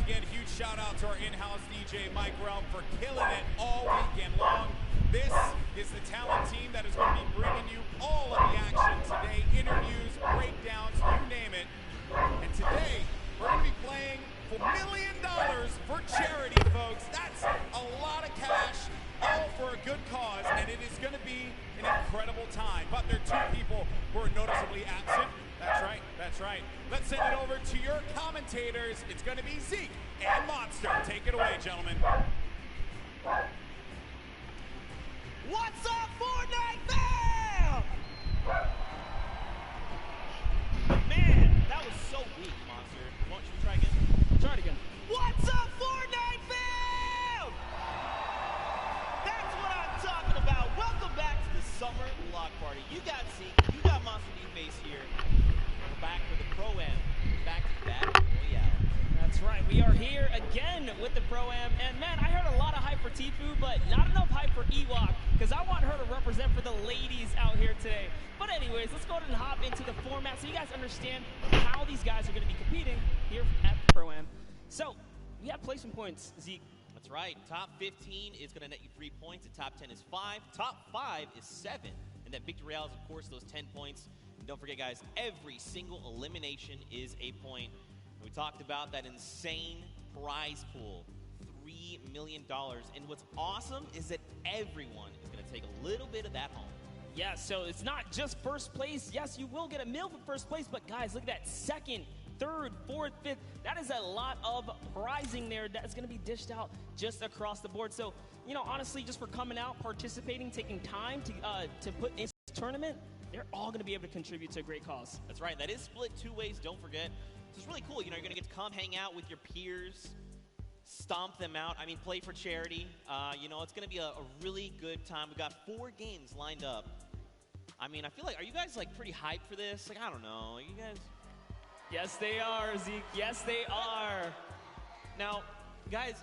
again, huge shout out to our in-house DJ Mike Realm for killing it all weekend long. This is the talent team that is going to be bringing you all of the action today. Interviews, breakdowns, you name it. And today, we're going to be playing for $1 million for charity, folks. That's a lot of cash, all for a good cause, and it is going to be an incredible time. But there are two people who are noticeably absent. That's right, that's right. Let's send it over to your commentators. It's going to be Zeke and Monster. Take it away, gentlemen. What's up, Fortnite fam? Man, that was so weak, Monster. Why don't you try again? Try it again. What's up, Fortnite fam? That's what I'm talking about. Welcome back to the Summer Block Party. You got Zeke, you got Monster D-Face here. We're back for the Pro-Am. Back to Battle Royale. That's right. We are here again with the Pro-Am. And, man, I heard a lot of hype for Tfue, but not enough hype for Ewok, because I want her to represent for the ladies out here today. But anyways, let's go ahead and hop into the format so you guys understand how these guys are going to be competing here at the Pro-Am. So, we have placement points, Zeke. That's right. Top 15 is going to net you 3 points. The top 10 is 5. Top 5 is 7. And then Victory Royale is, of course, those 10 points. And don't forget, guys, every single elimination is a point. We talked about that insane prize pool, $3 million. And what's awesome is that everyone is going to take a little bit of that home. Yeah, so it's not just first place. Yes, you will get a meal for first place, but guys, look at that second, third, fourth, fifth. That is a lot of prizing there that's going to be dished out just across the board. So, you know, honestly, just for coming out, participating, taking time to put in this tournament, they're all going to be able to contribute to a great cause. That's right. That is split 2 ways. Don't forget. So it's really cool. You know, you're going to get to come hang out with your peers, stomp them out. I mean, play for charity. You know, it's going to be a really good time. We've got 4 games lined up. I mean, I feel like, are you guys, like, pretty hyped for this? Like, I don't know. Are you guys? Yes, they are, Zeke. Yes, they are. Now, guys,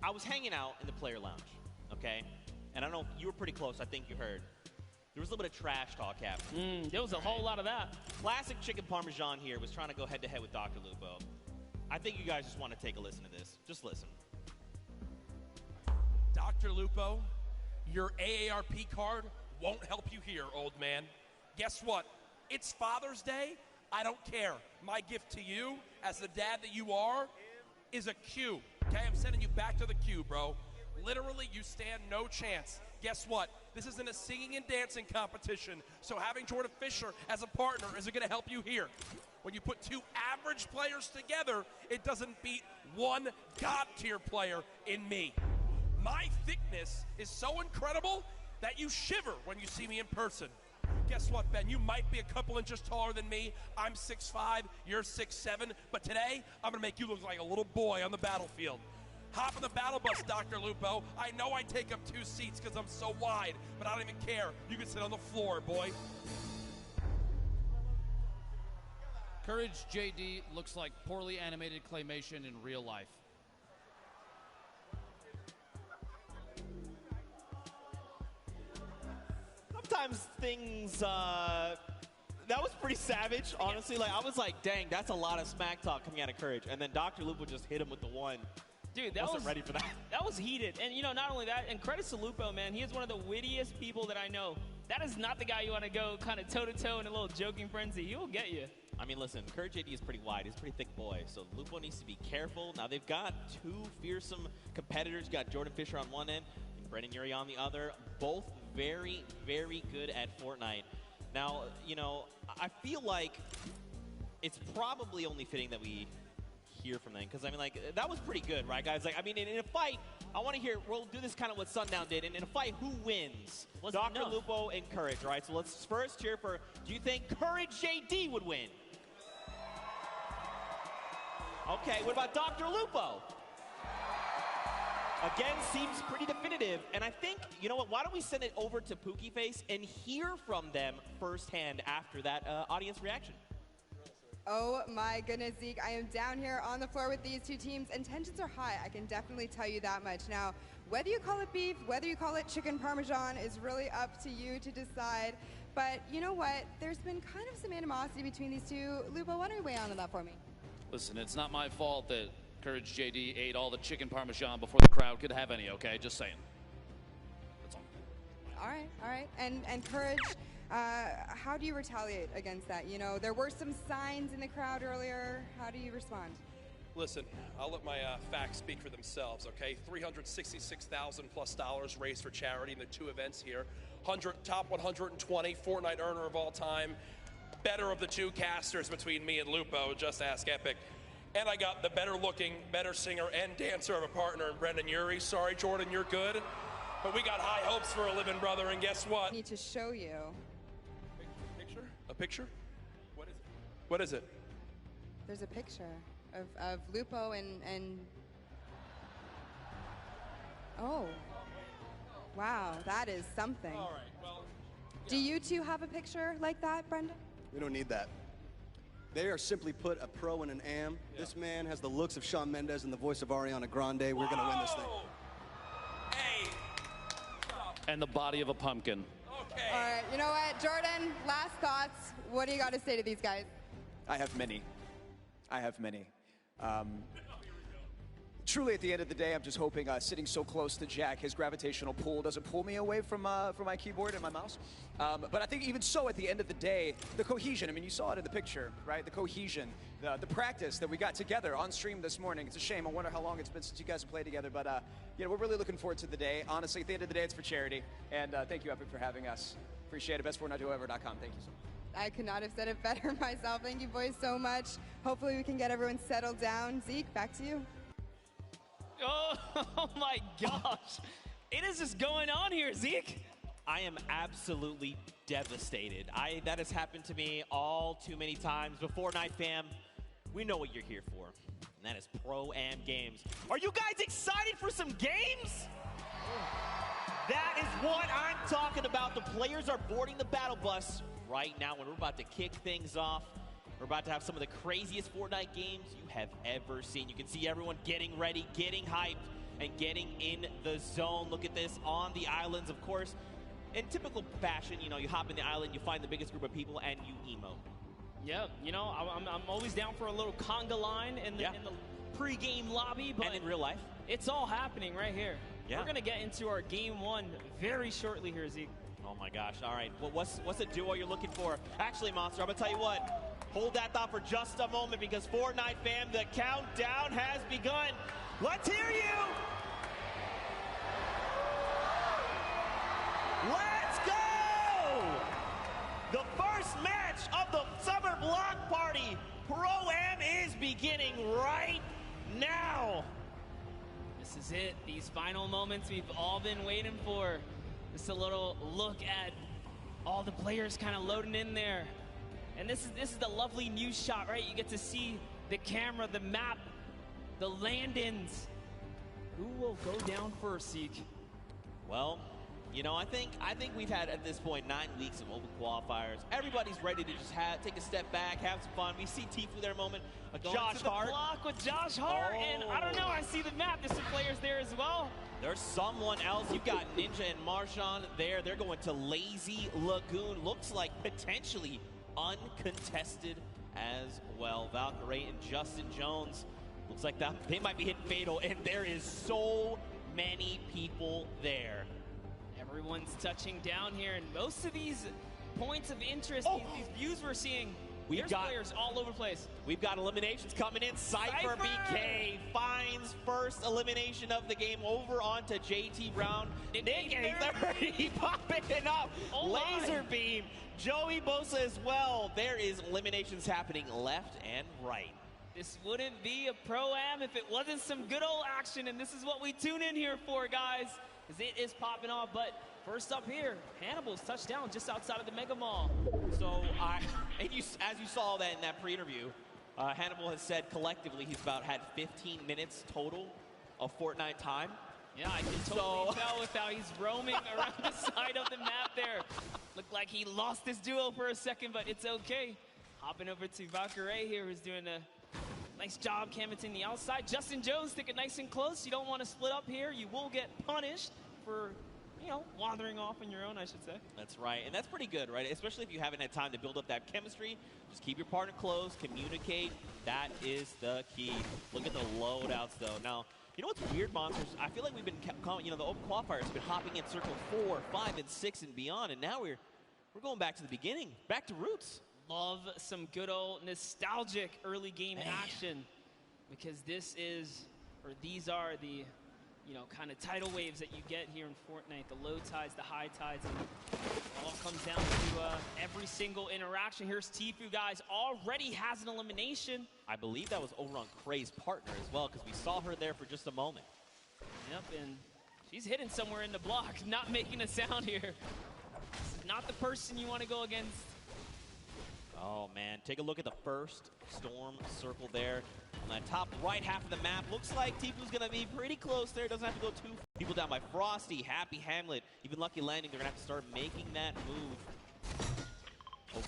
I was hanging out in the player lounge, okay? And I don't know, you were pretty close. I think you heard. There was a little bit of trash talk happening. There was a whole lot of that. Classic Chicken Parmesan here was trying to go head-to-head with Dr. Lupo. I think you guys just want to take a listen to this. Just listen. Dr. Lupo, your AARP card won't help you here, old man. Guess what? It's Father's Day. I don't care. My gift to you, as the dad that you are, is a Q. Okay, I'm sending you back to the queue, bro. Literally, you stand no chance. Guess what? This isn't a singing and dancing competition, so having Jordan Fisher as a partner isn't going to help you here. When you put 2 average players together, it doesn't beat 1 God-tier player in me. My thickness is so incredible that you shiver when you see me in person. Guess what, Ben? You might be a couple inches taller than me. I'm 6'5", you're 6'7", but today, I'm going to make you look like a little boy on the battlefield. Hop in the battle bus, Dr. Lupo. I know I take up 2 seats because I'm so wide, but I don't even care. You can sit on the floor, boy. Courage JD looks like poorly animated claymation in real life. Sometimes things, that was pretty savage, honestly. Like, I was like, dang, that's a lot of smack talk coming out of Courage. And then Dr. Lupo just hit him with the one. Dude, that wasn't ready for that. That was heated. And, you know, not only that, and credits to Lupo, man. He is one of the wittiest people that I know. That is not the guy you want to go kind of toe-to-toe in a little joking frenzy. He will get you. I mean, listen, Courage JD is pretty wide. He's a pretty thick boy. So Lupo needs to be careful. Now, they've got 2 fearsome competitors. You got Jordan Fisher on one end and Brendan Urie on the other. Both very, very good at Fortnite. Now, you know, I feel like it's probably only fitting that we hear from them, because I mean, like, that was pretty good, right, guys? Like, I mean, in a fight, I want to hear, we'll do this kind of what Sundown did, and in a fight, who wins? Dr. Lupo and Courage, right? So let's first cheer for, do you think Courage JD would win? Okay, what about Dr. Lupo? Again, seems pretty definitive, and I think, you know what, why don't we send it over to Pookie Face and hear from them firsthand after that audience reaction? Oh my goodness, Zeke, I am down here on the floor with these 2 teams, and tensions are high, I can definitely tell you that much. Now, whether you call it beef, whether you call it chicken parmesan is really up to you to decide. But you know what, there's been kind of some animosity between these 2. Lupo, why don't you weigh on that for me? Listen, it's not my fault that Courage JD ate all the chicken parmesan before the crowd could have any, okay? Just saying. That's all. All right. And Courage, how do you retaliate against that? You know, there were some signs in the crowd earlier. How do you respond? Listen, I'll let my facts speak for themselves, okay? $366,000+ raised for charity in the 2 events here. Top 120 Fortnite earner of all time. Better of the 2 casters between me and Lupo, just ask Epic. And I got the better looking, better singer and dancer of a partner in Brendan Urie. Sorry, Jordan, you're good. But we got high hopes for a living brother, and guess what? I need to show you. Picture? A picture? What is it? What is it? There's a picture of Lupo and oh, wow, that is something. All right, well. Do you two have a picture like that, Brendan? We don't need that. They are simply put a pro and an am. Yeah. This man has the looks of Shawn Mendes and the voice of Ariana Grande. We're going to win this thing. Hey. And the body of a pumpkin. Okay. All right, you know what, Jordan, last thoughts. What do you got to say to these guys? I have many. Truly, at the end of the day, I'm just hoping sitting so close to Jack, his gravitational pull doesn't pull me away from my keyboard and my mouse. But I think even so, at the end of the day, the cohesion, I mean, you saw it in the picture, right? The cohesion, the practice that we got together on stream this morning. It's a shame. I wonder how long it's been since you guys have played together. But, you know, we're really looking forward to the day. Honestly, at the end of the day, it's for charity. And thank you, Epic, for having us. Appreciate it. BestFortniteDuoEver.com. Thank you so much. I could not have said it better myself. Thank you boys so much. Hopefully we can get everyone settled down. Zeke, back to you. Oh my gosh. It is just going on here, Zeke. I am absolutely devastated. That has happened to me all too many times. But Fortnite fam, we know what you're here for, and that is Pro-Am games. Are you guys excited for some games? That is what I'm talking about. The players are boarding the battle bus right now when we're about to kick things off. We're about to have some of the craziest Fortnite games you have ever seen. You can see everyone getting ready, getting hyped, and getting in the zone. Look at this on the islands, of course. In typical fashion, you know, you hop in the island, you find the biggest group of people, and you emote. Yeah, you know, I'm always down for a little conga line in the pre-game lobby, but and in real life. It's all happening right here. Yeah. We're gonna get into our game 1 very shortly here, Zeke. Oh my gosh! All right, well, what's a duo you're looking for? Actually, Monster, I'm gonna tell you what. Hold that thought for just a moment, because Fortnite fam, the countdown has begun. Let's hear you. Let's go! The first match of the Summer Block Party Pro-Am is beginning right now. This is it. These final moments we've all been waiting for. Just a little look at all the players kind of loading in there. And this is the lovely news shot, right? You get to see the camera, the map, the land-ins. Who will go down first, Zeke? Well, you know, I think we've had at this point 9 weeks of open qualifiers. Everybody's ready to just take a step back, have some fun. We see Tifu there a moment. Josh Hart. Block with Josh Hart, and I don't know. I see the map. There's some players there as well. There's someone else. You've got Ninja and Marshawn there. They're going to Lazy Lagoon. Looks like potentially uncontested as well. Valkyrie and Justin Jones. Looks like they might be hitting fatal, and there is so many people there. Everyone's touching down here, and most of these points of interest, these views we're seeing, there's players all over the place. We've got eliminations coming in. Cypher BK finds first elimination of the game over onto JT Brown. Nick A30 popping up. Laser Beam. Joey Bosa as well. There is eliminations happening left and right. This wouldn't be a Pro-Am if it wasn't some good old action, and this is what we tune in here for, guys, as it is popping off. But first up here, Hannibal's touchdown just outside of the Mega Mall. So, as you saw that in that pre-interview, Hannibal has said collectively he's had 15 minutes total of Fortnite time. Yeah, I can totally tell with how he's roaming around the side of the map there. Looked like he lost his duo for a second, but it's okay. Hopping over to Valkyrie here, who's doing a nice job canvassing the outside. Justin Jones sticking nice and close. You don't want to split up here. You will get punished for you know, wandering off on your own, I should say. That's right, and that's pretty good, right? Especially if you haven't had time to build up that chemistry. Just keep your partner close, communicate. That is the key. Look at the loadouts, though. Now, you know what's weird, Monsters? I feel like we've been, you know, the open qualifiers have been hopping in circle 4, 5, and 6 and beyond, and now we're going back to the beginning, back to roots. Love some good old nostalgic early game action, because this is, or these are the, you know, kind of tidal waves that you get here in Fortnite, the low tides, the high tides, and it all comes down to every single interaction. Here's Tfue, guys, already has an elimination. I believe that was over on Kray's partner as well, because we saw her there for just a moment. Yep, and she's hidden somewhere in the block, not making a sound here. This is not the person you want to go against. Oh, man. Take a look at the first storm circle there. On that top right half of the map, looks like Tfue's going to be pretty close there. Doesn't have to go too far. People down by Frosty, Happy Hamlet, even Lucky Landing. They're going to have to start making that move.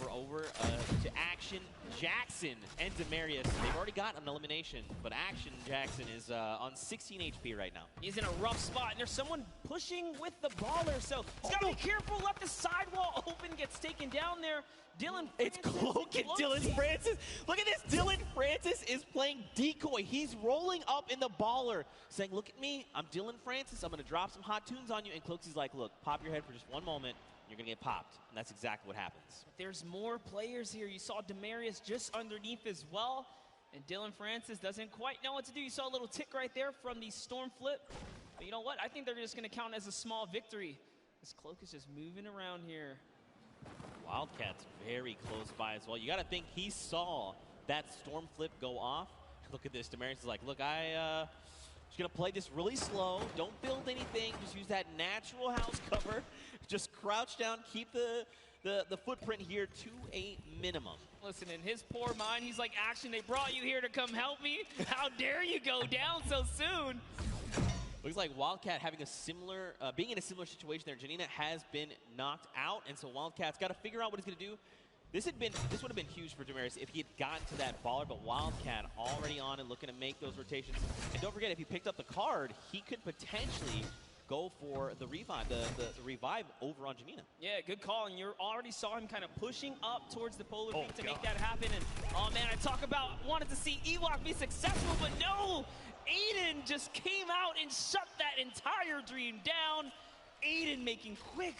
Over to Action Jackson and Demarius. They've already got an elimination, but Action Jackson is on 16 HP right now. He's in a rough spot, and there's someone pushing with the baller, so he's got to be careful. Left the sidewall open, gets taken down there. Dylan Francis. It's Cloak and Dylan Francis. Look at this. Dylan Francis is playing decoy. He's rolling up in the baller, saying, look at me. I'm Dylan Francis. I'm going to drop some hot tunes on you. And Cloak's is like, look, pop your head for just one moment. You're going to get popped. And that's exactly what happens. There's more players here. You saw Demarius just underneath as well. And Dylan Francis doesn't quite know what to do. You saw a little tick right there from the storm flip. But you know what? I think they're just going to count as a small victory. This Cloak is just moving around here. Wildcat's very close by as well. You got to think he saw that storm flip go off. Look at this. Demarius is like, look, just going to play this really slow. Don't build anything. Just use that natural house cover. Just crouch down. Keep the footprint here to a minimum. Listen, in his poor mind, he's like, Action, they brought you here to come help me? How dare you go down so soon? Looks like Wildcat having a similar, being in a similar situation there. Janina has been knocked out, and so Wildcat's got to figure out what he's going to do. This would have been huge for Demarius if he had gotten to that baller, but Wildcat already on and looking to make those rotations. And don't forget, if he picked up the card, he could potentially go for the revive, the revive over on Janina. Yeah, good call, and you already saw him kind of pushing up towards the polar peak to make that happen. And oh man, I talk about wanted to see Ewok be successful, but no! Aiden just came out and shut that entire dream down. Aiden making quick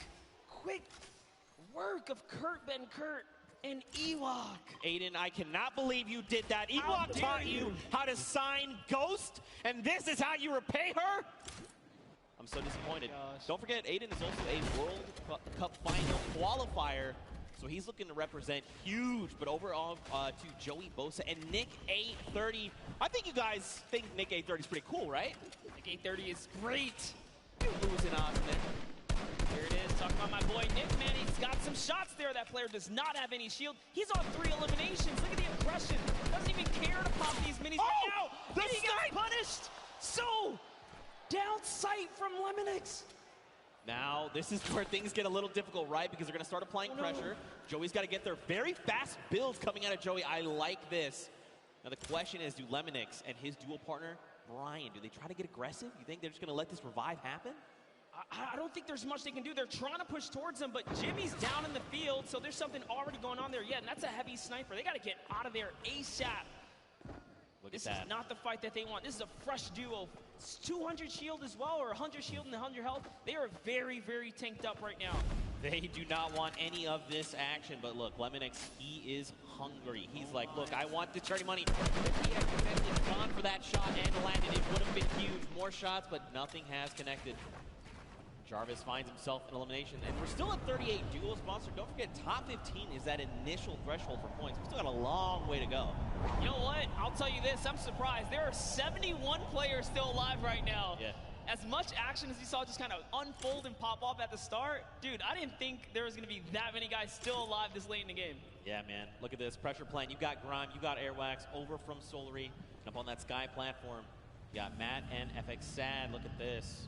work of Kurt Ben Kurt and Ewok. Aiden, I cannot believe you did that. Ewok taught you how to sign Ghost, and this is how you repay her? I'm so disappointed. Don't forget, Aiden is also a World Cup final qualifier, so he's looking to represent huge. But overall, to Joey Bosa and Nick 830. I think you guys think Nick 830 is pretty cool, right? Nick 830 is great. Losing Osmond. Here it is, talking about my boy Nick, man. He's got some shots there. That player does not have any shield. He's on 3 eliminations. Look at the aggression. Doesn't even care to pop these minis right now. And he gets punished. So, down sight from Lemonix. Now, this is where things get a little difficult, right? Because they're going to start applying pressure. Joey's got to get their very fast builds coming out of Joey. I like this. Now, the question is, do Lemonix and his dual partner, Brian, do they try to get aggressive? You think they're just going to let this revive happen? I don't think there's much they can do. They're trying to push towards him, but Jimmy's down in the field, so there's something already going on there. Yeah, and that's a heavy sniper. They got to get out of there ASAP. This is not the fight that they want. This is a fresh duo. It's 200 shield as well, or 100 shield and 100 health. They are very, very tanked up right now. They do not want any of this action, but look, Lemonix, he is hungry. He's like, look, I want the charity money. If he had gone for that shot and landed, it would have been huge. More shots, but nothing has connected. Jarvis finds himself an elimination, and we're still at 38 duels. Monster, don't forget, top 15 is that initial threshold for points. We still got a long way to go. You know what? I'll tell you this. I'm surprised. There are 71 players still alive right now. Yeah. As much action as you saw just kind of unfold and pop off at the start, dude, I didn't think there was going to be that many guys still alive this late in the game. Yeah, man. Look at this. Pressure playing. You got Grime, you got Airwax over from Solary. And up on that Sky platform, you got Matt and FX Sad. Look at this.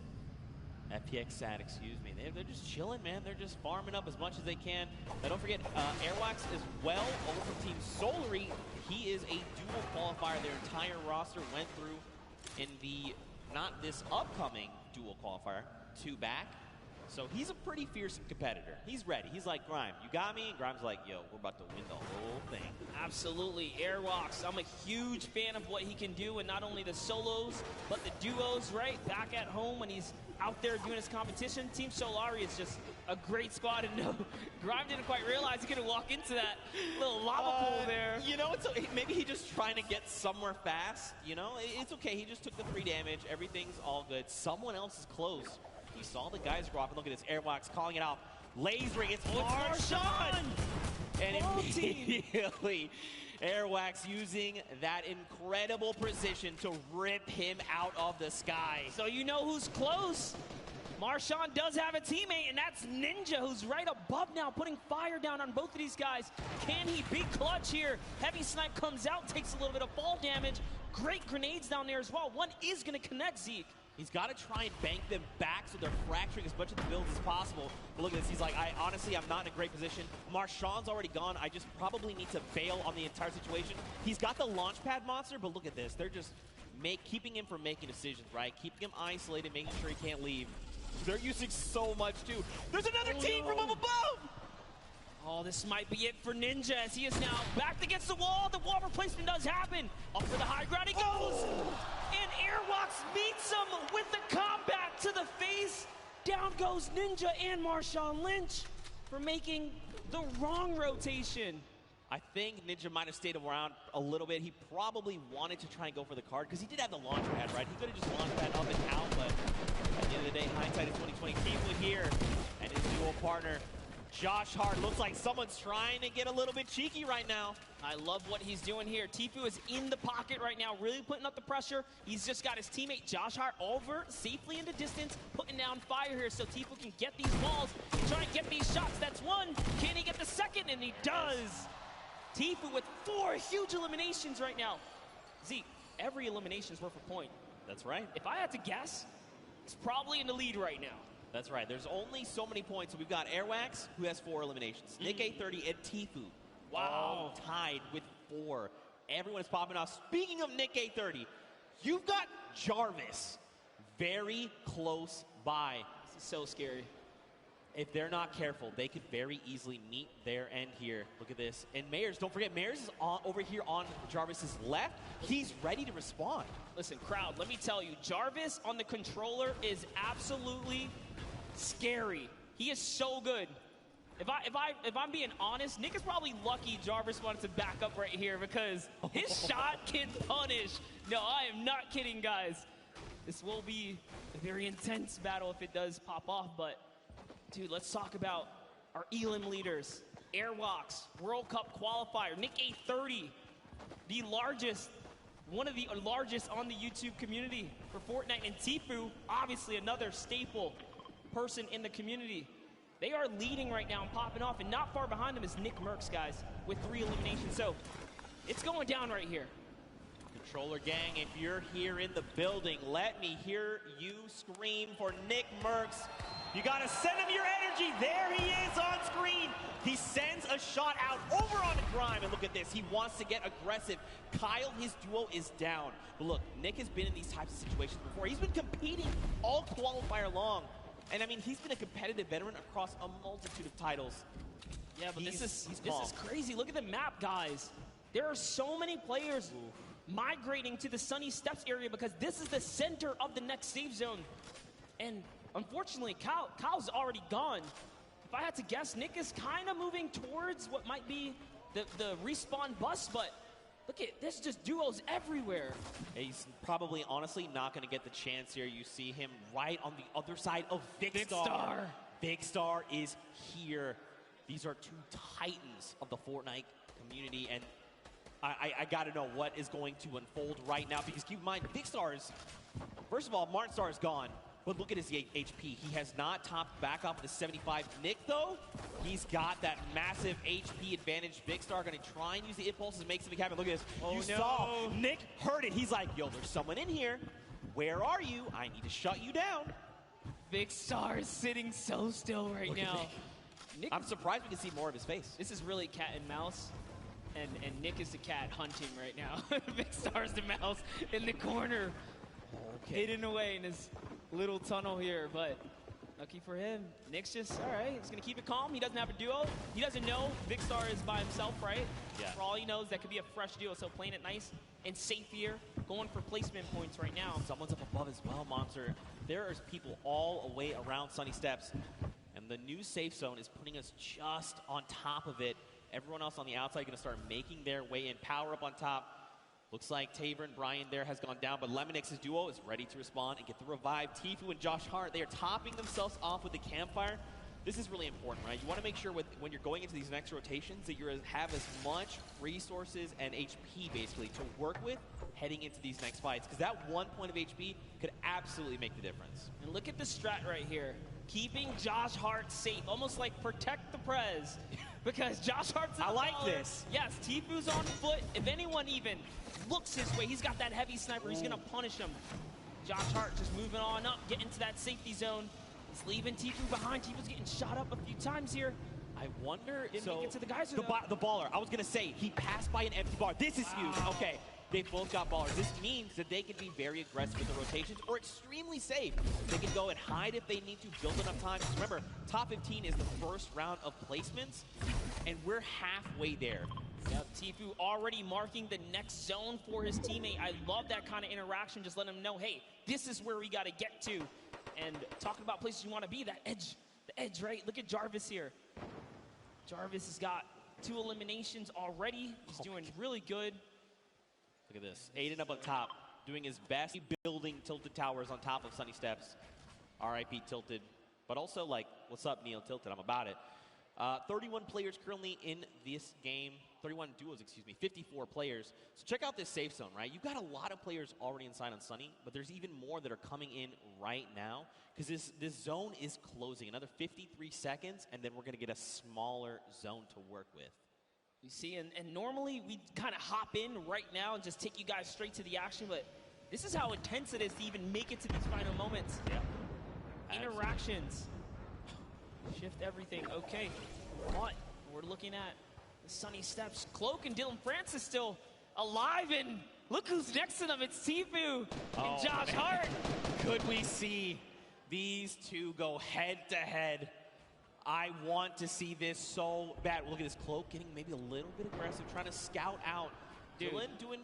FPX Sad, excuse me. They're just chilling, man. They're just farming up as much as they can. Now, don't forget, Airwax as well over from Team Solary. He is a dual qualifier. Their entire roster went through in the, not this upcoming dual qualifier, 2 back. So he's a pretty fierce competitor. He's ready. He's like, Grime, you got me? And Grime's like, yo, we're about to win the whole thing. Absolutely. Airwalks, I'm a huge fan of what he can do, and not only the solos, but the duos, right? Back at home when he's out there doing his competition. Team Solari is just a great squad, and no, Grime didn't quite realize he could walk into that little lava pool there. You know, maybe he's just trying to get somewhere fast. You know, it's okay. He just took the 3 damage. Everything's all good. Someone else is close. He saw the guys go off, and look at this. Airwalks calling it out. Lasering, it's Marshawn! And immediately, Airwax using that incredible precision to rip him out of the sky. So you know who's close. Marshawn does have a teammate, and that's Ninja, who's right above now, putting fire down on both of these guys. Can he be clutch here? Heavy Snipe comes out, takes a little bit of fall damage. Great grenades down there as well. One is going to connect Zeke. He's got to try and bank them back so they're fracturing as much of the builds as possible. But look at this. He's like, honestly, I'm not in a great position. Marshawn's already gone. I just probably need to bail on the entire situation. He's got the launch pad monster, but look at this. They're just keeping him from making decisions, right? Keeping him isolated, making sure he can't leave. They're using so much, too. There's another team from up above! Oh, this might be it for Ninja as he is now backed against the wall. The wall replacement does happen. Up for the high ground he goes. And Airwalks meets him with the combat to the face. Down goes Ninja and Marshawn Lynch for making the wrong rotation. I think Ninja might have stayed around a little bit. He probably wanted to try and go for the card because he did have the launch pad, right? He could have just launched pad up and out, but at the end of the day, hindsight is 2020. Tifu here and his dual partner, Josh Hart. Looks like someone's trying to get a little bit cheeky right now. I love what he's doing here. Tifu is in the pocket right now, really putting up the pressure. He's just got his teammate Josh Hart over, safely into distance, putting down fire here so Tifu can get these walls, try and get these shots. That's one. Can he get the second? And he does. Tifu with 4 huge eliminations right now. Zeke, every elimination is worth a point. That's right. If I had to guess, he's probably in the lead right now. That's right. There's only so many points. So we've got Airwax, who has 4 eliminations. Nick A30 and Tifu. Wow. Tied with 4. Everyone is popping off. Speaking of Nick A30, you've got Jarvis very close by. This is so scary. If they're not careful, they could very easily meet their end here. Look at this. And Mayers, don't forget, Mayers is over here on Jarvis's left. He's ready to respond. Listen, crowd, let me tell you, Jarvis on the controller is absolutely scary. He is so good. If I'm being honest, Nick is probably lucky Jarvis wanted to back up right here because his shot can punish. No, I am not kidding, guys. This will be a very intense battle if it does pop off, but dude, let's talk about our Elim leaders. Airwalks, World Cup qualifier, Nick A30, the largest, one of the largest on the YouTube community for Fortnite, and Tifu, obviously another staple person in the community. They are leading right now and popping off, and not far behind them is Nick Merckx, guys, with 3 eliminations. So it's going down right here. Controller gang, if you're here in the building, let me hear you scream for Nick Merckx. You gotta send him your energy. There he is on screen. He sends a shot out over on Grime, and look at this. He wants to get aggressive. Kyle, his duo, is down. But look, Nick has been in these types of situations before. He's been competing all qualifier long. And I mean, he's been a competitive veteran across a multitude of titles. Yeah, but this is crazy. Look at the map, guys. There are so many players migrating to the Sunny Steps area because this is the center of the next safe zone. And unfortunately, Kyle's already gone. If I had to guess, Nick is kind of moving towards what might be the respawn bus, but look at, there's just duos everywhere. He's probably, honestly, not going to get the chance here. You see him right on the other side of Vicstar. Vicstar is here. These are 2 titans of the Fortnite community, and I got to know what is going to unfold right now, because keep in mind, Vicstar is, first of all, Martin Star is gone. But look at his HP. He has not topped back off the 75. Nick, though, he's got that massive HP advantage. Vicstar going to try and use the impulses to make something happen. Look at this. You saw Nick heard it. He's like, yo, there's someone in here. Where are you? I need to shut you down. Vicstar is sitting so still right now. Nick, I'm surprised we can see more of his face. This is really cat and mouse. And Nick is the cat hunting right now. Vicstar's the mouse in the corner. Hidden away in his little tunnel here, but Lucky for him. Nick's just, all right, he's going to keep it calm. He doesn't have a duo. He doesn't know Vikkstar is by himself, right? Yeah. For all he knows, that could be a fresh duo. So playing it nice and safe here, going for placement points right now. Someone's up above as well, Monster. There is people all the way around Sunny Steps. And the new safe zone is putting us just on top of it. Everyone else on the outside going to start making their way in. Power up on top. Looks like Taver and Brian there has gone down, but Lemonix's duo is ready to respond and get the revive. Tfue and Josh Hart, they are topping themselves off with the campfire. This is really important, right? You want to make sure when you're going into these next rotations that you have as much resources and HP, basically, to work with heading into these next fights, because that 1 point of HP could absolutely make the difference. And look at the strat right here. Keeping Josh Hart safe, almost like protect the Prez. Because Josh Hart's in the baller. This. Yes, Tfue's on foot. If anyone even looks his way, he's got that heavy sniper. He's going to punish him. Josh Hart just moving on up, getting to that safety zone. He's leaving Tfue behind. Tfue's getting shot up a few times here. I wonder, Didn't so make it to the geyser, the baller, I was going to say, he passed by an empty bar. This is huge. Okay, they both got ballers. This means that they can be very aggressive with the rotations or extremely safe. They can go and hide if they need to, build enough time. Because remember, top 15 is the first round of placements, and we're halfway there. Yep, Tfue already marking the next zone for his teammate. I love that kind of interaction. Just let him know, hey, this is where we got to get to. And talking about places you want to be, that edge, the edge, right? Look at Jarvis here. Jarvis has got 2 eliminations already. He's doing really good. Look at this. Aiden up on top, doing his best, building Tilted Towers on top of Sunny Steps. RIP Tilted. But also, like, what's up, Neil Tilted? I'm about it. 31 players currently in this game. 31 duos, excuse me. 54 players. So check out this safe zone, right? You've got a lot of players already inside on Sunny, but there's even more that are coming in right now because this zone is closing. Another 53 seconds, and then we're going to get a smaller zone to work with. You see, and normally we kind of hop in right now and just take you guys straight to the action, but this is how intense it is to even make it to these final moments. Yeah. Interactions. Shift everything. Okay, but we're looking at the Sunny Steps. Cloak and Dylan Francis still alive, and look who's next to them. It's Tfue and Josh Hart. Could we see these two go head to head? I want to see this so bad. Look at this Cloak getting maybe a little bit aggressive, trying to scout out. Dylan doing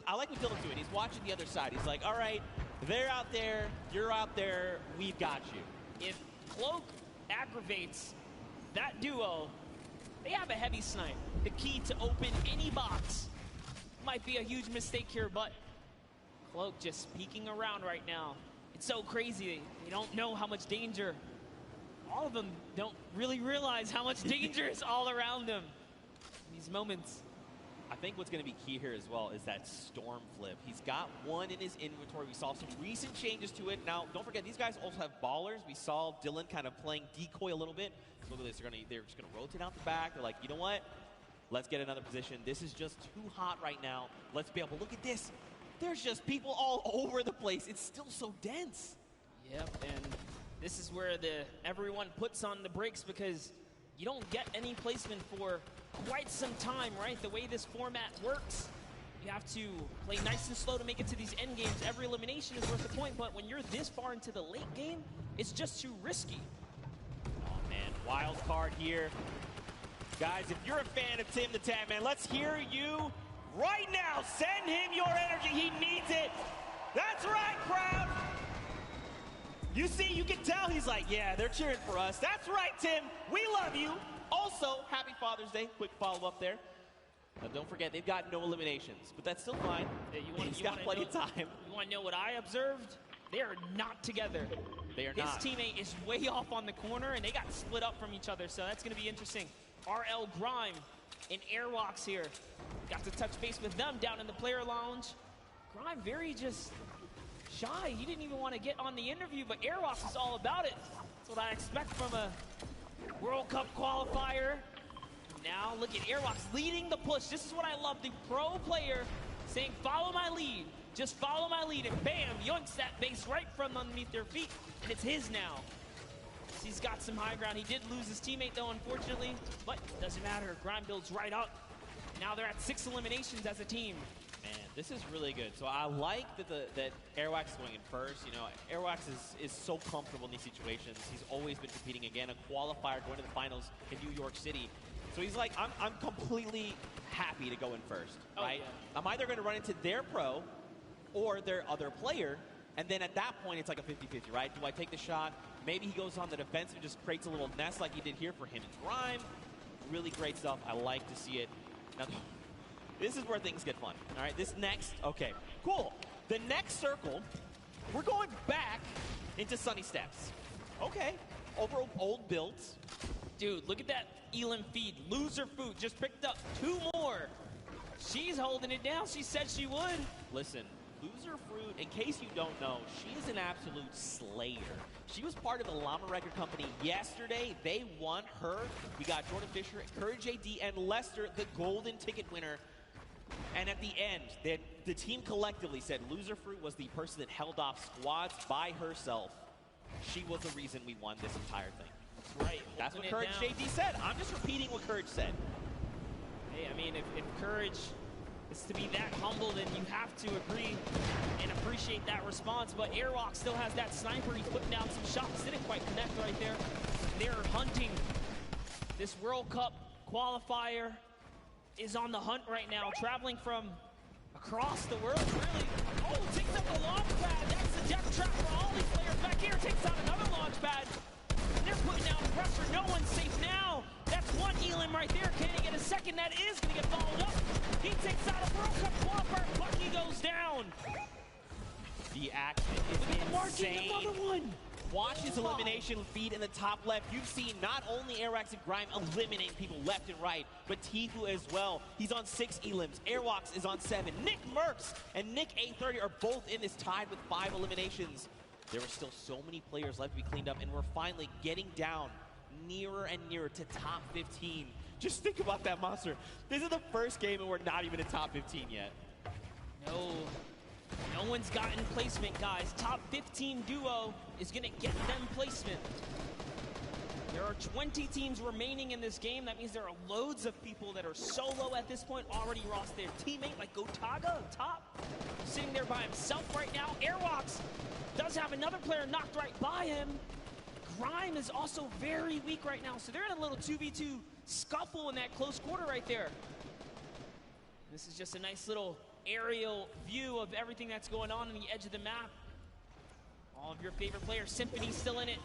I like what Dylan's doing. He's watching the other side. He's like, all right, they're out there, you're out there, we've got you. If Cloak aggravates that duo, they have a heavy snipe. The key to open any box. Might be a huge mistake here, but Cloak just peeking around right now. It's so crazy. They don't know how much danger. All of them don't really realize how much danger is all around them in these moments. I think what's going to be key here as well is that Storm flip. He's got one in his inventory. We saw some recent changes to it. Now, don't forget, these guys also have ballers. We saw Dylan kind of playing decoy a little bit. Look at this. They're just going to rotate out the back. They're like, you know what? Let's get another position. This is just too hot right now. Let's be able to look at this. There's just people all over the place. It's still so dense. Yep, and this is where everyone puts on the brakes because you don't get any placement for quite some time, right? The way this format works, you have to play nice and slow to make it to these end games. Every elimination is worth a point, but when you're this far into the late game, it's just too risky. Oh, man. Wild card here. Guys, if you're a fan of Tim the Tap Man, let's hear you right now. Send him your energy. He needs it. That's right, crowd. You see, you can tell he's like, yeah, they're cheering for us. That's right, Tim. We love you. Also, happy Father's Day. Quick follow-up there. Now, don't forget, they've got no eliminations, but that's still fine. He's got plenty of time. You want to know what I observed? They are not together. They are not. His teammate is way off on the corner, and they got split up from each other, so that's going to be interesting. RL Grime and Airwalks here. Got to touch base with them down in the player lounge. Grime very just shy. He didn't even want to get on the interview, but Airwalks is all about it. That's what I expect from a World Cup qualifier. Now look at Airwalks leading the push. This is what I love, the pro player saying, follow my lead. Just follow my lead, and bam, yoinks that base right from underneath their feet, and it's his now. He's got some high ground. He did lose his teammate, though, unfortunately, but doesn't matter. Grime builds right up. Now they're at 6 eliminations as a team. Man, this is really good. So I like that Airwax is going in first. You know, Airwax is so comfortable in these situations. He's always been competing again, a qualifier going to the finals in New York City. So he's like, I'm completely happy to go in first, right? Yeah. I'm either going to run into their pro or their other player, and then at that point, it's like a 50-50, right? Do I take the shot? Maybe he goes on the defensive and just creates a little nest like he did here for him and Grime. Really great stuff. I like to see it. Now, this is where things get fun. All right, this next, okay, cool. The next circle, we're going back into Sunny Steps. Okay, over old builds. Dude, look at that Elam feed. Loser Food just picked up 2 more. She's holding it down. She said she would. Listen, Loser Fruit, in case you don't know, she is an absolute slayer. She was part of the Llama Record Company yesterday. They won her. We got Jordan Fisher, Courage AD, and Lester, the golden ticket winner. And at the end, the team collectively said Loser Fruit was the person that held off squads by herself. She was the reason we won this entire thing. Right. That's what Courage JD said. I'm just repeating what Courage said. Hey, I mean, if Courage is to be that humble, then you have to agree and appreciate that response. But Airwalk still has that sniper. He's putting down some shots. Didn't quite connect right there. They're hunting. This World Cup qualifier is on the hunt right now, traveling from across the world, really. Oh, takes up the launch pad. That's the death trap for all these players. Back here, takes out another launch pad. They're putting down pressure. No one's safe now. That's one Elam right there. Can he get a second? That is going to get followed up. He takes out a World Cup qualifier. Bucky goes down. The action is insane. Another one. Watch his elimination feed in the top left. You've seen not only Airwax and Grime eliminate people left and right, but Tifu as well. He's on 6 Elams. Airwax is on 7. Nick Merckx and Nick A30 are both in this tied with 5 eliminations. There are still so many players left to be cleaned up, and we're finally getting down nearer and nearer to top 15. Just think about that, Monster. This is the first game, and we're not even in top 15 yet. No one's gotten placement, guys. Top 15 duo is going to get them placement. There are 20 teams remaining in this game. That means there are loads of people that are solo at this point, already lost their teammate, like Gotaga up top, sitting there by himself right now. Airwalks does have another player knocked right by him. Grime is also very weak right now, so they're in a little 2v2 scuffle in that close quarter right there. This is just a nice little aerial view of everything that's going on the edge of the map. All of your favorite players. Symphony's still in it.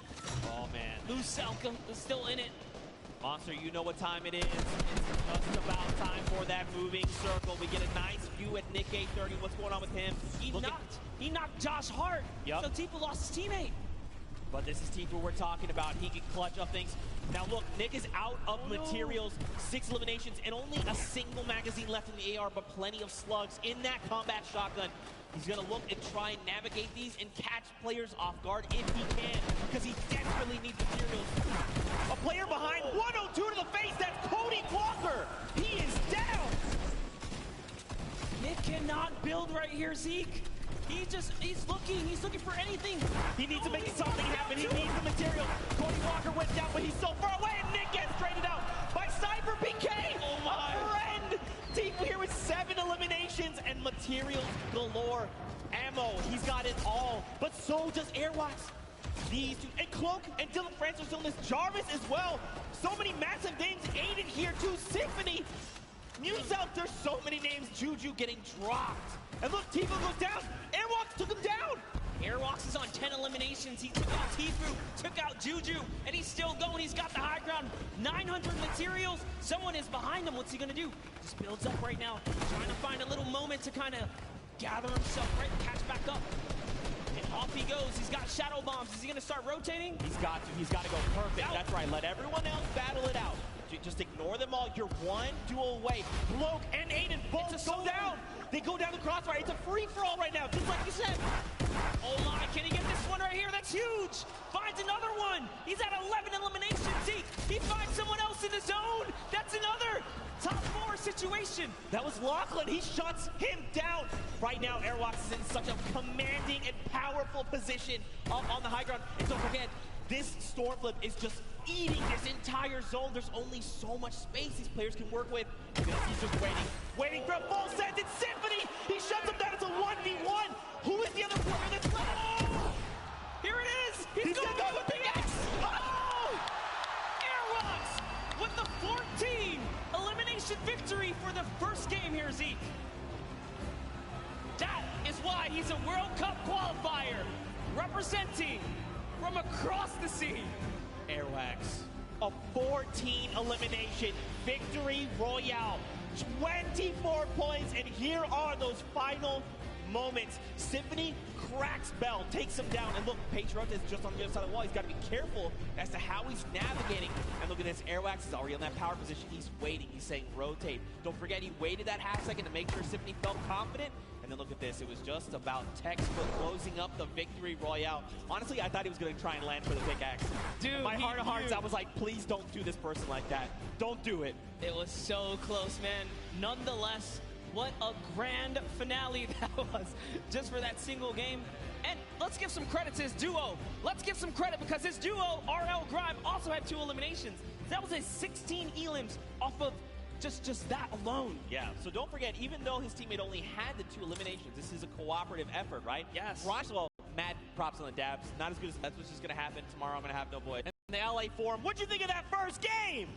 Oh, man. Lucelka is still in it. Monster, you know what time it is. It's just about time for that moving circle. We get a nice view at Nick A30. What's going on with him? He knocked Josh Hart. Yep. So Tifu lost his teammate. But this is Tifu we're talking about. He can clutch up things. Now look, Nick is out of materials, 6 eliminations, and only a single magazine left in the AR, but plenty of slugs in that combat shotgun. He's gonna look and try and navigate these and catch players off guard if he can, because he desperately needs materials. A player behind, 102 to the face, that's Cody Walker. He is down. Nick cannot build right here, Zeke. He's looking for anything. He needs to make something happen. He needs the material. Cody Walker went down, but he's so far away, and Nick gets traded out by Cyber PK. Oh my. A friend. Tifu here with 7 eliminations and materials galore. Ammo, he's got it all, but so does Airwax. These two, and Cloak and Dylan Francis are still in this. Jarvis as well. So many massive names. Aiden here too. Symphony. News out, there's so many names. Juju getting dropped. And look, Tifu goes down. Airwalks took him down. Airwalks is on 10 eliminations. He took out Tifu, took out Juju, and he's still going. He's got the high ground. 900 materials. Someone is behind him. What's he going to do? Just builds up right now, trying to find a little moment to kind of gather himself, right? Catch back up. And off he goes. He's got shadow bombs. Is he going to start rotating? He's got to. He's got to go perfect. That's right. Let everyone else battle it out. Just ignore them all. You're one duel away. Bloke and Aiden both go down. They go down the crossfire. It's a free-for-all right now, just like you said. Oh my, can he get this one right here? That's huge. Finds another one. He's at 11 eliminations. He finds someone else in the zone. That's another top 4 situation. That was Lachlan. He shuts him down. Right now, Airwalks is in such a commanding and powerful position on the high ground. And don't forget, this storm flip is just eating this entire zone. There's only so much space these players can work with. He's just waiting for a full send. It's Symphony. He shuts him down. It's a 1v1. Who is the other player that's left? Oh! Here it is. He's going to go with the X. Oh! Airwalks with the 14 elimination victory for the first game here, Zeke. That is why he's a World Cup qualifier, representing from across the sea. Airwax, a 14 elimination victory royale, 24 points, and here are those final moments. Symphony cracks Bell, takes him down, and look, Patriot is just on the other side of the wall. He's got to be careful as to how he's navigating. And look at this, Airwax is already on that power position. He's waiting, he's saying rotate. Don't forget, he waited that half second to make sure Symphony felt confident. And then look at this, it was just about textbook closing up the victory royale. Honestly, I thought he was going to try and land for the pickaxe. Dude, my heart of hearts, I was like, please don't do this person like that. Don't do it. It was so close, man. Nonetheless, what a grand finale that was, just for that single game. And let's give some credit to his duo. Let's give some credit because his duo, RL Grime, also had 2 eliminations. That was a 16 elims off of just that alone. Yeah, so don't forget, even though his teammate only had the 2 eliminations, this is a cooperative effort, right? Yes. Roswell, mad props on the dabs. Not as good as that's what's just going to happen. Tomorrow I'm going to have no boy. And the LA Forum, what'd you think of that first game?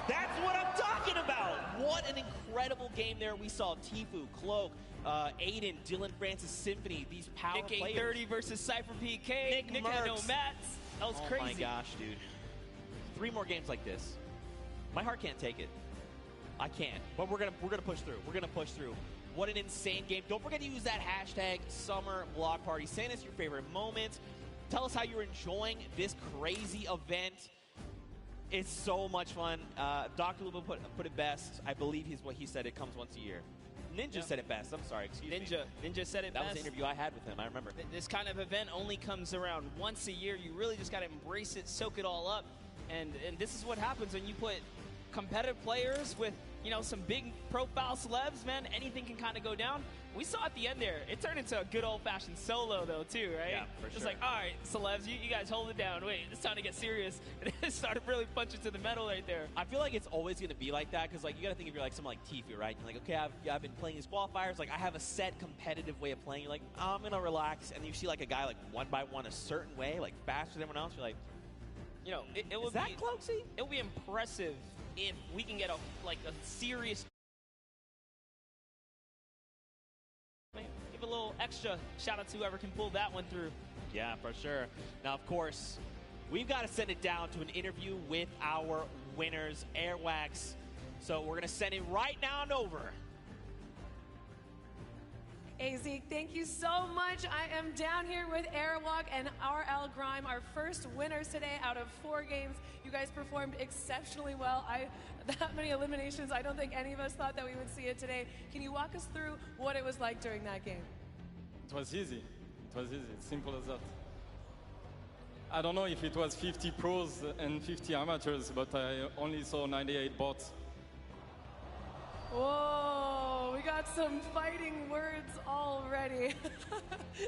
That's what I'm talking about. What an incredible game there. We saw Tfue, Cloak, Aiden, Dylan Francis, Symphony, these power Nick players. 30 versus Cypher PK. Nick had no mats. That was crazy. Oh my gosh, dude. 3 more games like this. My heart can't take it. I can't. But we're gonna push through. We're gonna push through. What an insane game. Don't forget to use that hashtag Summer Block Party. Send us your favorite moments. Tell us how you're enjoying this crazy event. It's so much fun. Dr. Luba put it best. I believe what he said. It comes once a year. Ninja said it best. I'm sorry. Excuse me. Ninja said it best. That was the interview I had with him. I remember. This kind of event only comes around once a year. You really just got to embrace it, soak it all up. And this is what happens when you put competitive players with, you know, some big profile celebs, man. Anything can kind of go down. We saw at the end there, it turned into a good old-fashioned solo, though, too, right? Yeah, for sure. It's like, all right, celebs, you guys hold it down. Wait, it's time to get serious. And it started really punching to the metal right there. I feel like it's always going to be like that because, like, you got to think if you're like someone like Tfue, right? You're like, okay, I've been playing these qualifiers. Like, I have a set competitive way of playing. You're like, oh, I'm going to relax. And you see, like, a guy, like, one by one a certain way, like, faster than everyone else. You're like, you know, it would is that Cloaksy? It would be impressive if we can get a serious. Give a little extra shout out to whoever can pull that one through. Yeah, for sure. Now, of course, we've got to send it down to an interview with our winners, Airwax. So we're going to send it right now and over. Hey Zeke, thank you so much. I am down here with Airwalk and RL Grime, our first winners today out of 4 games. You guys performed exceptionally well. That many eliminations, I don't think any of us thought that we would see it today. Can you walk us through what it was like during that game? It was easy. It was easy. It's simple as that. I don't know if it was 50 pros and 50 amateurs, but I only saw 98 bots. Whoa, we got some fighting words already.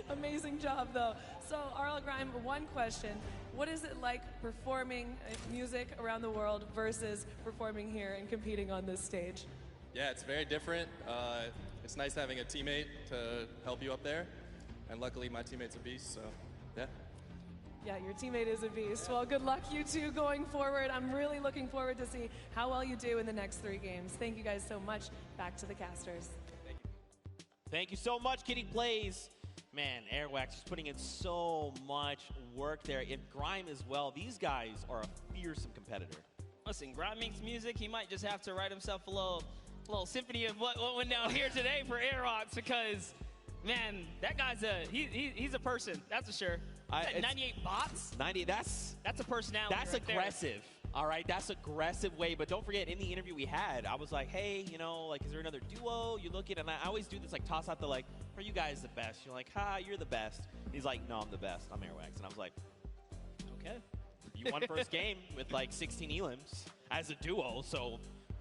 Amazing job, though. So, RL Grime, one question. What is it like performing music around the world versus performing here and competing on this stage? Yeah, it's very different. It's nice having a teammate to help you up there. And luckily, my teammate's a beast, so yeah. Yeah, your teammate is a beast. Well, good luck, you two, going forward. I'm really looking forward to see how well you do in the next 3 games. Thank you guys so much. Back to the casters. Thank you. Thank you so much, Kitty Plays. Man, Airwax is putting in so much work there. If Grime as well, these guys are a fearsome competitor. Listen, Grime makes music. He might just have to write himself a little symphony of what went down here today for Airwalks because, man, that guy's he's a person, that's for sure. 98 bots? 90, that's a personality. That's right aggressive. There. All right, that's aggressive way. But don't forget, in the interview we had, I was like, hey, you know, like, is there another duo you look at? And I always do this, like, toss out the, like, are you guys the best? You're like, you're the best. He's like, no, I'm the best. I'm Airwax. And I was like, okay. You won first game with, like, 16 elims as a duo. So,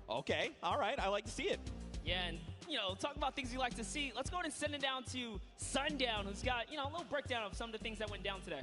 okay, all right, I like to see it. Yeah, and, you know, talk about things you like to see. Let's go ahead and send it down to Sundown, who's got, you know, a little breakdown of some of the things that went down today.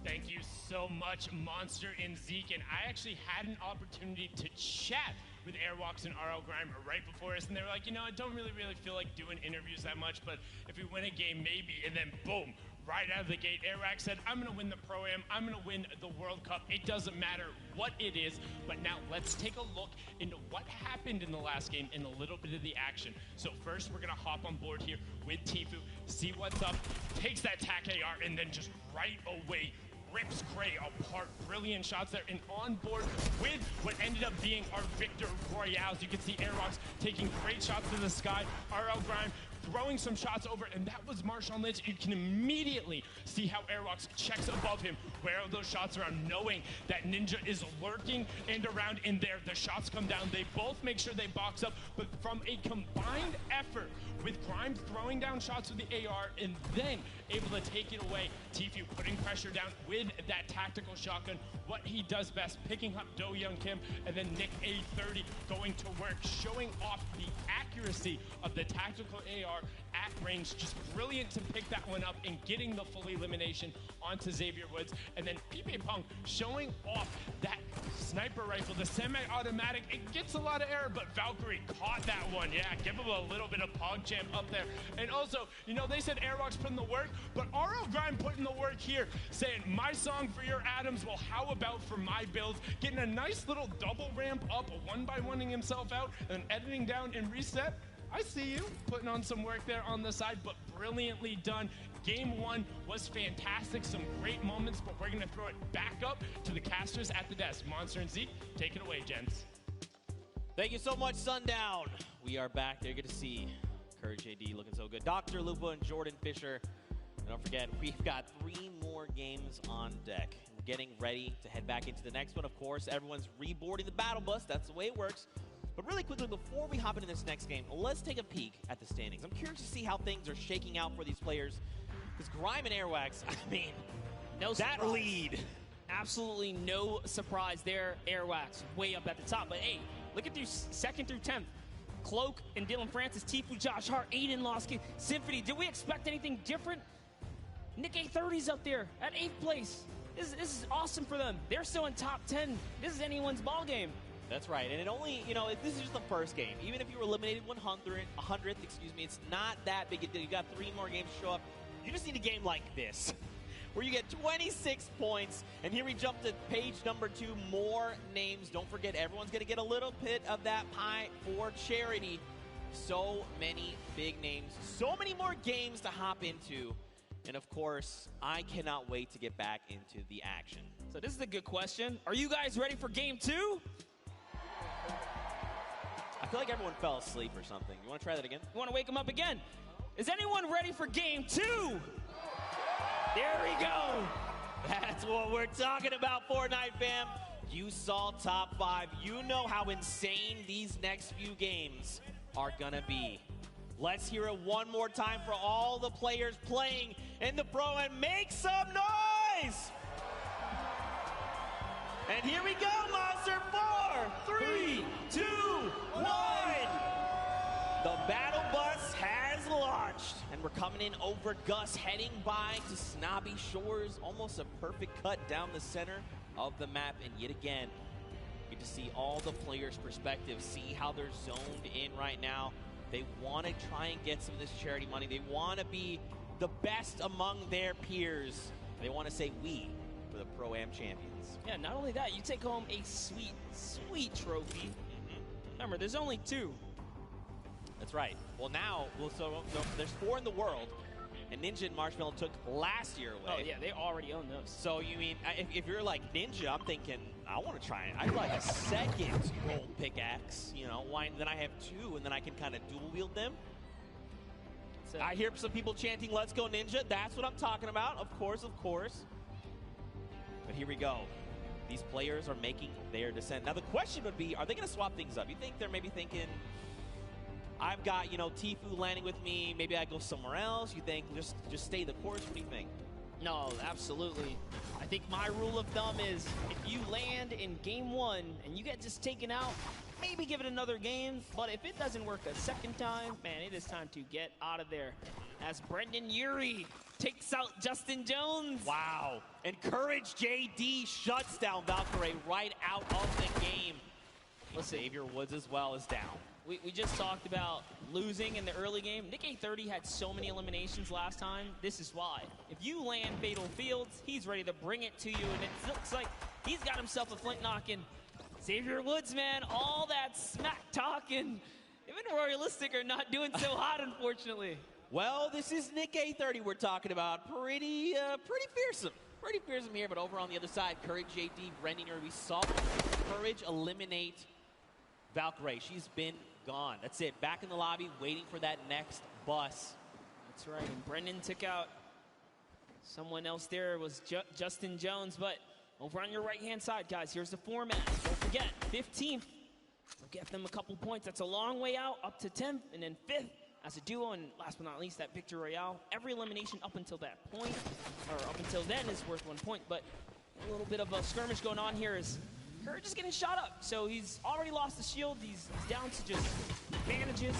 Thank you so much, Monster and Zeke. And I actually had an opportunity to chat with Airwalks and RL Grime right before us, and they were like, you know, I don't really feel like doing interviews that much, but if we win a game, maybe. And then boom, right out of the gate, Airwalks said, I'm gonna win the Pro-Am, I'm gonna win the World Cup. It doesn't matter what it is, but now let's take a look into what happened in the last game and a little bit of the action. So first, we're gonna hop on board here with Tfue, see what's up, takes that TAC AR, and then just right away rips Cray apart. Brilliant shots there, and on board with what ended up being our Victor Royales. You can see Airwalks taking great shots to the sky. RL Grime throwing some shots over, and that was Marshawn Lynch. You can immediately see how Airwalks checks above him where those shots are, knowing that Ninja is lurking and around in there. The shots come down. They both make sure they box up, but from a combined effort with Grime throwing down shots with the AR and then able to take it away, Tfue putting pressure down with that tactical shotgun, what he does best, picking up Do Young Kim, and then Nick A30 going to work, showing off the accuracy of the tactical AR at range. Just brilliant to pick that one up and getting the full elimination onto Xavier Woods. And then Pipe Punk showing off that sniper rifle, the semi-automatic. It gets a lot of error, but Valkyrie caught that one. Yeah, give him a little bit of PogChamp up there. And also, you know, they said Airwalks put in the work, but RL Grime put in the work here, saying, my song for your Adams, well, how about for my builds? Getting a nice little double ramp up, one by one-ing himself out, and editing down and reset. I see you putting on some work there on the side, but brilliantly done. Game one was fantastic, some great moments, but we're gonna throw it back up to the casters at the desk. Monster and Zeke, take it away, gents. Thank you so much, Sundown. We are back there. Good to see Courage AD looking so good. Dr. Lupo and Jordan Fisher. And don't forget, we've got 3 more games on deck. We're getting ready to head back into the next one. Of course, everyone's reboarding the battle bus. That's the way it works. But really quickly, before we hop into this next game, let's take a peek at the standings. I'm curious to see how things are shaking out for these players. Because Grime and Airwax, I mean, no that surprise. lead. Absolutely no surprise there. Airwax way up at the top. But hey, look at through 2nd through 10th. Cloak and Dylan Francis, Tfue, Josh Hart, Aiden Losky, Symphony. Did we expect anything different? Nick A30's up there at 8th place. This is awesome for them. They're still in top 10. This is anyone's ball game. That's right, and it only, you know, this is just the first game. Even if you were eliminated 100th, excuse me, it's not that big a deal. You got 3 more games to show up. You just need a game like this, where you get 26 points, and here we jump to page number 2, more names. Don't forget, everyone's going to get a little bit of that pie for charity. So many big names, so many more games to hop into, and of course, I cannot wait to get back into the action. So this is a good question. Are you guys ready for game 2? I feel like everyone fell asleep or something. You want to try that again? You want to wake them up again? Is anyone ready for game 2? There we go. That's what we're talking about, Fortnite fam. You saw top 5. You know how insane these next few games are gonna be. Let's hear it one more time for all the players playing in the Pro, and make some noise! And here we go, Monster. 4, 3, 2, 1. The battle bus has launched, and we're coming in over Gus, heading by to Snobby Shores. Almost a perfect cut down the center of the map, and yet again, get to see all the players' perspectives, see how they're zoned in right now. They want to try and get some of this charity money. They want to be the best among their peers. They want to say we for the Pro-Am champions. Yeah, not only that, you take home a sweet, sweet trophy. Remember, there's only 2. That's right. Well, now, so there's 4 in the world, and Ninja and Marshmallow took last year away. Oh, yeah, they already own those. So, you mean, if you're like Ninja, I'm thinking, I want to try it. I'd like a second gold pickaxe, you know, then I have 2, and then I can kind of dual wield them. I hear some people chanting, let's go Ninja. That's what I'm talking about, of course, of course. But here we go. These players are making their descent. Now, the question would be, are they going to swap things up? You think they're maybe thinking, I've got, you know, Tfue landing with me. Maybe I go somewhere else. You think just stay the course? What do you think? No, absolutely. I think my rule of thumb is if you land in game 1 and you get just taken out, maybe give it another game. But if it doesn't work a second time, man, it is time to get out of there. as Brendan Urie takes out Justin Jones. Wow. And Courage JD shuts down Valkyrie right out of the game. Listen, Xavier Woods as well is down. We just talked about losing in the early game. Nick A30 had so many eliminations last time. This is why. If you land Fatal Fields, he's ready to bring it to you, and it looks like he's got himself a flint knocking. Xavier Woods, man, all that smack talking. Him and Royalistic are not doing so hot, unfortunately. Well, this is Nick A30 we're talking about. Pretty fearsome. Pretty fearsome here, but over on the other side, Courage JD, Brendan Urie. We saw Courage eliminate Valkyrie. She's been gone. That's it. Back in the lobby, waiting for that next bus. That's right. And Brendan took out someone else there. It was Justin Jones. But over on your right-hand side, guys, here's the format. Don't forget, 15th. We'll get them a couple points. That's a long way out, up to 10th, and then 5th as a duo. And last but not least, that Victory Royale. Every elimination up until that point, or up until then, is worth 1 point. But a little bit of a skirmish going on here is Courage is getting shot up, so he's already lost the shield. He's down to just bandages.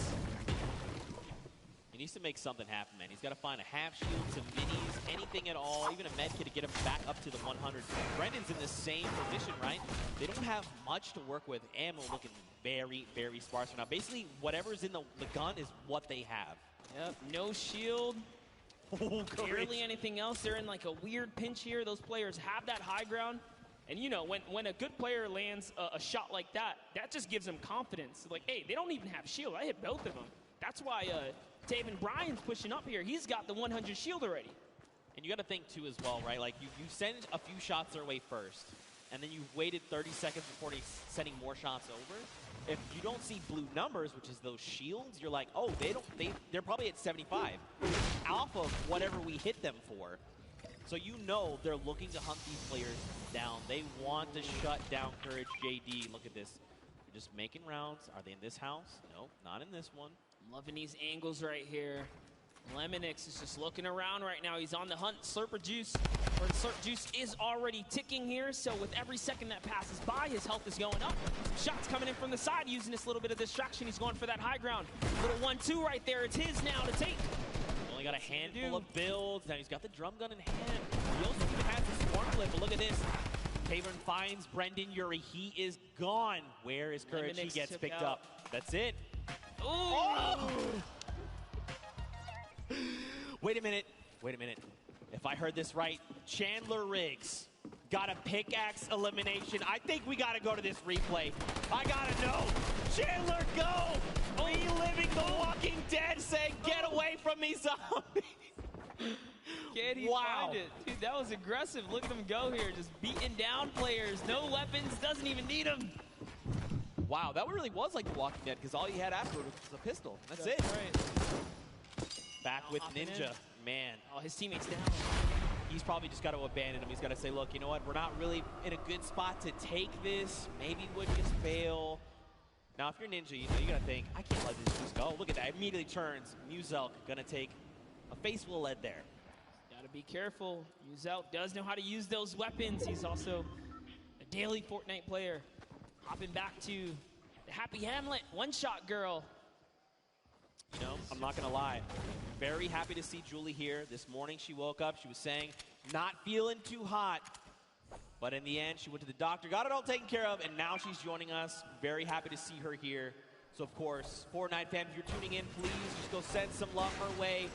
He needs to make something happen, man. He's got to find a half shield, some minis, anything at all, even a med kit to get him back up to the 100. Brendan's in the same position, right? They don't have much to work with. Ammo looking very, very sparse right now. Basically, whatever's in the gun is what they have. Yep, no shield. Barely anything else. They're in like a weird pinch here. Those players have that high ground. And you know, when a good player lands a shot like that, that just gives them confidence. Like, hey, they don't even have shield. I hit both of them. That's why Taven Bryan's pushing up here. He's got the 100 shield already. And you got to think, too, as well, right? Like, you send a few shots their way first, and then you waited 30 seconds before sending more shots over. If you don't see blue numbers, which is those shields, you're like, oh, they're probably at 75. Alpha of whatever we hit them for. So you know they're looking to hunt these players down. They want to shut down Courage JD. Look at this. They're just making rounds. Are they in this house? No, not in this one. I'm loving these angles right here. Lemonix is just looking around right now. He's on the hunt. Slurp Juice is already ticking here. So with every second that passes by, his health is going up. Some shots coming in from the side using this little bit of distraction. He's going for that high ground. Little 1-2 right there. It's his now to take. Only got a handful of builds. Now he's got the drum gun in hand. He also even has the storm flip, but look at this. Taven finds Brendan Urie. He is gone. Where is Courage? He gets picked up. That's it. Ooh. Oh! Wait a minute. Wait a minute. If I heard this right, Chandler Riggs got a pickaxe elimination. I think we got to go to this replay. I got to know. Chandler, go! Reliving The Walking Dead, saying, get away from me, zombie. Can't he find it? Dude, that was aggressive. Look at him go here, just beating down players. No weapons, doesn't even need them. Wow, that really was like The Walking Dead, because all he had afterward was a pistol. That's it. Right. Back with Ninja. Man. Oh, his teammate's down. He's probably just got to abandon him. He's got to say, look, you know what? We're not really in a good spot to take this. Maybe we'll just fail. Now, if you're Ninja, you got to think, I can't let this just go. Look at that. Immediately turns. Muzelk going to take a face full of lead there. Got to be careful. Muzelk does know how to use those weapons. He's also a daily Fortnite player. Hopping back to the Happy Hamlet one-shot girl. You know, I'm not going to lie. Very happy to see Julie here. This morning she woke up. She was saying, not feeling too hot. But in the end, she went to the doctor, got it all taken care of, and now she's joining us. Very happy to see her here. So, of course, Fortnite fans, if you're tuning in, please just go send some love her way.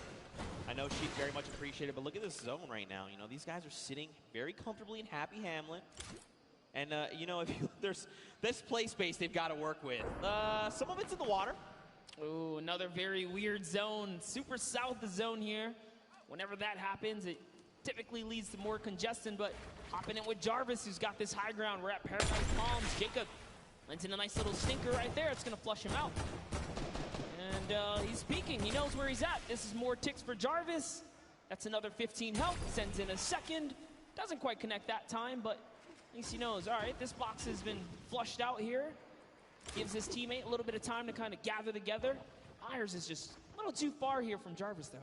I know she'd very much appreciate it, but look at this zone right now. You know, these guys are sitting very comfortably in Happy Hamlet. And, you know, there's this play space they've got to work with. Some of it's in the water. Ooh, another very weird zone. Super south zone here. Whenever that happens, it typically leads to more congestion, but hopping in with Jarvis, who's got this high ground. We're at Paradise Palms. Jacob lands in a nice little stinker right there. It's going to flush him out. And he's peeking. He knows where he's at. This is more ticks for Jarvis. That's another 15 health. Sends in a second. Doesn't quite connect that time, but at least he knows. All right, this box has been flushed out here. Gives his teammate a little bit of time to kind of gather together. Myers is just a little too far here from Jarvis, though.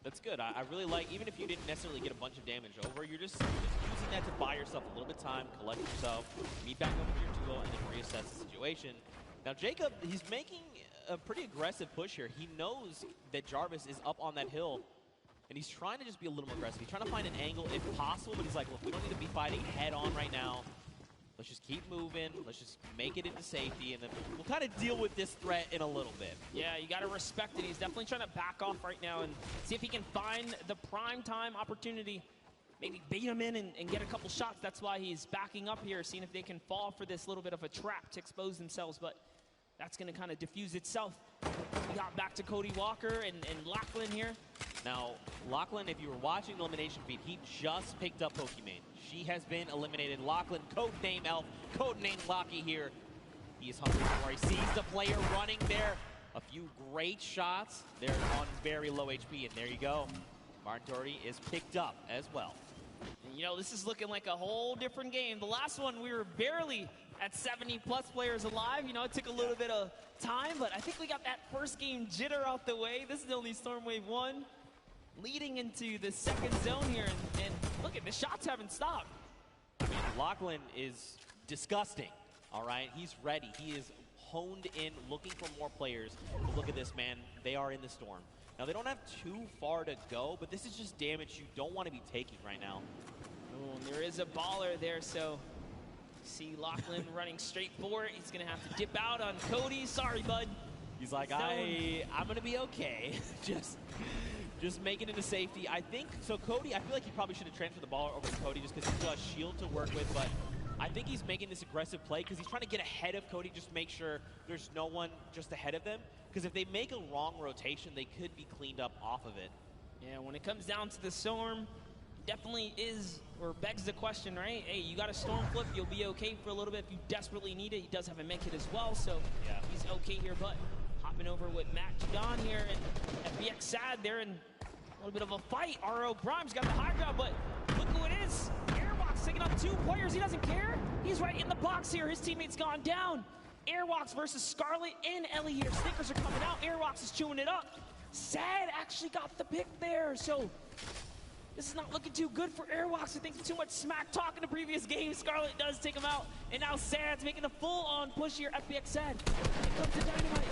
That's good. I really like, even if you didn't necessarily get a bunch of damage over, you're just using that to buy yourself a little bit of time, collect yourself, meet back up with your duo, and then reassess the situation. Now, Jacob, he's making a pretty aggressive push here. He knows that Jarvis is up on that hill, and he's trying to just be a little more aggressive. He's trying to find an angle if possible, but he's like, look, we don't need to be fighting head on right now. Let's just keep moving. Let's just make it into safety, and then we'll kind of deal with this threat in a little bit. Yeah, you got to respect it. He's definitely trying to back off right now and see if he can find the prime time opportunity. Maybe bait him in and get a couple shots. That's why he's backing up here, seeing if they can fall for this little bit of a trap to expose themselves, but that's going to kind of diffuse itself. We got back to Cody Walker and Lachlan here. Now, Lachlan, if you were watching the elimination feed, he just picked up Pokimane. She has been eliminated. Lachlan, codename Elf, codename Locky here. He is hungry for more. He sees the player running there. A few great shots. They're on very low HP, and there you go. Martin Doherty is picked up as well. And, you know, this is looking like a whole different game. The last one, we were barely at 70-plus players alive. You know, it took a little bit of time, but I think we got that first game jitter out the way. This is only Storm Wave 1. Leading into the second zone here, and look at the shots haven't stopped. I mean, Lachlan is disgusting, all right? He's ready. He is honed in, looking for more players. But look at this, man. They are in the storm. Now, they don't have too far to go, but this is just damage you don't want to be taking right now. Oh, and there is a baller there, so see Lachlan running straight for it. He's going to have to dip out on Cody. Sorry, bud. He's like, I'm going to be okay. Just make it into safety. I think, so Cody, I feel like he probably should have transferred the ball over to Cody just because he's got a shield to work with, but I think he's making this aggressive play because he's trying to get ahead of Cody, just make sure there's no one just ahead of them. Because if they make a wrong rotation, they could be cleaned up off of it. Yeah, when it comes down to the storm, definitely is, or begs the question, right? Hey, you got a storm flip, you'll be okay for a little bit if you desperately need it. He does have a med kit as well, so yeah, he's okay here, but hopping over with Matt Judon here, and FBX Sad there, and a little bit of a fight. RO Grimes got the high ground, but look who it is. Airwalks taking out 2 players. He doesn't care. He's right in the box here. His teammate's gone down. Airwalks versus Scarlet and Ellie here. Snickers are coming out. Airwalks is chewing it up. Sad actually got the pick there, so this is not looking too good for Airwalks. I think too much smack talk in the previous game. Scarlet does take him out, and now Sad's making a full-on push here. FBX Sad. Here comes the Dynamite.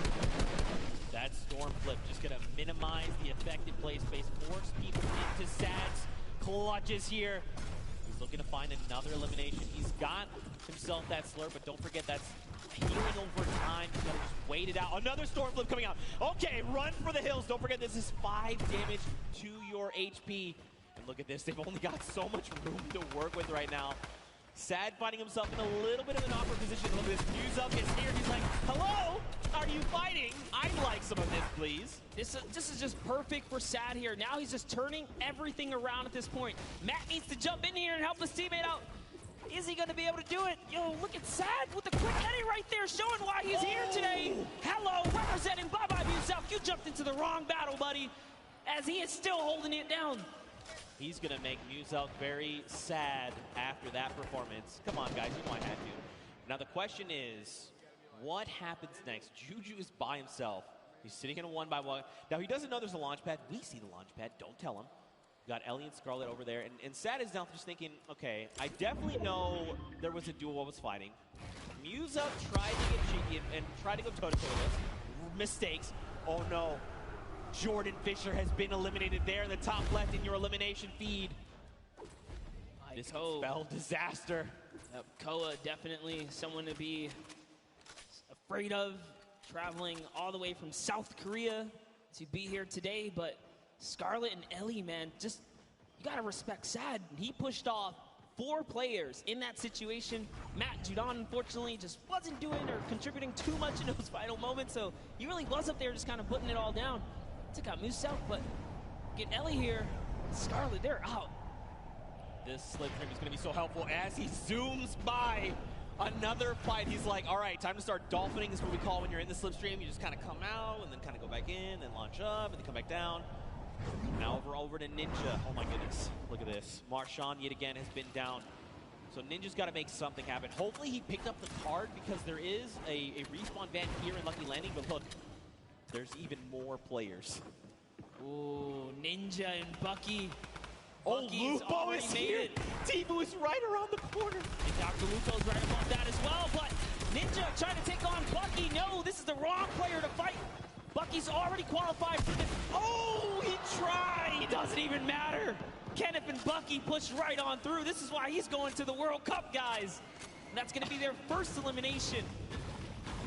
That storm flip just going to minimize the effective play space, force people into Sad's clutches here. He's looking to find another elimination. He's got himself that slurp, but don't forget that's healing over time. He's got to just wait it out. Another storm flip coming out. Okay, run for the hills. Don't forget this is 5 damage to your HP. And look at this. They've only got so much room to work with right now. Sad finding himself in a little bit of an awkward position. Look at this. News up gets near. He's like, hello? Are you fighting? I'd like some of this, please. This is just perfect for Sad here. Now he's just turning everything around at this point. Matt needs to jump in here and help his teammate out. Is he going to be able to do it? Yo, look at Sad with the quick edit right there, showing why he's here today. Hello, representing Bye-Bye Yourself. You jumped into the wrong battle, buddy, as he is still holding it down. He's going to make Muselk very sad after that performance. Come on, guys, you know I had to. Now, the question is, what happens next? Juju is by himself. He's sitting in a 1-by-1. Now, he doesn't know there's a launch pad. We see the launch pad. Don't tell him. We got Ellie and Scarlet over there. And Sad is now just thinking, okay, I definitely know there was a duo I was fighting. Muselk tried to get cheeky and tried to go toe-to-toe with us. Mistakes. Oh, no. Jordan Fisher has been eliminated there in the top left in your elimination feed. This could spell disaster. Yep, Koa definitely someone to be afraid of, traveling all the way from South Korea to be here today. But Scarlet and Ellie, man, just you gotta respect Sad. He pushed off 4 players in that situation. Matt Judon, unfortunately, just wasn't doing or contributing too much in those final moments, so he really was up there just kind of putting it all down. Took out Muselk, but get Ellie here. Scarlet, they're out. This slipstream is going to be so helpful as he zooms by another fight. He's like, all right, time to start dolphining. This is what we call when you're in the slipstream. You just kind of come out and then kind of go back in, then launch up, and then come back down. Now over to Ninja. Oh, my goodness. Look at this. Marshawn, yet again, has been down. So Ninja's got to make something happen. Hopefully he picked up the card because there is a respawn van here in Lucky Landing. But look, there's even more players. Ooh, Ninja and Bucky. Oh, Lupo is here. Tifu is right around the corner. And Dr. Lupo's right above that as well. But Ninja trying to take on Bucky. No, this is the wrong player to fight. already qualified for this. Oh, he tried. It doesn't even matter. Kenneth and Bucky pushed right on through. This is why he's going to the World Cup, guys. And that's going to be their first elimination.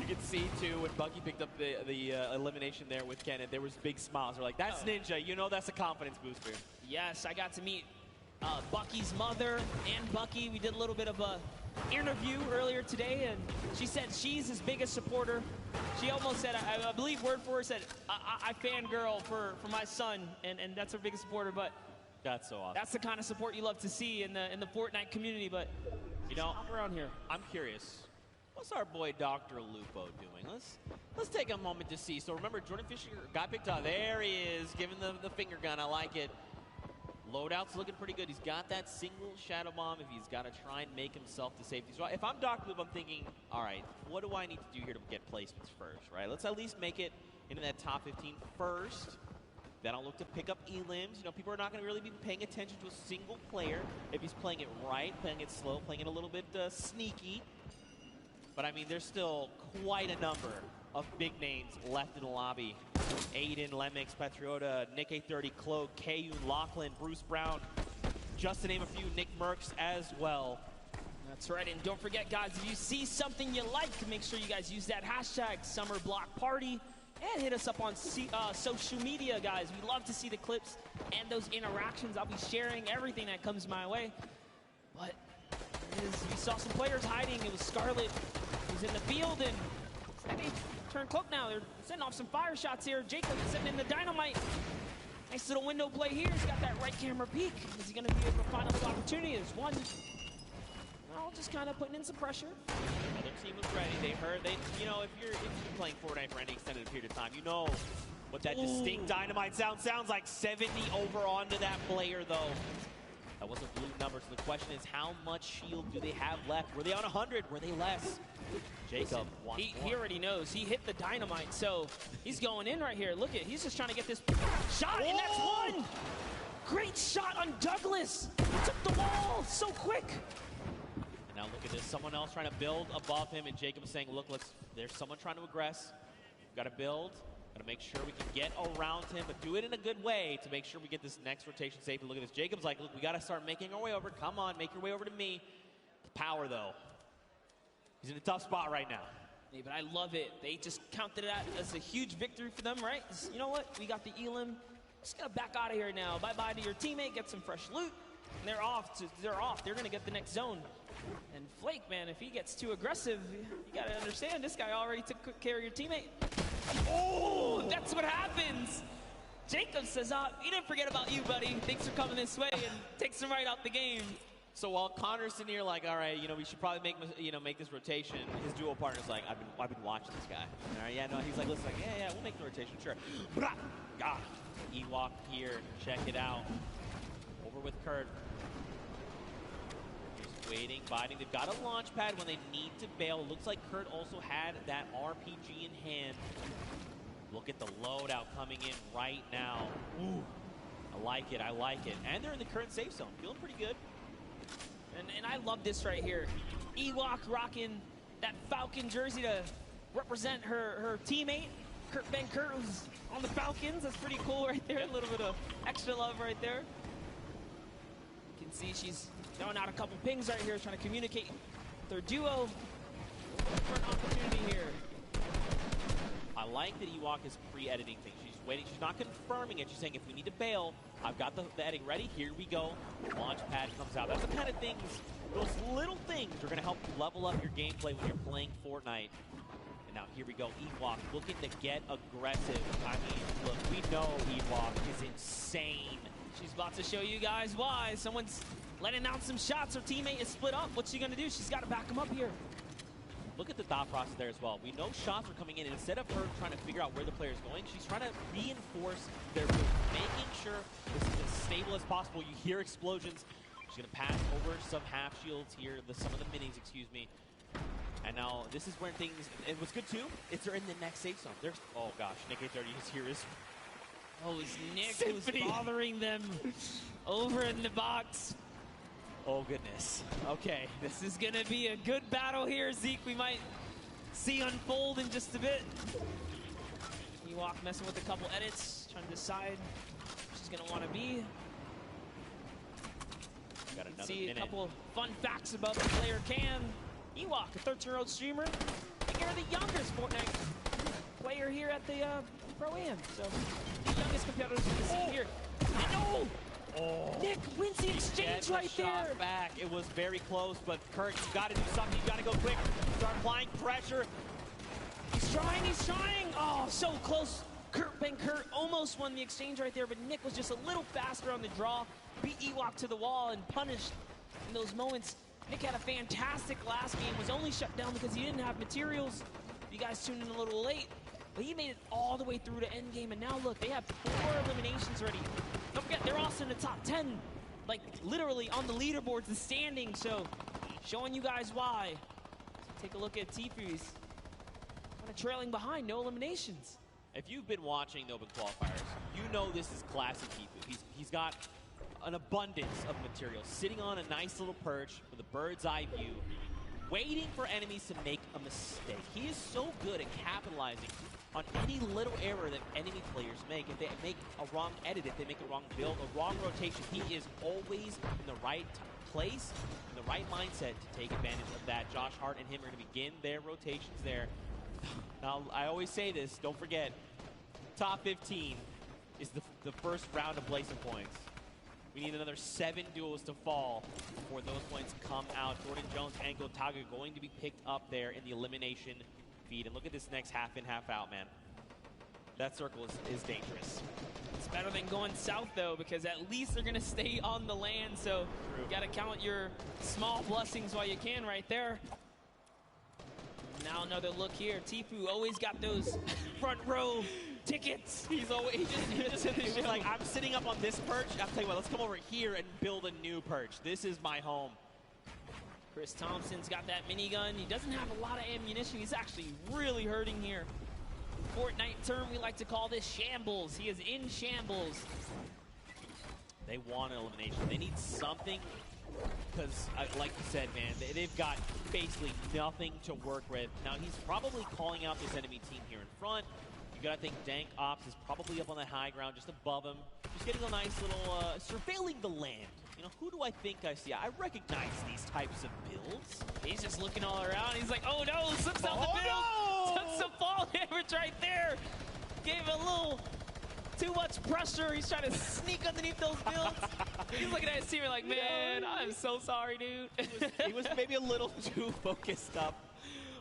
You can see, too, when Bucky picked up the elimination there with Kenneth, there was big smiles. They're like, that's Ninja. You know that's a confidence booster. Yes, I got to meet Bucky's mother and Bucky. We did a little bit of a interview earlier today, and she said she's his biggest supporter. She almost said, I believe word for her, said, I fangirl for my son, and that's her biggest supporter. But that's so awesome. That's the kind of support you love to see in the Fortnite community. But you know, around here, I'm curious. What's our boy Dr. Lupo doing? Let's take a moment to see. So remember, Jordan Fisher got picked up. There he is, giving the finger gun. I like it. Loadout's looking pretty good. He's got that single shadow bomb if he's got to try and make himself to safety. So if I'm Dr. Lupo, I'm thinking, all right, what do I need to do here to get placements first, right? Let's at least make it into that top 15 first. Then I'll look to pick up elims. You know, people are not going to really be paying attention to a single player if he's playing it right, playing it slow, playing it a little bit sneaky. But, I mean, there's still quite a number of big names left in the lobby. Aiden, Lemix, Patriota, Nick A30, Cloak, Kayun, Lachlan, Bruce Brown, just to name a few, Nick Merckx as well. That's right, and don't forget, guys, if you see something you like, make sure you guys use that hashtag SummerBlockParty and hit us up on social media, guys. We love to see the clips and those interactions. I'll be sharing everything that comes my way. But we saw some players hiding. It was Scarlet who's in the field, and they turn Cloak now. They're sending off some fire shots here. Jacob is sending in the dynamite. Nice little window play here. He's got that right camera peek. Is he going to be able to find another opportunity? There's one. Well, just kind of putting in some pressure. Yeah, their team was ready. You know, if you're playing Fortnite for any extended period of time, you know what that distinct dynamite sounds like. 70 over onto that player, though. That was a blue number, so the question is, how much shield do they have left? Were they on 100? Were they less? Jacob wants he already knows. He hit the dynamite, so he's going in right here. Look at, he's just trying to get this shot, and that's one! Great shot on Douglas! Took the wall so quick! And now look at this, someone else trying to build above him, and Jacob is saying, look, there's someone trying to aggress. Got to build. Got to make sure we can get around him, but do it in a good way to make sure we get this next rotation safe. And look at this. Jacob's like, look, we got to start making our way over. Come on, make your way over to me. Power, though. He's in a tough spot right now. Yeah, but I love it. They just counted it out as a huge victory for them, right? You know what? We got the elim. Just got to back out of here now. Bye-bye to your teammate. Get some fresh loot. And they're off. They're going to get the next zone. And Flake, man, if he gets too aggressive, you got to understand, this guy already took good care of your teammate. Oh, that's what happens. Jacob says, he didn't forget about you, buddy. Thanks for coming this way, and takes him right out the game. So while Connor's sitting here like, all right, you know, we should probably make this rotation, his duo partner's like, I've been watching this guy. All right, yeah, no, he's like, listen, like, yeah, we'll make the rotation, sure. God, Ewok here, check it out. Over with Kurt. Waiting, biting. They've got a launch pad when they need to bail. Looks like Kurt also had that RPG in hand. Look at the loadout coming in right now. Ooh, I like it. And they're in the current safe zone. Feeling pretty good. And I love this right here. Ewok rocking that Falcon jersey to represent her teammate. Ben Kurt was on the Falcons. That's pretty cool right there. A little bit of extra love right there. You can see she's throwing out a couple pings right here, trying to communicate with their duo. For an opportunity here. I like that Ewok is pre-editing things. She's waiting. She's not confirming it. She's saying, if we need to bail, I've got the editing ready. Here we go. Launch pad comes out. That's the kind of things, those little things are going to help level up your gameplay when you're playing Fortnite. And now here we go. Ewok looking to get aggressive. I mean, look, we know Ewok is insane. She's about to show you guys why. Someone's letting out some shots. Her teammate is split up. What's she going to do? She's got to back him up here. Look at the thought process there as well. We know shots are coming in, and instead of her trying to figure out where the player is going, she's trying to reinforce their move, making sure this is as stable as possible. You hear explosions. She's going to pass over some half shields here, some of the minis, excuse me. And now this is where things, and what's good too, is they're in the next safe zone. There's, oh gosh, Nick A30 is here. Oh, it's Nick who's bothering them over in the box. Oh, goodness. Okay. This is going to be a good battle here, Zeke. We might see unfold in just a bit. Ewok messing with a couple edits, trying to decide where she's going to want to be. Got another See minute. a couple fun facts about the player Cam. Ewok, a 13-year-old streamer, taking care of the youngest Fortnite player here at the Pro-Am. So, the youngest competitors we can see here. No! Oh. Nick wins the exchange right there. Back. It was very close, but Kurt, you got to do something. You got to go quick. Start applying pressure. He's trying, he's trying. Oh, so close. Kurt almost won the exchange right there, but Nick was just a little faster on the draw. Beat Ewok to the wall and punished in those moments. Nick had a fantastic last game, was only shut down because he didn't have materials. You guys tuned in a little late, but he made it all the way through to endgame, and now look, they have 4 eliminations already. Don't forget, they're also in the top 10, like literally on the leaderboards, the standing, so showing you guys why. So take a look at Tfu's kind of trailing behind, no eliminations. If you've been watching the Open Qualifiers, you know this is classic Tfu. He's got an abundance of material, sitting on a nice little perch with a bird's eye view, waiting for enemies to make a mistake. He is so good at capitalizing on any little error that enemy players make. If they make a wrong edit, if they make a wrong build, a wrong rotation, he is always in the right place, in the right mindset to take advantage of that. Josh Hart and him are going to begin their rotations there. Now, I always say this, don't forget, top 15 is the first round of Blazing points. We need another 7 duels to fall before those points come out. Jordan Jones and Gotaga going to be picked up there in the elimination feed. And look at this next half in, half out, man. That circle is dangerous. It's better than going south, though, because at least they're going to stay on the land. So you got to count your small blessings while you can right there. Now another look here. Tfu always got those front row tickets. He was like, I'm sitting up on this perch. I'll tell you what, let's come over here and build a new perch. This is my home. Chris Thompson's got that minigun. He doesn't have a lot of ammunition. He's actually really hurting here. Fortnite term, we like to call this shambles. He is in shambles. They want an elimination. They need something because, like you said, man, they've got basically nothing to work with. Now, he's probably calling out this enemy team here in front. You gotta think Dank Ops is probably up on the high ground, just above him. Just getting a nice little, surveilling the land. You know, who do I think I see? I recognize these types of builds. He's just looking all around. He's like, oh no, slips out the build. No! Took some fall damage right there. Gave a little too much pressure. He's trying to sneak underneath those builds. He's looking at his team like, man, I'm so sorry, dude. He was maybe a little too focused up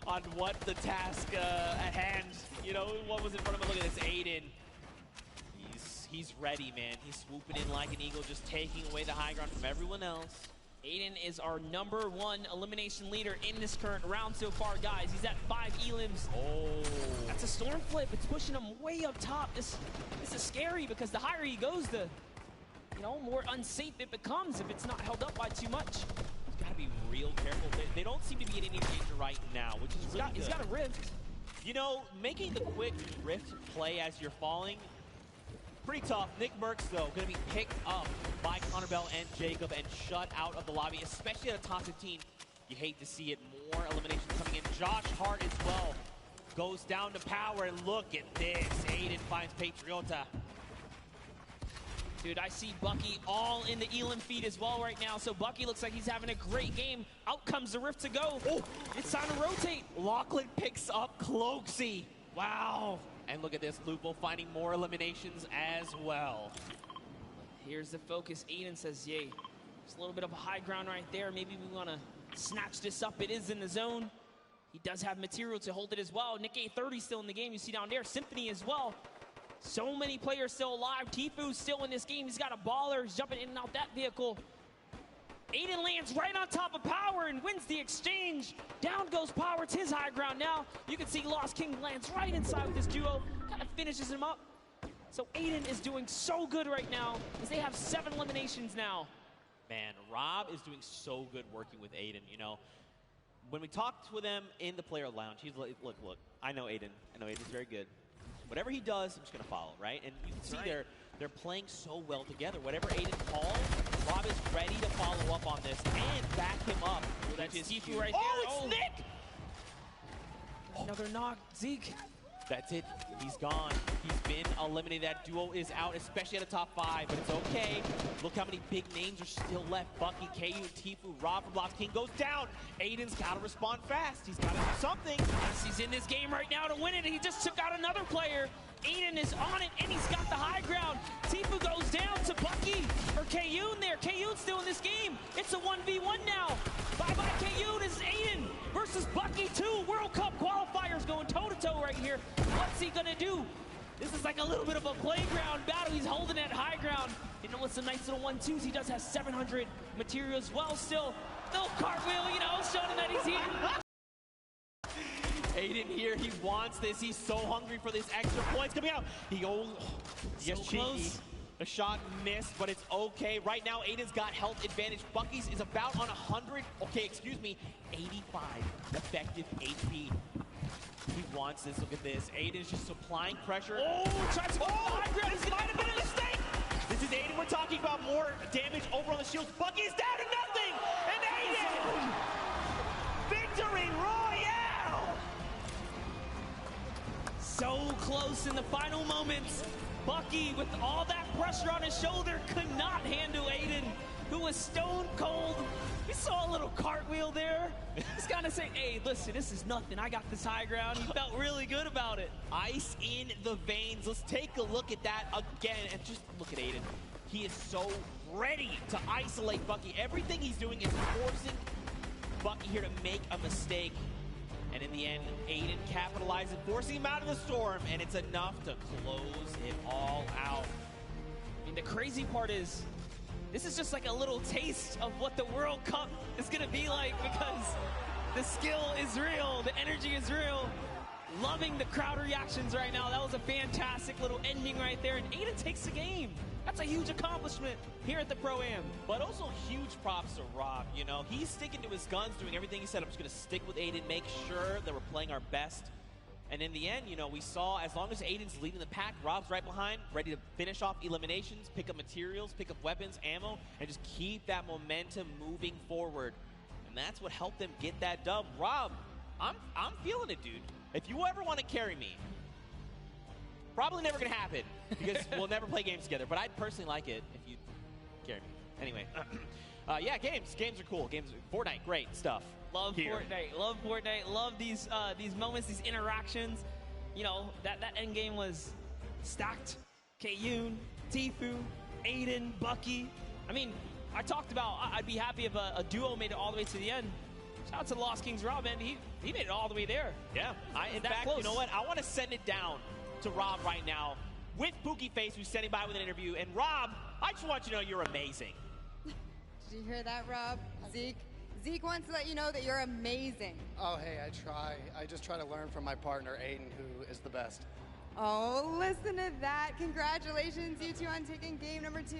on what the task at hand, you know, what was in front of him. Look at this, Aiden. He's ready, man. He's swooping in like an eagle, just taking away the high ground from everyone else. Aiden is our #1 elimination leader in this current round so far, guys. He's at 5 elims. Oh. That's a storm flip. It's pushing him way up top. This is scary because the higher he goes, the more unsafe it becomes if it's not held up by too much. Gotta be real careful. They don't seem to be in any danger right now, which is really good. He's got a rift. You know, making the quick rift play as you're falling, pretty tough. Nick Merckx, though, going to be picked up by Connor Bell and Jacob and shut out of the lobby, especially at a top 15. You hate to see it. More eliminations coming in. Josh Hart as well goes down to power, and look at this. Aiden finds Patriota. Dude, I see Bucky all in the Elam feed as well right now. So Bucky looks like he's having a great game. Out comes the rift to go. Oh, it's time to rotate. Lachlan picks up Cloaksy. Wow. And look at this, Lupo finding more eliminations as well. Here's the focus. Aiden says, yay. There's a little bit of a high ground right there. Maybe we want to snatch this up. It is in the zone. He does have material to hold it as well. Nick A30 still in the game. You see down there, Symphony as well. So many players still alive. Tfu's still in this game. He's got a baller. He's jumping in and out that vehicle. Aiden lands right on top of Power and wins the exchange. Down goes Power. It's his high ground now. You can see Lost King lands right inside with this duo. Kind of finishes him up. So Aiden is doing so good right now as they have 7 eliminations now. Man, Rob is doing so good working with Aiden, you know. When we talked with him in the player lounge, he's like, look, I know Aiden. I know Aiden's very good. Whatever he does, I'm just going to follow, right? And you can see they're playing so well together. Whatever Aiden calls, Rob is ready to follow up on this and back him up. That's Tfu right there. Oh, it's Nick! Another knock. Zeke That's it. He's gone. He's been eliminated. That duo is out, especially at the top 5, but it's okay. Look how many big names are still left. Bucky, KU, and Tfue. Rob from Blocks King goes down. Aiden's got to respond fast. He's got to do something. Yes, he's in this game right now to win it. He just took out another player. Aiden is on it, and he's got the high ground. Tfue goes down to Bucky, or Kayun there. Kayun's still in this game. It's a 1v1 now. Bye-bye, Kayun. This is Aiden versus Bucky 2. World Cup qualifiers going toe-to-toe right here. What's he gonna do? This is like a little bit of a playground battle. He's holding that high ground. You know, with some nice little 1-2s. He does have 700 material as well still. Little cartwheel, you know, showing him that he's here. Aiden here, he wants this. He's so hungry for this extra points coming out. He gets cheeky. Close. The shot missed, but it's okay. Right now, Aiden's got health advantage. Bucky's is about on 100. Okay, excuse me, 85 effective HP. He wants this. Look at this. Aiden's just supplying pressure. Oh, tries to go high ground. This might have been a mistake. This is Aiden. We're talking about more damage over on the shields. Bucky's down to nothing. And Aiden, victory royale. So close in the final moments. Bucky, with all that pressure on his shoulder, could not handle Aiden, who was stone cold. We saw a little cartwheel there. He's kind of saying, hey, listen, this is nothing. I got this high ground. He felt really good about it. Ice in the veins. Let's take a look at that again. And just look at Aiden. He is so ready to isolate Bucky. Everything he's doing is forcing Bucky here to make a mistake. And in the end, Aiden capitalizes, forcing him out of the storm, and it's enough to close it all out. I mean, the crazy part is, this is just like a little taste of what the World Cup is going to be like, because the skill is real, the energy is real. Loving the crowd reactions right now. That was a fantastic little ending right there, and Aiden takes the game. That's a huge accomplishment here at the Pro-Am. But also huge props to Rob. You know, he's sticking to his guns, doing everything he said. I'm just going to stick with Aiden, make sure that we're playing our best. And in the end, you know, we saw as long as Aiden's leading the pack, Rob's right behind, ready to finish off eliminations, pick up materials, pick up weapons, ammo, and just keep that momentum moving forward. And that's what helped them get that dub. Rob, I'm feeling it, dude. If you ever want to carry me, probably never going to happen because we'll never play games together. But I'd personally like it if you carry me. Anyway, yeah, games. Games are cool. Fortnite, great stuff. Love here. Fortnite. Love Fortnite. Love these moments, these interactions. You know, that end game was stacked. Kayun, Tfue, Aiden, Bucky. I mean, I talked about I'd be happy if a duo made it all the way to the end. Shout out to Lost Kings Rob, man. He made it all the way there. Yeah. In fact, close. You know what? I want to send it down to Rob right now with Pookie Face, who's standing by with an interview. And Rob, I just want you to know you're amazing. Did you hear that, Rob? Zeke wants to let you know that you're amazing. Oh, hey, I try. I just try to learn from my partner, Aiden, who is the best. Oh, listen to that. Congratulations, you two, on taking game number 2.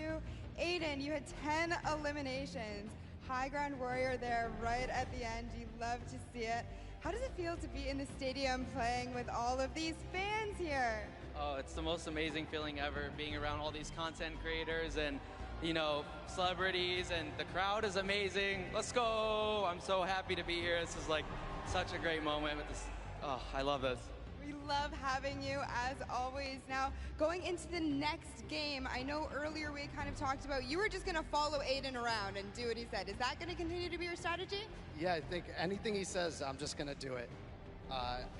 Aiden, you had 10 eliminations. High ground warrior there right at the end. You love to see it. How does it feel to be in the stadium playing with all of these fans here? Oh, it's the most amazing feeling ever, being around all these content creators and, you know, celebrities, and the crowd is amazing. Let's go! I'm so happy to be here. This is like such a great moment with this. Oh, I love this. We love having you as always. Now, going into the next game, I know earlier we kind of talked about you were just going to follow Aiden around and do what he said. Is that going to continue to be your strategy? Yeah, I think anything he says, I'm just going to do it.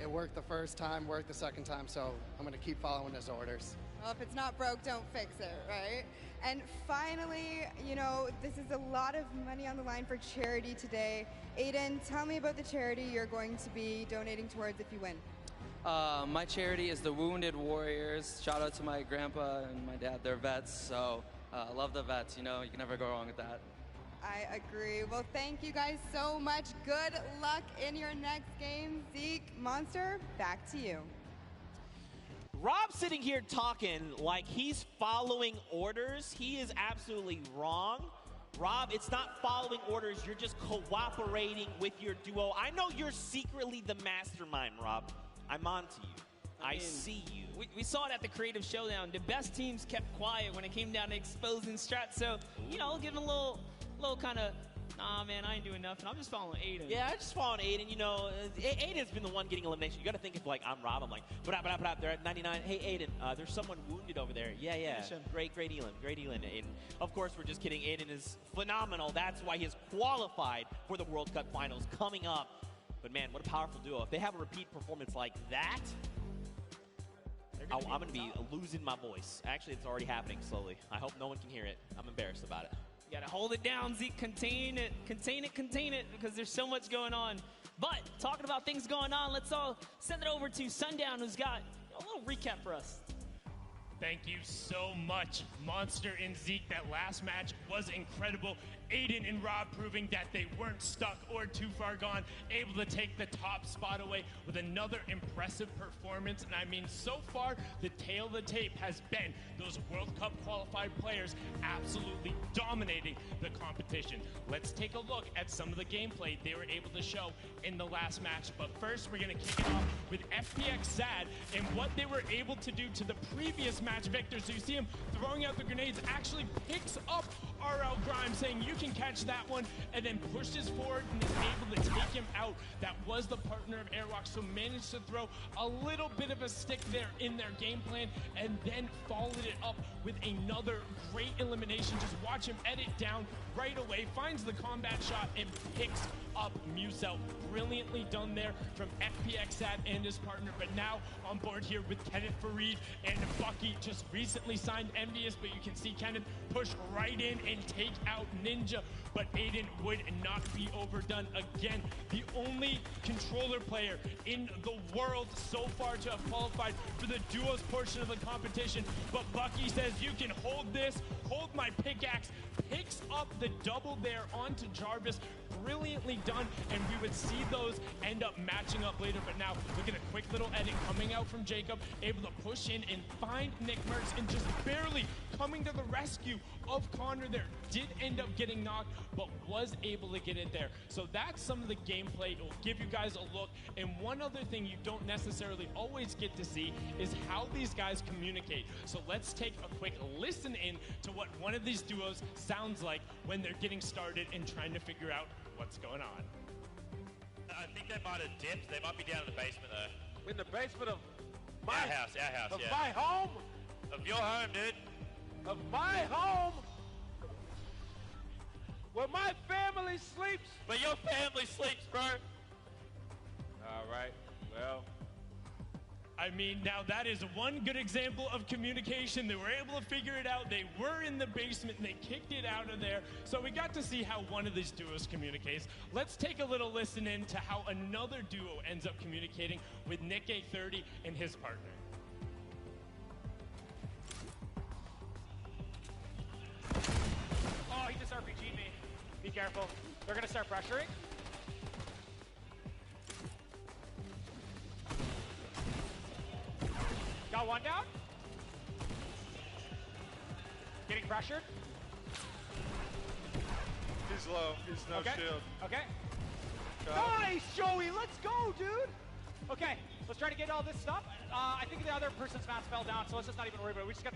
It worked the first time, worked the second time, so I'm going to keep following his orders. Well, if it's not broke, don't fix it, right? And finally, you know, this is a lot of money on the line for charity today. Aiden, tell me about the charity you're going to be donating towards if you win. My charity is the Wounded Warriors. Shout out to my grandpa and my dad. They're vets, so love the vets. You know, you can never go wrong with that. I agree. Well, thank you guys so much. Good luck in your next game. Zeke, Monster, back to you. Rob's sitting here talking like he's following orders. He is absolutely wrong. Rob, it's not following orders. You're just cooperating with your duo. I know you're secretly the mastermind, Rob. I'm on to you. I see you. We saw it at the Creative Showdown. The best teams kept quiet when it came down to exposing strats. So, you know, give them a little kind of Nah, man, I ain't doing nothing. I'm just following Aiden. Yeah, I just following Aiden. You know, Aiden's been the one getting elimination. You got to think if, like, I'm Rob. I'm like, they're at 99. Hey, Aiden, there's someone wounded over there. Yeah. Great Elin. Aiden. Of course, we're just kidding. Aiden is phenomenal. That's why he is qualified for the World Cup Finals coming up. But, man, what a powerful duo. If they have a repeat performance like that, I'm going to be losing my voice. Actually, it's already happening slowly. I hope no one can hear it. I'm embarrassed about it. You gotta hold it down, Zeke. Contain it, because there's so much going on. But talking about things going on, let's all send it over to Sundown, who's got a little recap for us. Thank you so much, Monster and Zeke. That last match was incredible. Aiden and Rob proving that they weren't stuck or too far gone, able to take the top spot away with another impressive performance. And I mean, so far, the tail of the tape has been those World Cup qualified players absolutely dominating the competition. Let's take a look at some of the gameplay they were able to show in the last match. But first, we're going to kick it off with FPX-SAD and what they were able to do to the previous match victors. So you see him throwing out the grenades, actually picks up RL Grimes, saying you can catch that one, and then pushes forward and is able to take him out. That was the partner of Airwalk, so managed to throw a little bit of a stick there in their game plan, and then followed it up with another great elimination. Just watch him edit down right away, finds the combat shot, and picks up Musel. Brilliantly done there from FPX-SAD and his partner, but now on board here with Kenneth Farid and Bucky, just recently signed Envious, but you can see Kenneth push right in and take out Ninja, but Aiden would not be overdone again. The only controller player in the world so far to have qualified for the duos portion of the competition, but Bucky says you can hold this, hold my pickaxe, picks up the double there onto Jarvis. Brilliantly done, and we would see those end up matching up later. But now look at a quick little edit coming out from Jacob, able to push in and find Nick Merckx, and just barely coming to the rescue of Connor there. Did end up getting knocked, but was able to get it there. So that's some of the gameplay. It will give you guys a look. And one other thing you don't necessarily always get to see is how these guys communicate. So let's take a quick listen in to what one of these duos sounds like when they're getting started and trying to figure out what's going on. I think they might have dipped. They might be down in the basement though. In the basement of my house, of yeah. my home? Of your home, dude. Of my home? Where my family sleeps? Where your family sleeps, bro. All right, well. I mean, now that is one good example of communication. They were able to figure it out. They were in the basement and they kicked it out of there. So we got to see how one of these duos communicates. Let's take a little listen in to how another duo ends up communicating with Nick A30 and his partner. Oh, he just RPG'd me. Be careful. They're gonna start pressuring. Got one down. Getting pressured. He's low. He's no shield. Okay. Got Nice, Joey. Let's go, dude. Okay, let's try to get all this stuff. I think the other person's mask fell down, so let's just not even worry about it. We just got.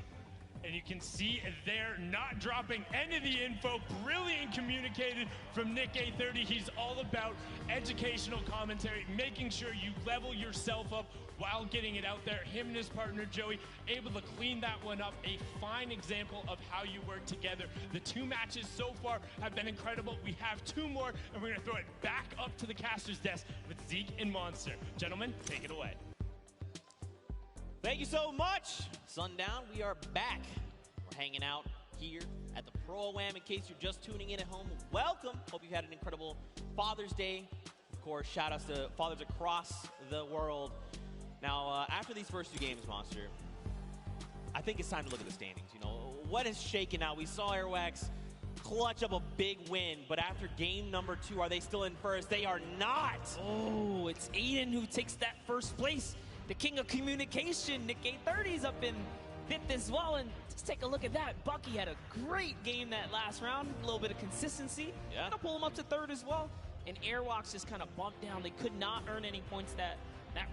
And you can see they're not dropping any of the info. Brilliant communicated from Nick A30. He's all about educational commentary, making sure you level yourself up while getting it out there. Him and his partner, Joey, able to clean that one up. A fine example of how you work together. The two matches so far have been incredible. We have two more, and we're going to throw it back up to the caster's desk with Zeke and Monster. Gentlemen, take it away. Thank you so much, Sundown. We are back. We're hanging out here at the Pro-Am. In case you're just tuning in at home, welcome. Hope you had an incredible Father's Day. Of course, shout outs to fathers across the world. Now, after these first two games, Monster, I think it's time to look at the standings. You know, what has shaken out? We saw Airwax clutch up a big win, but after game number 2, are they still in first? They are not. Oh, it's Aiden who takes that first place. The king of communication, Nick A30's up in 5th as well, and just take a look at that. Bucky had a great game that last round, a little bit of consistency. Yeah. Gonna pull him up to 3rd as well. And Airwalks just kind of bumped down. They could not earn any points that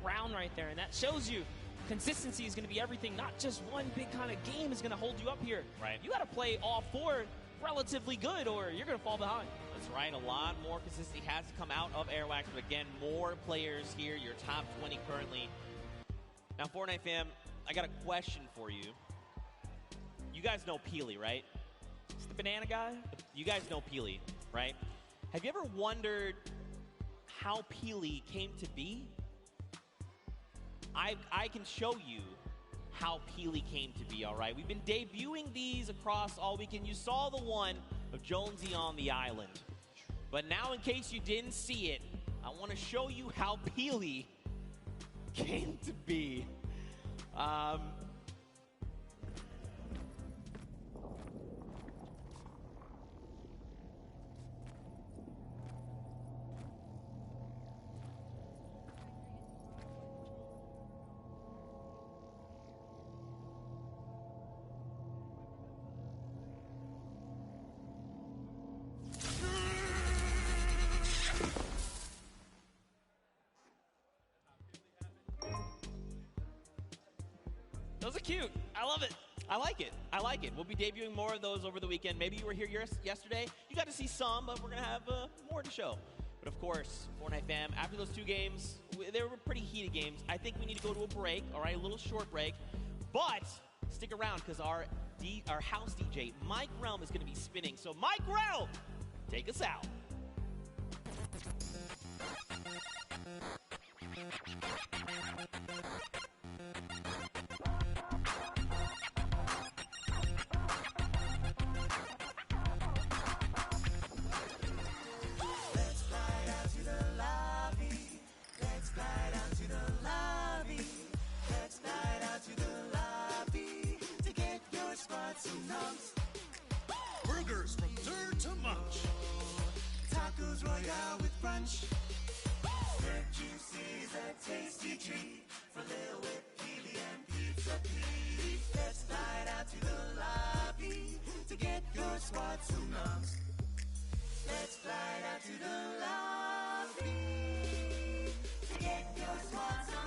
round right there, and that shows you consistency is gonna be everything. Not just one big kind of game is gonna hold you up here. Right. You gotta play all 4 relatively good, or you're going to fall behind. That's right. A lot more consistency has to come out of Airwax, but again, more players here. Your top 20 currently. Now, Fortnite fam, I got a question for you. You guys know Peely, right? It's the banana guy. You guys know Peely, right? Have you ever wondered how Peely came to be? I can show you how Peely came to be, all right? We've been debuting these across all weekend. You saw the one of Jonesy on the island. But now, in case you didn't see it, I want to show you how Peely came to be. Those are cute. I love it. I like it. I like it. We'll be debuting more of those over the weekend. Maybe you were here yesterday. You got to see some, but we're going to have more to show. But of course, Fortnite fam, after those 2 games, they were pretty heated games. I think we need to go to a break, all right, a little short break. But stick around because our house DJ, Mike Realm, is going to be spinning. So Mike Realm, take us out. Burgers from dirt to munch. Tacos Royale with brunch. Red juicy is a tasty treat for Lil Whip, Peely, and Pizza Pete. Let's slide out to the lobby to get your squad tsunams. Let's slide out to the lobby to get your squad tsunams.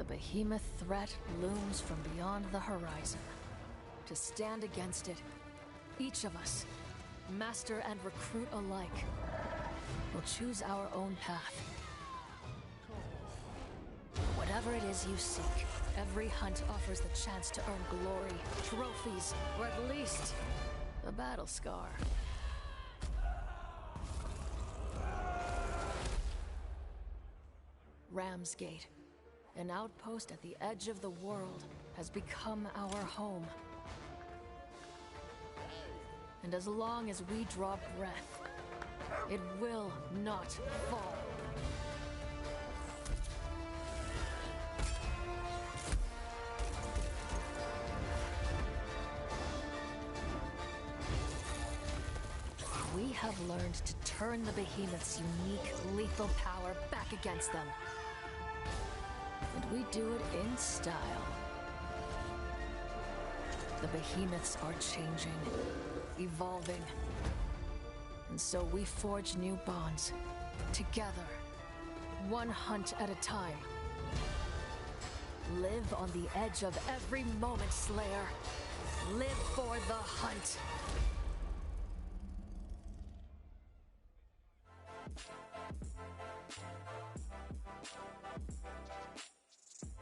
The behemoth threat looms from beyond the horizon. To stand against it, each of us, master and recruit alike, will choose our own path. Whatever it is you seek, every hunt offers the chance to earn glory, trophies, or at least a battle scar. Ramsgate, an outpost at the edge of the world, has become our home. And as long as we draw breath, it will not fall. We have learned to turn the behemoth's unique, lethal power back against them. And we do it in style. The behemoths are changing, evolving. And so we forge new bonds, together, one hunt at a time. Live on the edge of every moment, Slayer. Live for the hunt.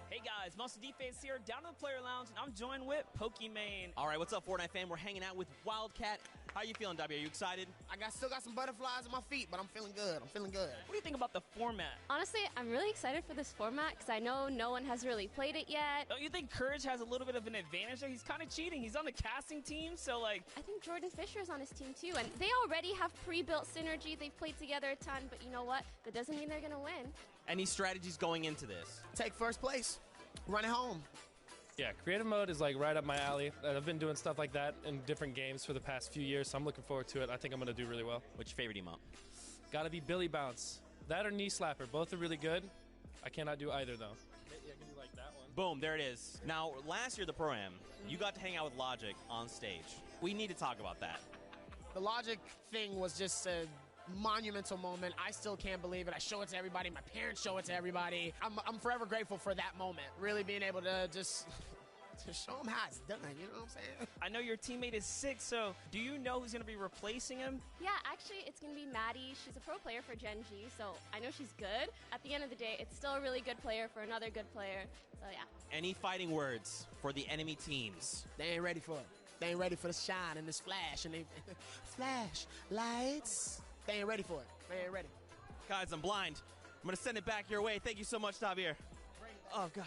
Hey guys, Monster Defense here, down in the player lounge, and I'm joined with Pokimane. All right, what's up, Fortnite fam? We're hanging out with Wildcat. How you feeling, W? Are you excited? Still got some butterflies in my feet, but I'm feeling good. I'm feeling good. What do you think about the format? Honestly, I'm really excited for this format because I know no one has really played it yet. Don't you think Courage has a little bit of an advantage there? He's kind of cheating. He's on the casting team, so like... I think Jordan Fisher's on his team too, and they already have pre-built synergy. They've played together a ton, but you know what? That doesn't mean they're going to win. Any strategies going into this? Take first place. Run it home. Yeah, creative mode is like right up my alley. I've been doing stuff like that in different games for the past few years, so I'm looking forward to it. I think I'm going to do really well. What's your favorite emote? Gotta be Billy Bounce. That or Knee Slapper. Both are really good. I cannot do either, though. Yeah, I can do like that one. Boom, there it is. Now, last year, the Pro-Am, you got to hang out with Logic on stage. We need to talk about that. The Logic thing was just a monumental moment. I still can't believe it. I show it to everybody. My parents show it to everybody. I'm forever grateful for that moment. Really being able to just to show them how it's done. You know what I'm saying? I know your teammate is sick, so do you know who's going to be replacing him? Yeah, actually, it's going to be Maddie. She's a pro player for Gen G, so I know she's good. At the end of the day, it's still a really good player for another good player. So, yeah. Any fighting words for the enemy teams? They ain't ready for it. They ain't ready for the shine and this flash and they flash lights. They ain't ready for it. They ain't ready. Guys, I'm blind. I'm going to send it back your way. Thank you so much, Javier. Oh, God.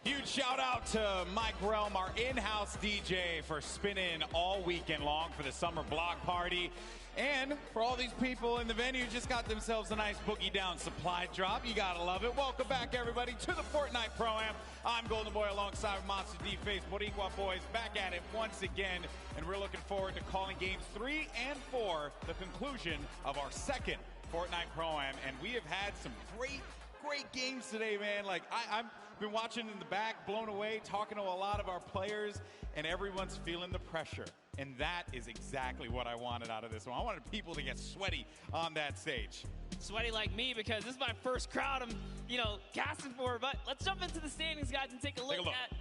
Huge shout out to Mike Realm, our in-house DJ, for spinning all weekend long for the summer block party. And for all these people in the venue just got themselves a nice boogie down supply drop. You gotta love it. Welcome back, everybody, to the Fortnite Pro-Am. I'm Golden Boy alongside Monster D-Face, Boricua boys, back at it once again. And we're looking forward to calling games 3 and 4, the conclusion of our second Fortnite Pro-Am. And we have had some great games today, man. Like, I've been watching in the back, blown away, talking to a lot of our players, and everyone's feeling the pressure. And that is exactly what I wanted out of this one. I wanted people to get sweaty on that stage. Sweaty like me, because this is my first crowd I'm, casting for. But let's jump into the standings, guys, and take a look at,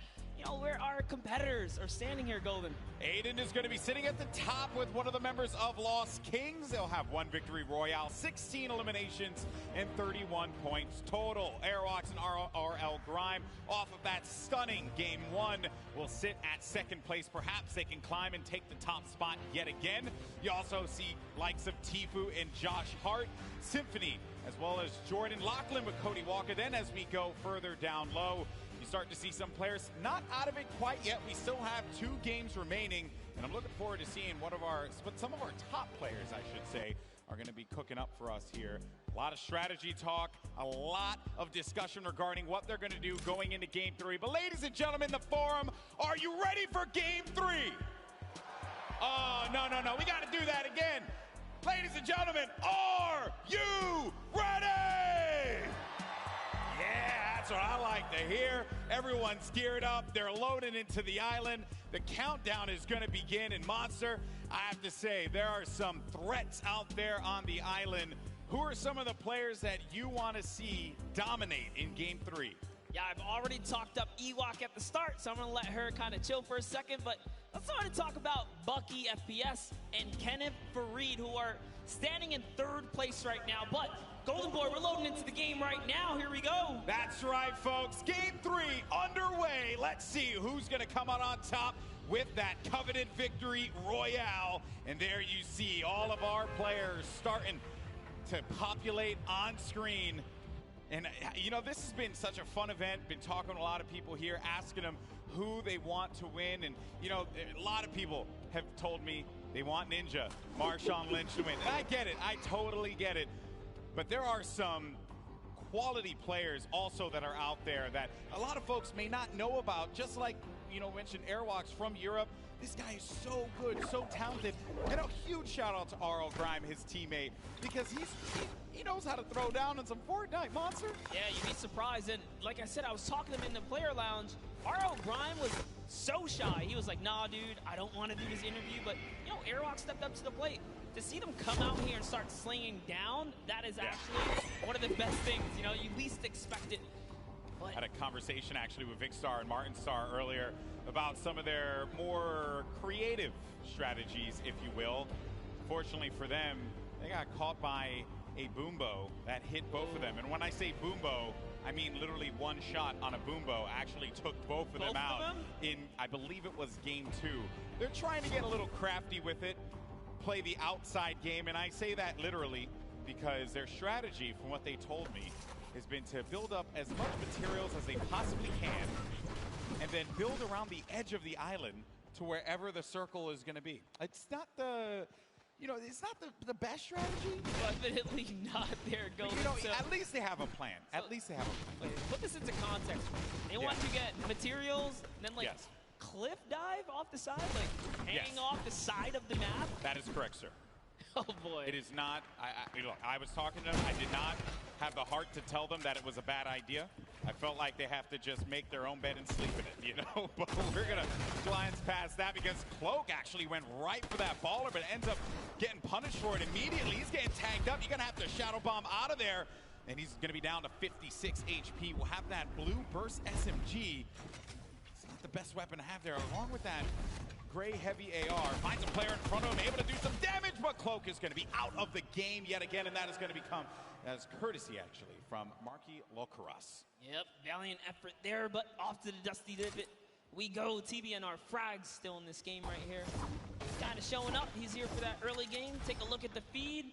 where our competitors are standing here, Golden. Aiden is going to be sitting at the top with one of the members of Lost Kings. They'll have 1 victory royale, 16 eliminations, and 31 points total. Airwalks and RL Grime, off of that stunning Game 1, will sit at 2nd place. Perhaps they can climb and take the top spot yet again. You also see likes of Tfue and Josh Hart, Symphony, as well as Jordan Lachlan with Cody Walker. Then as we go further down low, you start to see some players not out of it quite yet. We still have 2 games remaining, and I'm looking forward to seeing some of our top players, I should say, are going to be cooking up for us here. A lot of strategy talk, a lot of discussion regarding what they're going to do going into Game 3. But ladies and gentlemen, the forum, are you ready for Game 3? Oh, no, we got to do that again. Ladies and gentlemen, are you ready? Yeah, that's what I like to hear. Everyone's geared up. They're loading into the island. The countdown is going to begin. And Monster, I have to say, there are some threats out there on the island. Who are some of the players that you want to see dominate in Game 3? Yeah, I've already talked up Ewok at the start, so I'm going to let her kind of chill for a second. But let's go ahead and talk about Bucky FPS and Kenneth Fareed, who are standing in 3rd place right now. But Golden Boy, we're loading into the game right now. Here we go. That's right, folks. Game 3 underway. Let's see who's going to come out on top with that coveted victory royale. And there you see all of our players starting to populate on screen. And, this has been such a fun event. Been talking to a lot of people here, asking them who they want to win. And, a lot of people have told me they want Ninja, Marshawn Lynch to win. And I get it. I totally get it. But there are some quality players also that are out there that a lot of folks may not know about, just like, mentioned Airwalks from Europe. This guy is so good, so talented. And a huge shout out to RL Grime, his teammate, because he knows how to throw down on some Fortnite, Monster. Yeah, you'd be surprised. And like I said, I was talking to him in the player lounge. RL Grime was so shy. He was like, nah, dude, I don't want to do this interview. But, Airwalk stepped up to the plate. To see them come out here and start slinging down, that is actually one of the best things. You least expect it. But had a conversation actually with Vic Star and Martin Star earlier about some of their more creative strategies, if you will. Fortunately for them, they got caught by a boombo that hit both of them. And when I say boombo, I mean literally one shot on a boombo actually took both of them out in, I believe it was Game 2. They're trying to get a little crafty with it, play the outside game, and I say that literally because their strategy, from what they told me, has been to build up as much materials as they possibly can and then build around the edge of the island to wherever the circle is going to be. It's not the, it's not the best strategy. Definitely not there, Golden. At least they have a plan. At least they have a plan. Put this into context. They want to get materials, and then cliff dive off the side, hanging off the side of the map. That is correct, sir. Oh boy. It is not. Look, I was talking to them. I did not have the heart to tell them that it was a bad idea. I felt like they have to just make their own bed and sleep in it, But we're going to glance past that because Cloak actually went right for that baller, but ends up getting punished for it immediately. He's getting tagged up. You're going to have to Shadow Bomb out of there, and he's going to be down to 56 HP. We'll have that blue burst SMG. It's not the best weapon to have there, along with that gray heavy AR. Finds a player in front of him, able to do some damage, but Cloak is going to be out of the game yet again, and that is going to become as courtesy, actually, from Marky Locaras. Yep, valiant effort there, but off to the dusty divot we go. TBNR Frag's still in this game right here. He's kind of showing up. He's here for that early game. Take a look at the feed.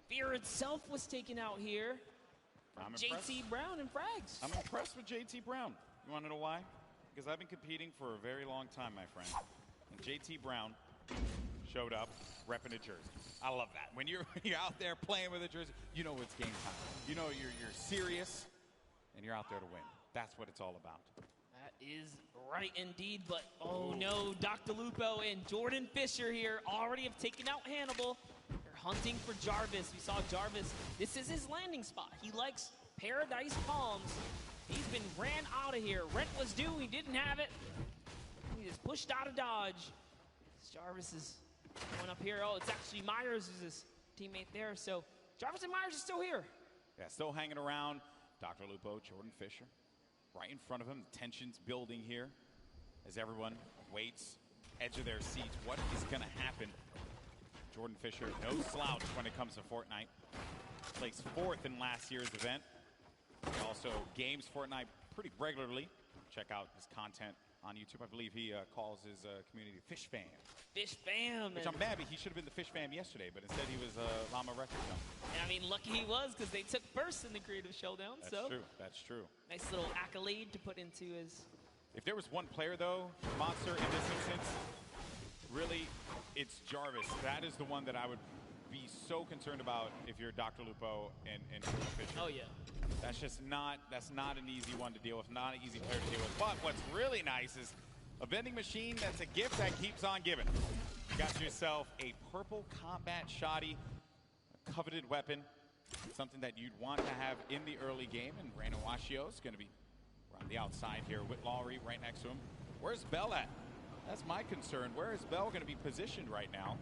Fear itself was taken out here. JT Brown and Frags. I'm impressed with JT Brown. You want to know why? Because I've been competing for a very long time, my friend. And JT Brown showed up repping a jersey. I love that. When you're out there playing with a jersey, you know it's game time. You know you're serious, and you're out there to win. That's what it's all about. That is right indeed, but oh no, Dr. Lupo and Jordan Fisher here already have taken out Hannibal. They're hunting for Jarvis. We saw Jarvis. This is his landing spot. He likes Paradise Palms. He's been ran out of here. Rent was due. He didn't have it. He just pushed out of Dodge. Jarvis is going up here. Oh, it's actually Myers who's his teammate there. So Jarvis and Myers are still here. Yeah, still hanging around. Dr. Lupo, Jordan Fisher, right in front of him. The tension's building here. as everyone waits, edge of their seats. What is going to happen? Jordan Fisher, no slouch when it comes to Fortnite. Placed 4th in last year's event. He also games Fortnite pretty regularly. Check out his content on YouTube. I believe he calls his community Fish Fam. Fish Fam. Which I'm mad, but he should have been the Fish Fam yesterday, but instead he was Llama Record Jump. And I mean, lucky he was, because they took first in the Creative Showdown. That's so true. That's true. Nice little accolade to put into his... If there was one player, though, Monster, in this instance, really, it's Jarvis. That is the one that I would be so concerned about if you're Dr. Lupo and Jordan Fisher. Oh, yeah. That's not an easy one to deal with, not an easy player to deal with. But what's really nice is a vending machine that's a gift that keeps on giving. You got yourself a purple combat shoddy, a coveted weapon, something that you'd want to have in the early game. And Rano Washio is going to be on the outside here with Lowry right next to him. Where's Bell at? That's my concern. Where is Bell going to be positioned right now?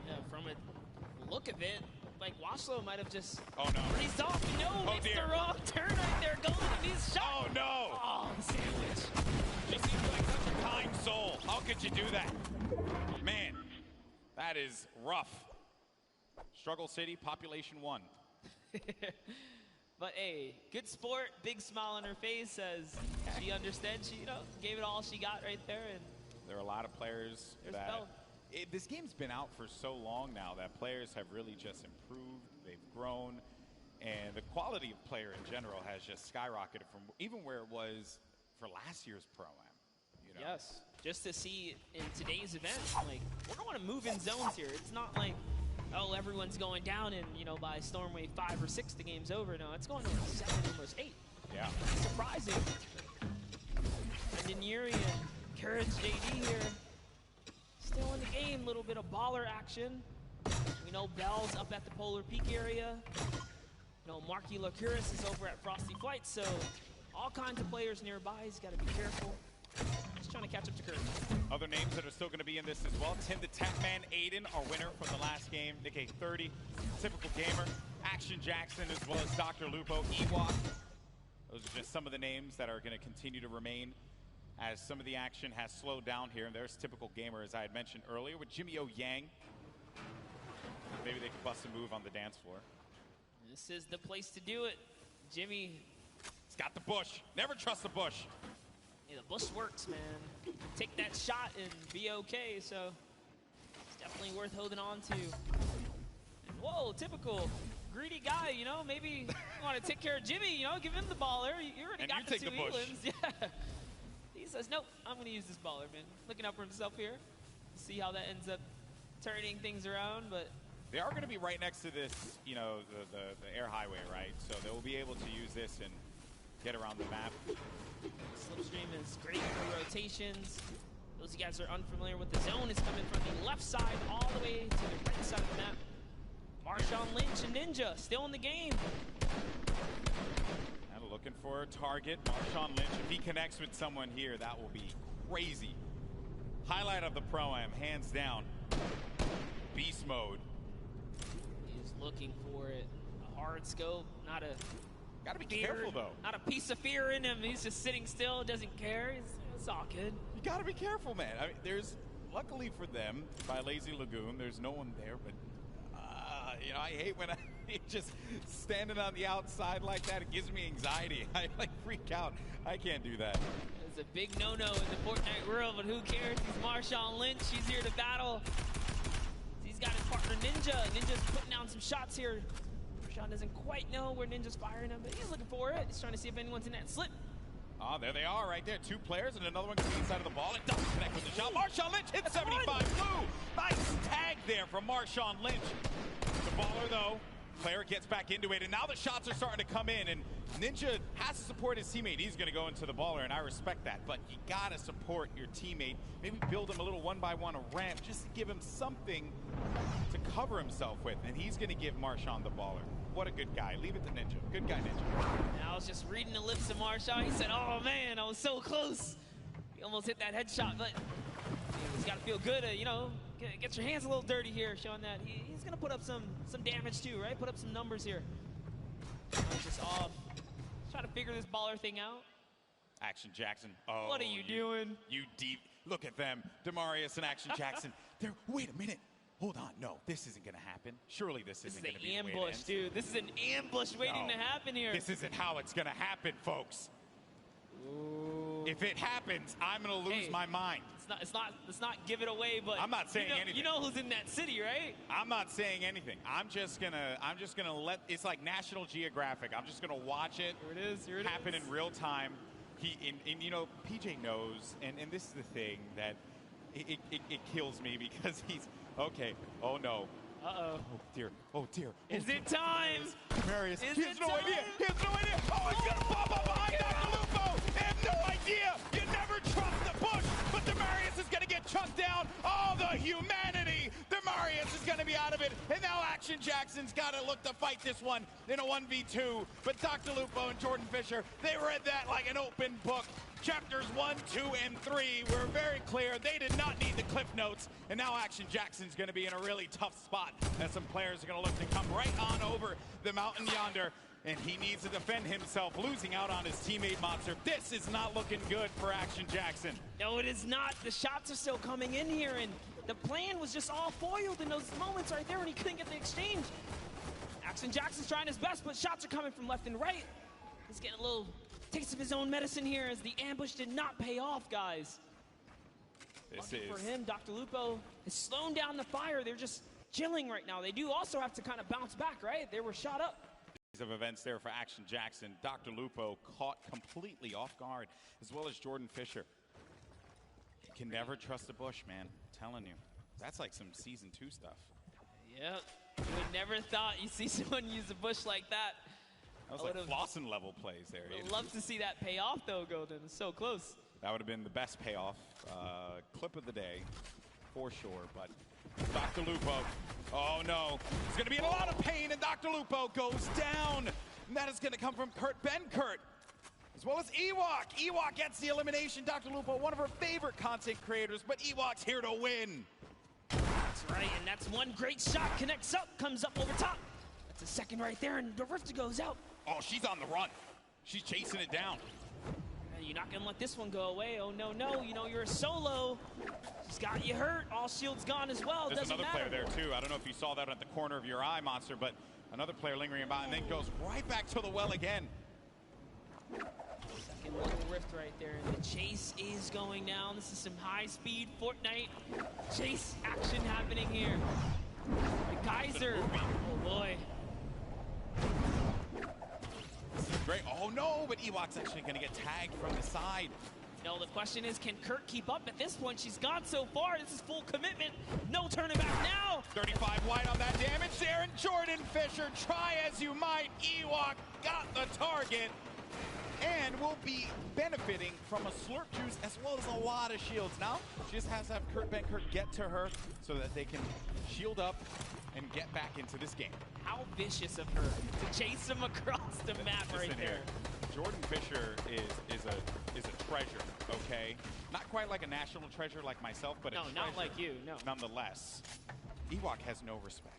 Yeah, from a look of it, like Washlow might have just breezed off. No, it's the wrong turn right there. Going to these shots. Oh, no. Oh, sandwich. She seems like such a kind soul. How could you do that? Man, that is rough. Struggle City, population 1. But hey, good sport, big smile on her face, says she understands. She, gave it all she got right there. And there are a lot of players that this game's been out for so long now that players have really just improved. They've grown, and the quality of player in general has just skyrocketed from even where it was for last year's Pro-Am. Yes, just to see in today's event, like we're going to move in zones here. It's not like, oh, everyone's going down and, by Storm Wave 5 or 6, the game's over. No, it's going to 7, almost 8. Yeah. Surprising. And Yuri and Courage JD here. Still in the game, little bit of baller action. We know Bell's up at the Polar Peak area. Marky Lacuris is over at Frosty Flight, so all kinds of players nearby. He's got to be careful. Just trying to catch up to Courage. Other names that are still going to be in this as well. Tim the Tech Man, Aiden, our winner from the last game. Nick A30, Typical Gamer, Action Jackson, as well as Dr. Lupo, Ewok. Those are just some of the names that are going to continue to remain as some of the action has slowed down here. And there's Typical Gamer, as I had mentioned earlier, with Jimmy O Yang. Maybe they could bust a move on the dance floor. This is the place to do it. Jimmy. He's got the bush. Never trust the bush. Yeah, the bush works, man. Take that shot and be okay, so it's definitely worth holding on to. And whoa, Typical. Greedy guy, maybe you want to take care of Jimmy, give him the baller. You already got the 2 Elans. Yeah. He says, nope, I'm going to use this baller, man. Looking out for himself here. See how that ends up turning things around, but they are going to be right next to this, the air highway, right? So they will be able to use this and get around the map. Slipstream is great for rotations. Those of you guys are unfamiliar with the zone, is coming from the left side all the way to the right side of the map. Marshawn Lynch and Ninja still in the game. And looking for a target. Marshawn Lynch, if he connects with someone here, that will be crazy. Highlight of the Pro-Am, hands down. Beast mode. He's looking for it. A hard scope, not a... Gotta be careful, though. Not a piece of fear in him. He's just sitting still, doesn't care. It's all good. You gotta be careful, man. I mean, there's, luckily for them, by Lazy Lagoon, there's no one there, but, I hate when I just standing on the outside like that. It gives me anxiety. I, freak out. I can't do that. It's a big no-no in the Fortnite world, but who cares? He's Marshawn Lynch. He's here to battle. He's got his partner Ninja. Ninja's putting down some shots here. Marshawn doesn't quite know where Ninja's firing him, but he's looking for it. He's trying to see if anyone's in that slip. Oh, there they are right there. 2 players and another one coming inside of the ball. It doesn't connect with the shot. Marshawn Lynch hits 75 blue. Nice tag there from Marshawn Lynch. The baller, though, player gets back into it, and now the shots are starting to come in, and Ninja has to support his teammate. He's going to go into the baller, and I respect that, but you got to support your teammate. Maybe build him a little 1x1 a ramp just to give him something to cover himself with, and he's going to give Marshawn the baller. What a good guy. Leave it to Ninja. Good guy, Ninja. And I was just reading the lips of Marshawn. He said, oh, man, I was so close. He almost hit that headshot, but he's got to feel good, get your hands a little dirty here, showing that he's going to put up some damage too, right? Put up some numbers here. Just off. Try to figure this baller thing out. Action Jackson. Oh, What are you doing? You deep. Look at them. Demarius and Action Jackson. Wait a minute. Hold on. No, this isn't going to happen. Surely this isn't going to be the way it ambush, ends. dude. This is an ambush waiting No, to happen here. This isn't how it's going to happen, folks. Ooh. If it happens, I'm going to lose my mind. Let's not give it away, but I'm not saying anything. You know who's in that city, right? I'm not saying anything. I'm just gonna let. It's like National Geographic. I'm just gonna watch it. Here it happen in real time. And you know, PJ knows, and this is the thing that it kills me because he's okay. Oh no. Uh-oh. Oh dear. Oh dear. Is it time? Marius. Is He has it no time? idea. He has no idea. Oh, he's gonna pop up behind Dr. Lupo. They have no idea. You never trust the push, but Demarius is gonna get chucked down. Oh, the humanity. Demarius is gonna be out of it, and now Action Jackson's gotta look to fight this one in a 1v2. But Dr. Lupo and Jordan Fisher, they read that like an open book. Chapters 1, 2, and 3 were very clear. They did not need the cliff notes. And now Action Jackson's going to be in a really tough spot as some players are going to look to come right on over the mountain yonder. And he needs to defend himself, losing out on his teammate Monster. This is not looking good for Action Jackson. No, it is not. The shots are still coming in here, and the plan was just all foiled in those moments right there when he couldn't get the exchange. Action Jackson's trying his best, but shots are coming from left and right. He's getting a little taste of his own medicine here as the ambush did not pay off, guys. Lucky for him, Dr. Lupo is slowing down the fire. They're just chilling right now. They do also have to kind of bounce back, right? They were shot up. Of events there for Action Jackson. Dr. Lupo caught completely off guard, as well as Jordan Fisher. You can never trust the bush, man. I'm telling you. That's like some Season 2 stuff. Yep. You would never thought you'd see someone use a bush like that. That was like Flossin level plays there. I'd love to see that pay off, though, Golden. It's so close. That would have been the best payoff clip of the day, for sure. But Dr. Lupo, oh no, he's going to be in a lot of pain, and Dr. Lupo goes down. And that is going to come from Ben Kurt, as well as Ewok. Ewok gets the elimination. Dr. Lupo, one of her favorite content creators, but Ewok's here to win. That's right, and that's one great shot. Connects up, comes up over top. That's a second right there, and the Rifter goes out. Oh, she's on the run. She's chasing it down. You're not going to let this one go away. Oh, no, no. You know, you're a solo. She's got you hurt. All shield's gone as well. There's Doesn't another matter. player there, too. I don't know if you saw that at the corner of your eye, Monster, but another player lingering about and then goes right back to the well again. Second little rift right there. And the chase is going down. This is some high-speed Fortnite chase action happening here. The Geyser. Oh, boy. This is great. Oh, no, but Ewok's actually going to get tagged from the side. No, the question is, can Kurt keep up? At this point, she's gone so far. This is full commitment. No turning back now. 35 wide on that damage there, and Jordan Fisher, try as you might. Ewok got the target and will be benefiting from a slurp juice as well as a lot of shields. Now, she just has to have Ben Kurt get to her so that they can shield up and get back into this game. How vicious of her to chase him across the map right there. Jordan Fisher is a treasure, okay? Not quite like a national treasure like myself, but a treasure. No, not like you, no. Nonetheless, Ewok has no respect.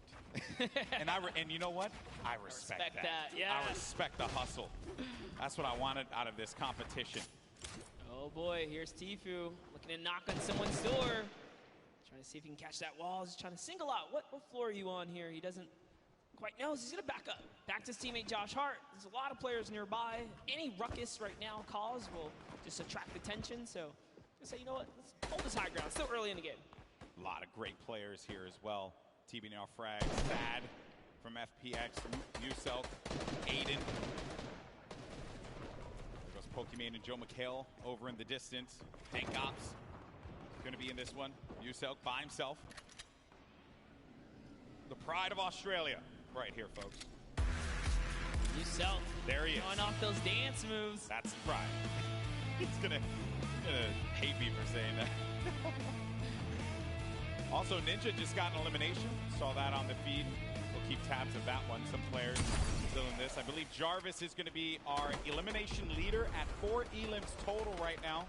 and you know what? I respect that. Yeah. I respect the hustle. That's what I wanted out of this competition. Oh boy, here's Tfue looking to knock on someone's door. Trying to see if he can catch that wall. He's trying to single out. What floor are you on here? He doesn't quite know. He's going to back up. Back to his teammate Josh Hart. There's a lot of players nearby. Any ruckus right now caused will just attract attention. So just say, you know what? Let's hold this high ground. Still early in the game. A lot of great players here as well. TB now frags. Thad from FPX. Uselk. Aiden. There goes Pokimane and Joe McHale over in the distance. Tank Ops going to be in this one. Uselk by himself. The pride of Australia right here, folks. Uselk. There he is. Going off those dance moves. That's the pride. He's gonna hate me for saying that. Also, Ninja just got an elimination. Saw that on the feed. We'll keep tabs of that one. Some players still in this. I believe Jarvis is going to be our elimination leader at 4 elims total right now.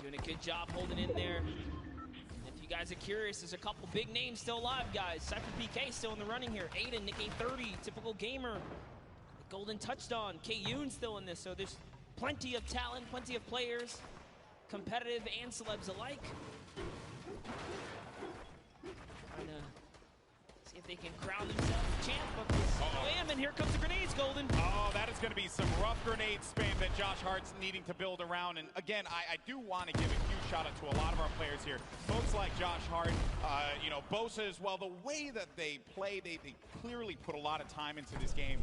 Doing a good job holding in there. If you guys are curious, there's a couple big names still alive, guys. Cypher PK still in the running here. Aiden, Nick A30, typical gamer. Golden touched on. K-Yoon still in this, so there's plenty of talent, plenty of players, competitive and celebs alike. Trying to see if they can crown themselves champ of this Pro-Am, and here comes the grenades, Golden. Oh, that is going to be some rough grenade spam that Josh Hart's needing to build around. And again, I do want to give a huge shout out to a lot of our players here. Folks like Josh Hart, you know, Bosa as well. The way that they play, they clearly put a lot of time into this game.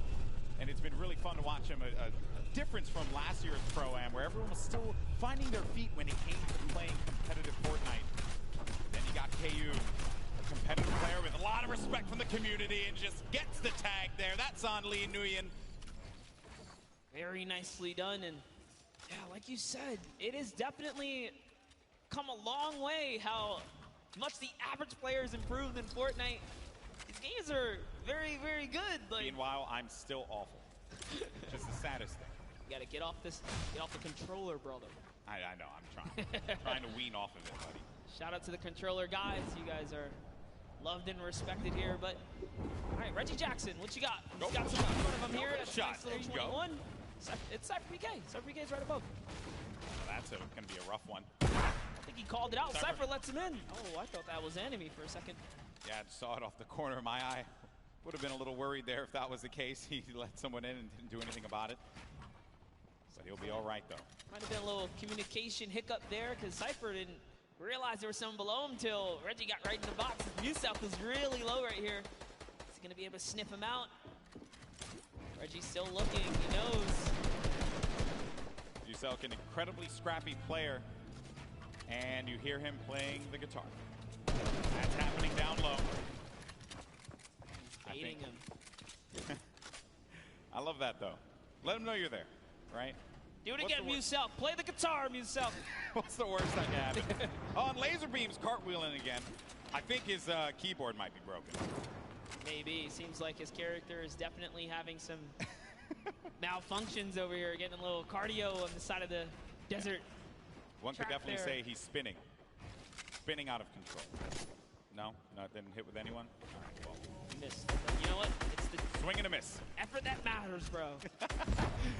And it's been really fun to watch them. A difference from last year's Pro-Am, where everyone was still finding their feet when it came to playing competitive Fortnite. Then you got KU, a competitive player with a lot of respect from the community, and just gets the tag there. That's on Lee Nguyen. Very nicely done, and yeah, like you said, it has definitely come a long way how much the average player has improved in Fortnite. These games are very, very good. Meanwhile, I'm still awful. Just the saddest thing. You gotta get off the controller, brother. I know, I'm trying to wean off of it, buddy. Shout out to the controller guys. You guys are loved and respected here. But all right, Reggie Jackson, what you got? He's got some in front of him here. That's Shot. a nice little 21. It's Cypher PK. Cypher PK is right above. That's going to be a rough one. I think he called it out. Cypher lets him in. Oh, I thought that was enemy for a second. Yeah, I saw it off the corner of my eye. Would have been a little worried there if that was the case. He let someone in and didn't do anything about it. But he'll be all right, though. Might have been a little communication hiccup there because Cypher didn't realize there was someone below him until Reggie got right in the box. Muselk was really low right here. Is he going to be able to sniff him out? Reggie's still looking. He knows. Muselk, an incredibly scrappy player. And you hear him playing the guitar. That's happening down low. Baiting him. I love that, though. Let him know you're there, right? Do it again, Muselk. Play the guitar, Muselk. What's the worst that can happen? On laser beams, cartwheeling again. I think his keyboard might be broken. Maybe. Seems like his character is definitely having some malfunctions over here, getting a little cardio on the side of the desert. One could definitely say he's spinning. Spinning out of control. No? Didn't hit with anyone? All right, well. Missed. You know what? It's the swing and a miss. Effort that matters, bro.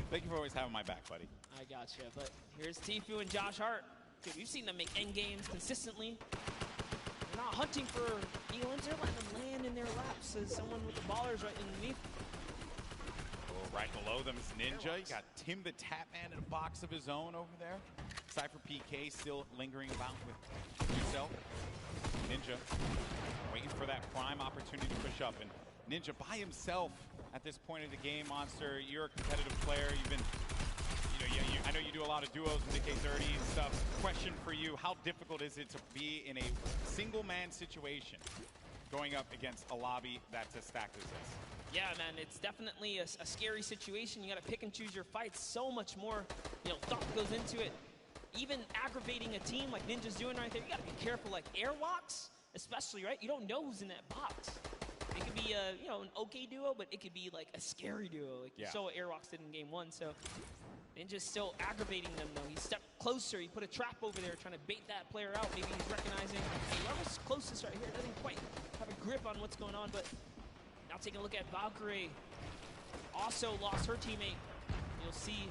Thank you for always having my back, buddy. I gotcha. But here's Tfue and Josh Hart. Dude, we've seen them make end games consistently. They're not hunting for elims. They're letting them land in their laps as someone with the ballers right underneath. Oh, right below them is Ninja. You got Tim the Tap Man in a box of his own over there. Cypher PK still lingering about with himself. Ninja waiting for that prime opportunity to push up, and Ninja by himself at this point of the game. Monster, you're a competitive player. You've been, I know you do a lot of duos in the K30 and stuff. Question for you: how difficult is it to be in a single-man situation, going up against a lobby that's as stacked as this? Yeah, man, it's definitely a scary situation. You got to pick and choose your fights. So much more, thought goes into it. Even aggravating a team like Ninja's doing right there, you got to be careful. Like airwalks, especially, right? You don't know who's in that box. It could be an okay duo, but it could be like a scary duo. Like you saw what airwalks did in game 1. So Ninja's still aggravating them though. He stepped closer. He put a trap over there, trying to bait that player out. Maybe he's recognizing whoever's closest right here doesn't quite have a grip on what's going on. But now taking a look at Valkyrie, also lost her teammate. You'll see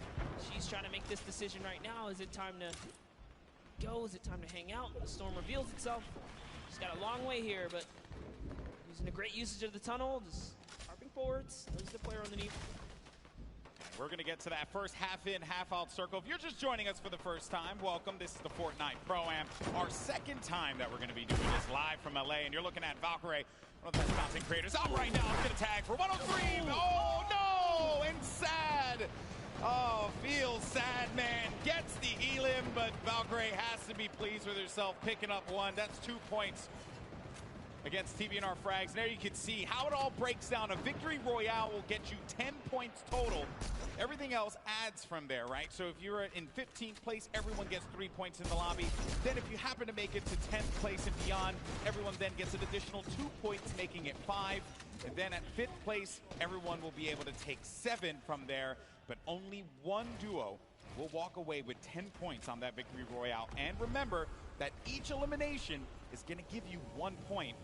she's trying to make this decision right now. Is it time to go? Is it time to hang out? The storm reveals itself. She's got a long way here, but using a great usage of the tunnel, just harping forwards. There's the player underneath. And we're going to get to that first half-in, half-out circle. If you're just joining us for the first time, welcome. This is the Fortnite Pro-Am, our second time that we're going to be doing this live from LA. And you're looking at Valkyrie, one of the best content creators out right now. It's going to tag for 103. Oh, no! And sad. Oh, feels sad, man. Gets the elim, but Valkyrie has to be pleased with herself picking up one. That's 2 points against TBNR Frags. And there you can see how it all breaks down. A victory royale will get you 10 points total. Everything else adds from there, right? So if you're in 15th place, everyone gets 3 points in the lobby. Then if you happen to make it to 10th place and beyond, everyone then gets an additional 2 points, making it 5. And then at 5th place, everyone will be able to take 7 from there. But only one duo will walk away with 10 points on that victory royale. And remember that each elimination is going to give you 1 point.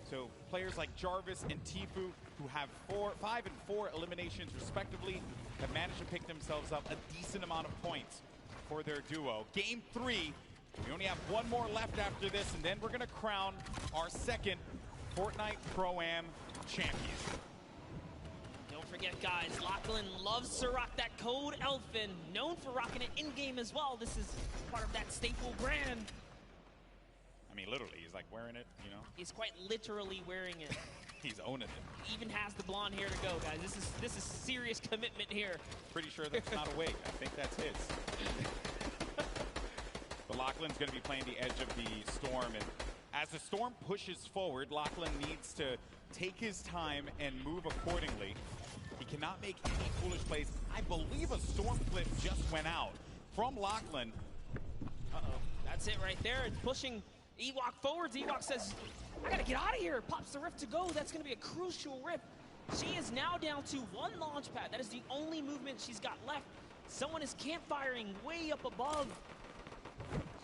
So players like Jarvis and Tfue, who have 5 and 4 eliminations respectively, have managed to pick themselves up a decent amount of points for their duo. Game 3, we only have one more left after this, and then we're going to crown our second Fortnite Pro-Am champion. Don't forget, guys, Lachlan loves to rock that code Elfin, known for rocking it in-game as well. This is part of that staple brand. I mean, literally, he's like wearing it, you know? He's quite literally wearing it. He's owning it. He even has the blonde hair to go, guys. This is serious commitment here. Pretty sure that's not a wig. I think that's his. But Lachlan's going to be playing the edge of the Storm, and as the Storm pushes forward, Lachlan needs to take his time and move accordingly. He cannot make any foolish plays. I believe a Storm flip just went out from Lachlan. Uh-oh. That's it right there. It's pushing Ewok forwards. Ewok says, I gotta get out of here. Pops the rift to go. That's gonna be a crucial rift. She is now down to one launch pad. That is the only movement she's got left. Someone is campfiring way up above.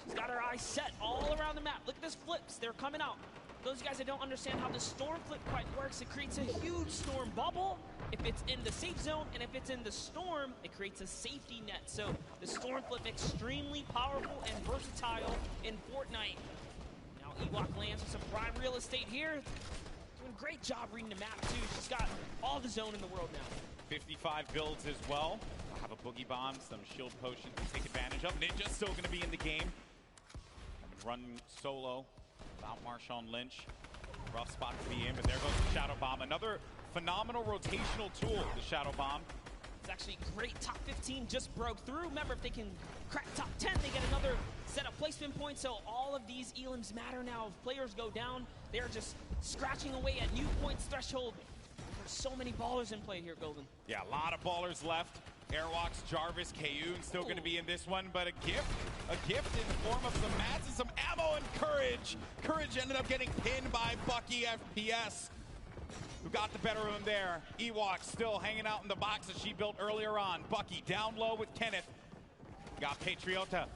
She's got her eyes set all around the map. Look at this flips. They're coming out. Those of you guys that don't understand how the storm flip quite works, it creates a huge storm bubble if it's in the safe zone, and if it's in the storm, it creates a safety net. So the storm flip extremely powerful and versatile in Fortnite. Now Ewok lands with some prime real estate here. Doing a great job reading the map too. She's got all the zone in the world now. 55 builds as well. I'll have a boogie bomb, some shield potion to take advantage of. Ninja's still going to be in the game. Run solo without Marshawn Lynch. Rough spot to be in, but there goes the Shadow Bomb. Another phenomenal rotational tool, the Shadow Bomb. It's actually great. Top 15 just broke through. Remember, if they can crack top 10, they get another set of placement points. So all of these elims matter now. If players go down, they're just scratching away at new points threshold. There's so many ballers in play here, Golden. Yeah, a lot of ballers left. Airwalks, Jarvis, Kayun still going to be in this one, but a gift in the form of some mats and some ammo and Courage. Courage ended up getting pinned by Bucky FPS, who got the better of him there. Ewok still hanging out in the box that she built earlier on. Bucky down low with Kenneth. Got Patriota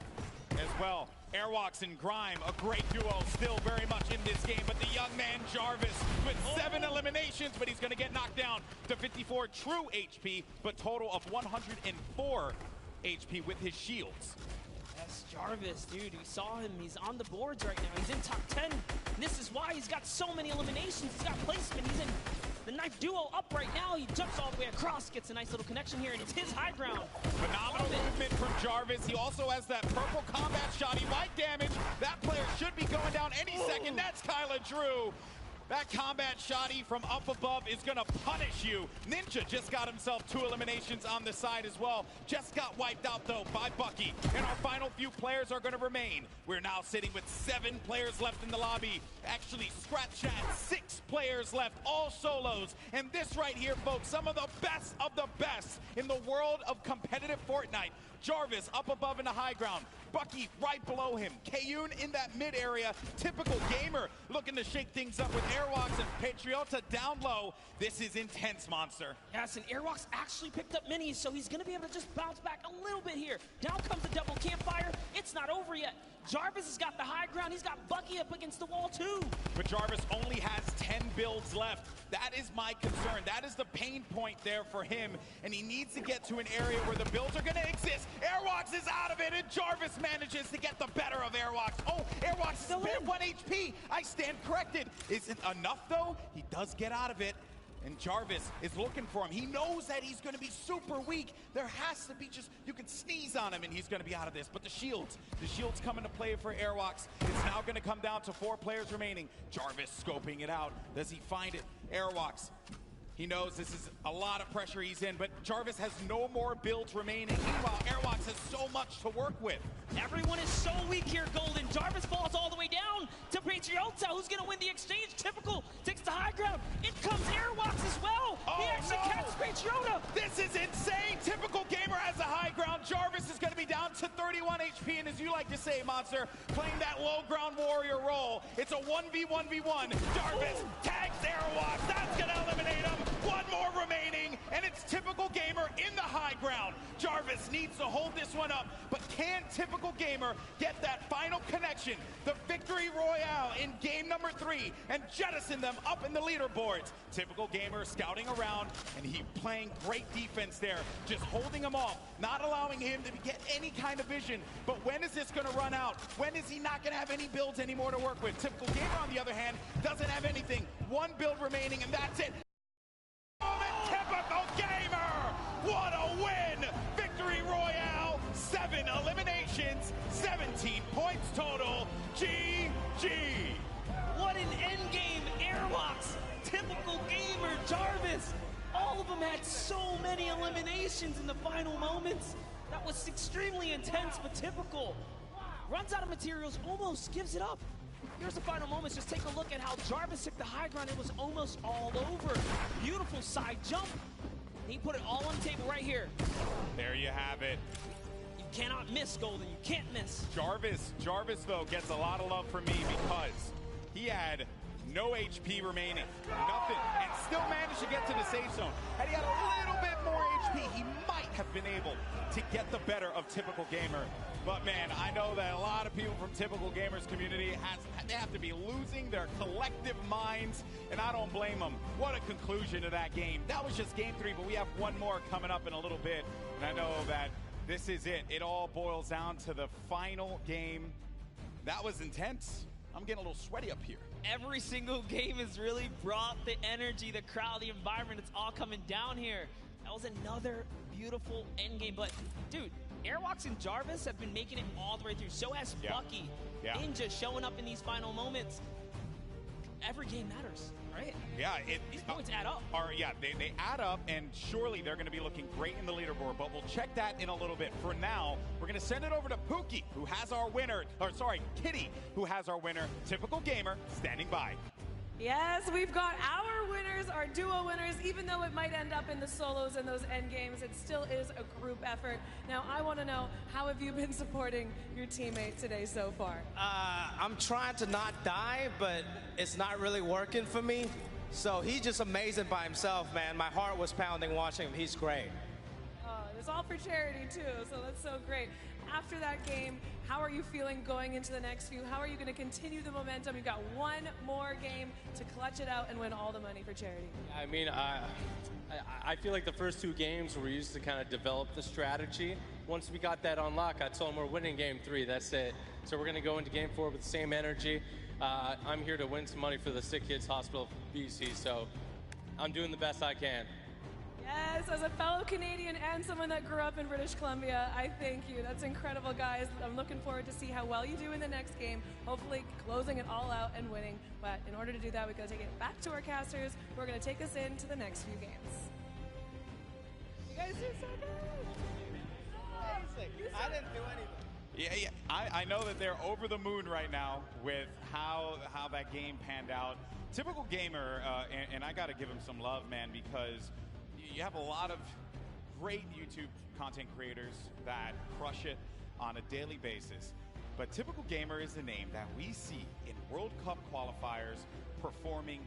as well. Airwalks and Grime, a great duo, still very much in this game, but the young man Jarvis with 7 eliminations, but he's going to get knocked down to 54 true HP, but total of 104 HP with his shields. Yes, Jarvis, dude, we saw him. He's on the boards right now. He's in top 10. And this is why he's got so many eliminations. He's got placement. He's in the knife duo up right now. He jumps all the way across, gets a nice little connection here, and it's his high ground. Phenomenal movement from Jarvis. He also has that purple combat shot. He might damage. That player should be going down any second. That's Kyla Drew. That combat shotty from up above is going to punish you. Ninja just got himself 2 eliminations on the side as well. Just got wiped out, though, by Bucky. And our final few players are going to remain. We're now sitting with 7 players left in the lobby. Actually, scratch that, 6 players left, all solos. And this right here, folks, some of the best in the world of competitive Fortnite. Jarvis up above in the high ground. Bucky right below him. Kayun in that mid area. Typical gamer looking to shake things up with Airwalks and Patriota down low. This is intense, Monster. Yes, and Airwalks actually picked up minis, so he's going to be able to just bounce back a little bit here. Down comes the double campfire. It's not over yet. Jarvis has got the high ground. He's got Bucky up against the wall, too. But Jarvis only has 10 builds left. That is my concern. That is the pain point there for him, and he needs to get to an area where the builds are going to exist. Airwalks is out of it, and Jarvis manages to get the better of Airwalks. Oh, Airwalks still at 1 HP. I stand corrected. Is it enough, though? He does get out of it, and Jarvis is looking for him. He knows that he's going to be super weak. There has to be just, you can sneeze on him, and he's going to be out of this. But the shields come into play for Airwalks. It's now going to come down to 4 players remaining. Jarvis scoping it out. Does he find it? Airwalks. He knows this is a lot of pressure he's in, but Jarvis has no more builds remaining. Meanwhile, Airwalks has so much to work with. Everyone is so weak here, Golden. Jarvis falls all the way down to Patriota, who's going to win the exchange. Typical takes the high ground. In comes Airwalks as well. He actually catches Patriota. This is insane. Typical gamer has the high ground. Jarvis is going to be down to 31 HP, and as you like to say, Monster, playing that low ground warrior role. It's a 1v1v1. Jarvis tags Airwalks. That's going to eliminate him. One more remaining, and it's Typical Gamer in the high ground. Jarvis needs to hold this one up, but can Typical Gamer get that final connection, the victory royale in game number 3, and jettison them up in the leaderboards? Typical Gamer scouting around, and he playing great defense there, just holding him off, not allowing him to get any kind of vision. But when is this going to run out? When is he not going to have any builds anymore to work with? Typical Gamer, on the other hand, doesn't have anything. One build remaining, and that's it. Typical Gamer! What a win! Victory Royale, 7 eliminations, 17 points total. GG! What an endgame, Airlocks, Typical Gamer, Jarvis. All of them had so many eliminations in the final moments. That was extremely intense, but Typical runs out of materials, almost gives it up. Here's the final moments. Just take a look at how Jarvis took the high ground. It was almost all over. Beautiful side jump. He put it all on the table right here. There you have it. You cannot miss, Golden. You can't miss. Jarvis, though, gets a lot of love from me because he had no HP remaining, nothing, and still managed to get to the safe zone. Had he had a little bit more HP, he might have been able to get the better of Typical Gamer. But man, I know that a lot of people from Typical Gamer's community, they have to be losing their collective minds, and I don't blame them. What a conclusion to that game. That was just game 3, but we have one more coming up in a little bit, and I know that this is it. It all boils down to the final game. That was intense. I'm getting a little sweaty up here. Every single game has really brought the energy, the crowd, the environment. It's all coming down here. That was another beautiful endgame. But, dude, Airwalks and Jarvis have been making it all the way through. So has Bucky. Ninja showing up in these final moments. Every game matters, right? Yeah, these points add up. They add up, and surely they're going to be looking great in the leaderboard, but we'll check that in a little bit. For now, we're going to send it over to Pookie, who has our winner, Kitty, who has our winner, Typical Gamer, standing by. Yes, we've got our winners, our duo winners. Even though it might end up in the solos and those end games, it still is a group effort. Now, I want to know, how have you been supporting your teammate today so far? I'm trying to not die, but it's not really working for me. So he's just amazing by himself, man. My heart was pounding watching him. He's great. It's all for charity, too, so that's so great. After that game, how are you feeling going into the next few? How are you going to continue the momentum? You've got one more game to clutch it out and win all the money for charity. I mean, I feel like the first 2 games were used to kind of develop the strategy. Once we got that on lock, I told them we're winning game 3. That's it. So we're going to go into game 4 with the same energy. I'm here to win some money for the Sick Kids Hospital BC, so I'm doing the best I can. Yes, as a fellow Canadian and someone that grew up in British Columbia, I thank you. That's incredible, guys. I'm looking forward to see how well you do in the next game, hopefully closing it all out and winning. But in order to do that, we've got to take it back to our casters, who are going to take us into the next few games. You guys do so good. I didn't do anything. Yeah, I know that they're over the moon right now with how that game panned out. Typical Gamer, and I got to give him some love, man, because you have a lot of great YouTube content creators that crush it on a daily basis. But Typical Gamer is the name that we see in World Cup qualifiers performing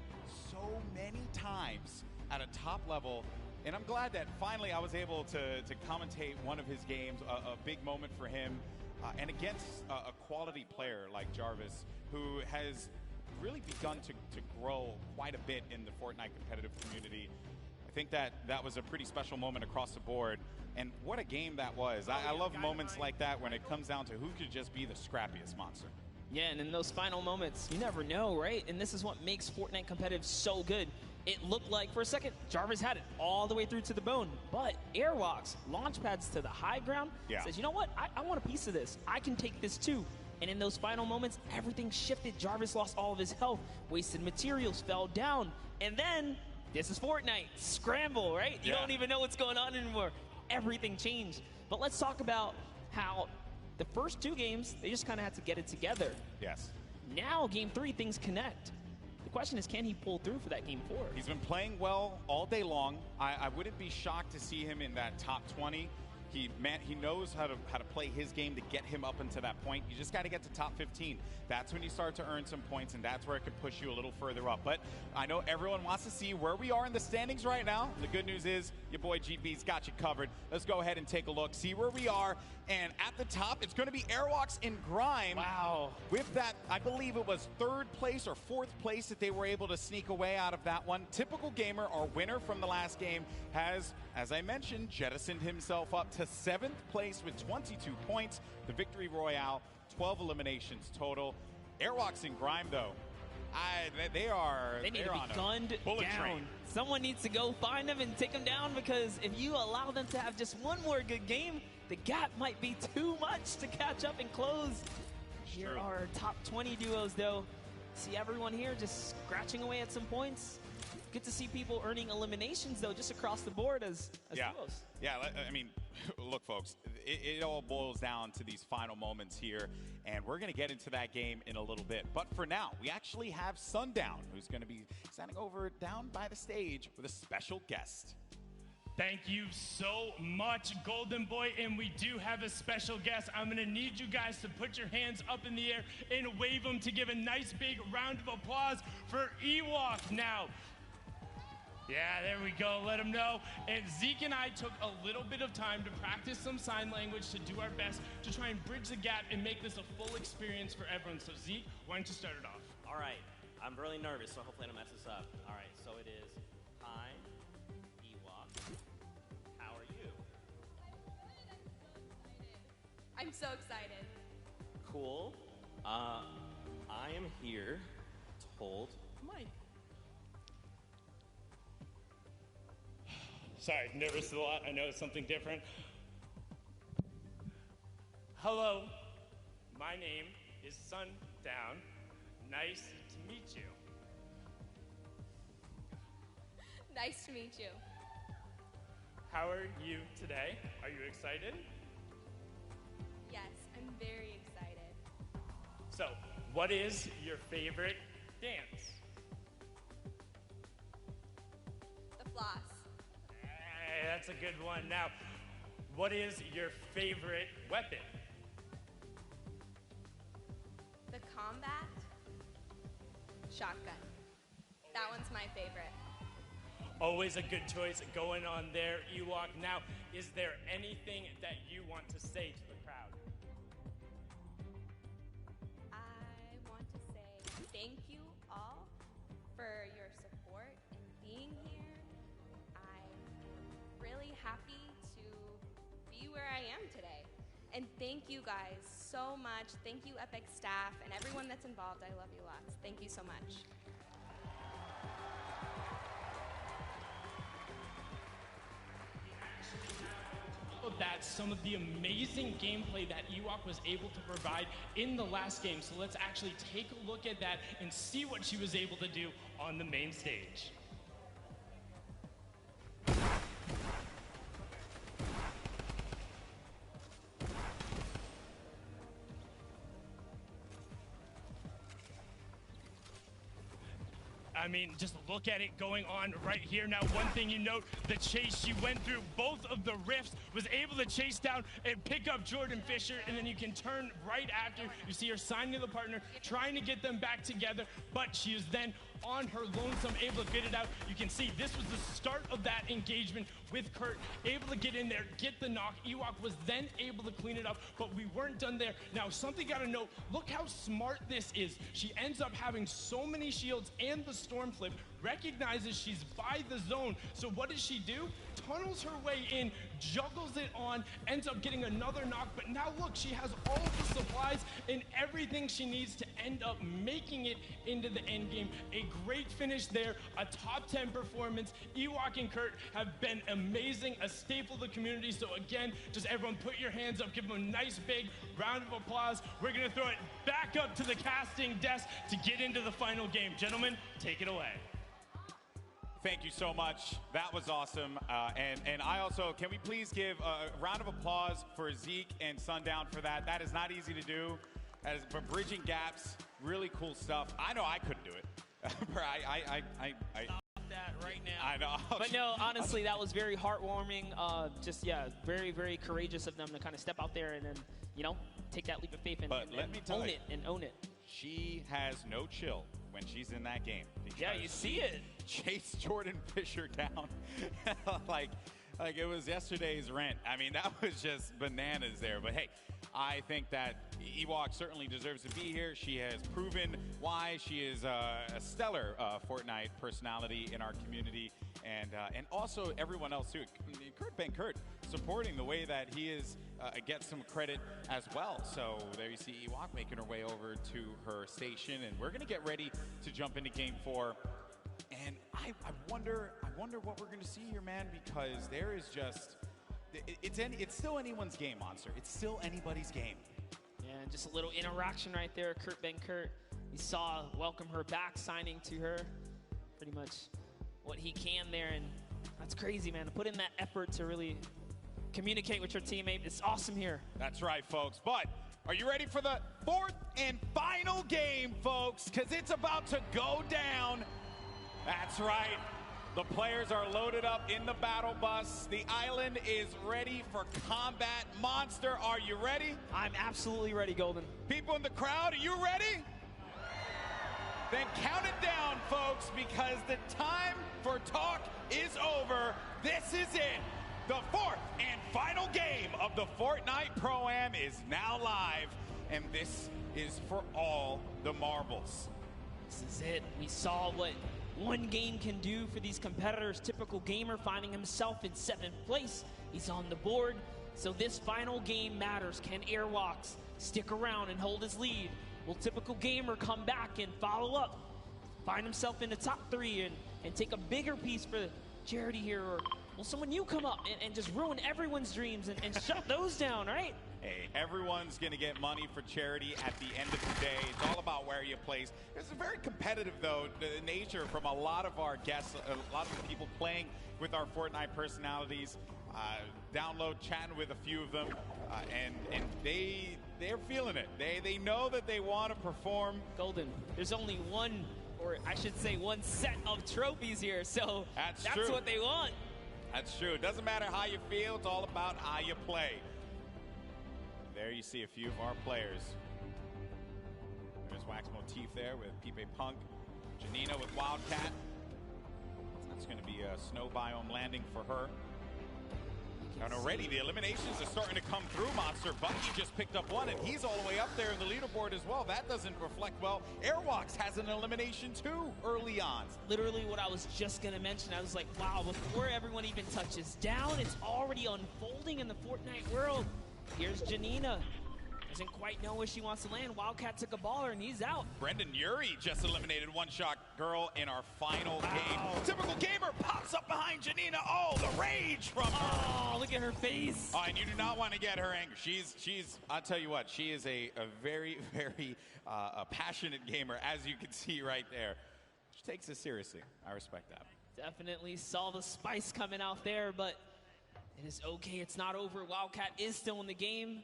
so many times at a top level. And I'm glad that finally I was able to commentate one of his games, a big moment for him, and against a quality player like Jarvis, who has really begun to grow quite a bit in the Fortnite competitive community. I think that was a pretty special moment across the board, and what a game that was. I love moments like that when it comes down to who could just be the scrappiest monster. Yeah, and in those final moments, you never know, right? And this is what makes Fortnite competitive so good. It looked like, for a second, Jarvis had it all the way through to the bone, but Airwalks, launch pads to the high ground, says, you know what? I want a piece of this. I can take this too. And in those final moments, everything shifted. Jarvis lost all of his health, wasted materials, fell down, and then this is Fortnite. Scramble, right? You don't even know what's going on anymore. Everything changed. But let's talk about how the first 2 games, they just kind of had to get it together. Yes. Now, game 3, things connect. The question is, can he pull through for that game 4? He's been playing well all day long. I wouldn't be shocked to see him in that top 20. He knows how to play his game to get him up into that point. You just got to get to top 15. That's when you start to earn some points, and that's where it could push you a little further up. But I know everyone wants to see where we are in the standings right now. The good news is your boy GB's got you covered. Let's go ahead and take a look, see where we are. And at the top, it's going to be Airwalks and Grime. Wow. With that, I believe it was 3rd place or 4th place that they were able to sneak away out of that one. Typical Gamer, our winner from the last game, has, as I mentioned, jettisoned himself up to 7th place with 22 points. The Victory Royale, 12 eliminations total. Airwalks and Grime, though, They need to on be a gunned bullet down. train. Someone needs to go find them and take them down, because if you allow them to have just one more good game, the gap might be too much to catch up and close. Here True. are top 20 duos, though. See everyone here just scratching away at some points. Good to see people earning eliminations, though, just across the board as duos. Yeah, I mean, look, folks, it all boils down to these final moments here, and we're going to get into that game in a little bit. But for now, we actually have Sundown, who's going to be standing over down by the stage with a special guest. Thank you so much, Golden Boy, and we do have a special guest. I'm gonna need you guys to put your hands up in the air and wave them to give a nice big round of applause for Ewok now. Yeah, there we go, let them know. And Zeke and I took a little bit of time to practice some sign language to do our best to try and bridge the gap and make this a full experience for everyone. So Zeke, why don't you start it off? All right, I'm really nervous, so hopefully I don't mess this up. All right, so it is, hi, Ewok, how are you? I'm so excited. Cool. I am here to hold the mic. Sorry, nervous a lot. I know it's something different. Hello, my name is Sundown. Nice to meet you. Nice to meet you. How are you today? Are you excited? Yes, I'm very excited. So, what is your favorite dance? The floss. Hey, that's a good one. Now, what is your favorite weapon? The combat shotgun. That one's my favorite. Always a good choice going on there, Ewok. Now, is there anything that you want to say to the crowd? I want to say thank you all for your support and being here. I'm really happy to be where I am today. And thank you guys so much. Thank you, Epic staff, and everyone that's involved. I love you lots. Thank you so much. That's some of the amazing gameplay that Ewok was able to provide in the last game. So let's actually take a look at that and see what she was able to do on the main stage. I mean, just look at it going on right here. Now, one thing you note, the chase she went through, both of the rifts, was able to chase down and pick up Jordan Fisher, and then you can turn right after. You see her signing to the partner, trying to get them back together, but she is then on her lonesome, able to get it out. You can see this was the start of that engagement with Kurt, able to get in there, get the knock. Ewok was then able to clean it up, but we weren't done there. Now, something gotta note, look how smart this is. She ends up having so many shields and the storm flip, recognizes she's by the zone. So what does she do? Tunnels her way in, juggles it on, ends up getting another knock, but now look, she has all of the supplies and everything she needs to end up making it into the end game. A great finish there, a top 10 performance. Ewok and Kurt have been amazing, a staple of the community. So again, just everyone put your hands up, give them a nice big round of applause. We're gonna throw it back up to the casting desk to get into the final game. Gentlemen, take it away. Thank you so much. That was awesome. And I also, can we please give a round of applause for Zeke and Sundown for that? That is not easy to do. That is for bridging gaps, really cool stuff. I know I couldn't do it. that right now. I know. But no, honestly, that was very heartwarming. Just, yeah, very, very courageous of them to kind of step out there and then, you know, take that leap of faith and, But let me tell own you, it and own it. She has no chill when she's in that game. Yeah, you see it. Chase Jordan Fisher down like it was yesterday's rent. I mean, that was just bananas there. But hey, I think that Ewok certainly deserves to be here. She has proven why. She is a stellar Fortnite personality in our community, and also everyone else too. Kurt Ben Kurt supporting the way that he is gets some credit as well. So there you see Ewok making her way over to her station, and we're gonna get ready to jump into Game 4. And I wonder what we're gonna see here, man, because there is just it's still anyone's game, Monster. It's still anybody's game. Yeah, and just a little interaction right there. Kurt Ben Kurt, we saw welcome her back, signing to her pretty much what he can there, and that's crazy, man, to put in that effort to really communicate with your teammate. It's awesome here. That's right, folks. But are you ready for the fourth and final game, folks? Because it's about to go down. That's right. The players are loaded up in the battle bus. The island is ready for combat. Monster, are you ready? I'm absolutely ready, Golden. People in the crowd, are you ready? Then count it down, folks, because the time for talk is over. This is it. The fourth and final game of the Fortnite Pro-Am is now live, and this is for all the marbles. This is it. We saw what one game can do for these competitors. Typical Gamer finding himself in 7th place. He's on the board. So this final game matters. Can Airwalks stick around and hold his lead? Will Typical Gamer come back and follow up? Find himself in the top 3 and take a bigger piece for charity here? Or will someone new come up and just ruin everyone's dreams and shut those down, right? Hey, everyone's going to get money for charity at the end of the day. It's all about where you place. It's a very competitive, though, nature from a lot of our guests, a lot of the people playing with our Fortnite personalities. Download, chatting with a few of them, and they're feeling it. They know that they want to perform. Golden, there's only one, or I should say one set of trophies here, so that's true. what they want. That's true. It doesn't matter how you feel. It's all about how you play. There you see a few of our players. There's Wax Motif there with Pipe Punk. Janina with Wildcat. That's going to be a snow biome landing for her. And already the eliminations are starting to come through, Monster. Bucky just picked up one, and he's all the way up there in the leaderboard as well. That doesn't reflect well. Airwalks has an elimination too early on. Literally what I was just going to mention. I was like, wow, before everyone even touches down, it's already unfolding in the Fortnite world. Here's Janina. Doesn't quite know where she wants to land. Wildcat took a baller, and he's out. Brendan Urie just eliminated One Shot Girl in our final game. Typical Gamer pops up behind Janina. Oh, the rage from her. Oh, look at her face. Oh, and you do not want to get her angry. She's I'll tell you what, she is a very, very a passionate gamer, as you can see right there. She takes it seriously. I respect that. Definitely saw the spice coming out there, but it is okay. It's not over. Wildcat is still in the game.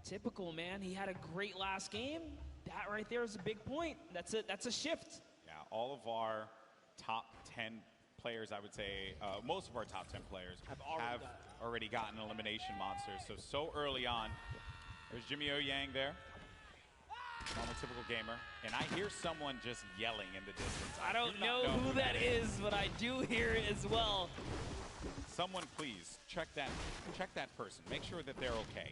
Typical, man. He had a great last game. That right there is a big point. That's a shift. Yeah, all of our top 10 players, I would say, most of our top 10 players have already gotten elimination monsters. So early on. There's Jimmy O Yang there. Normal Typical Gamer. And I hear someone just yelling in the distance. I don't know who that is, but I do hear it as well. Someone please check that person. Make sure that they're okay.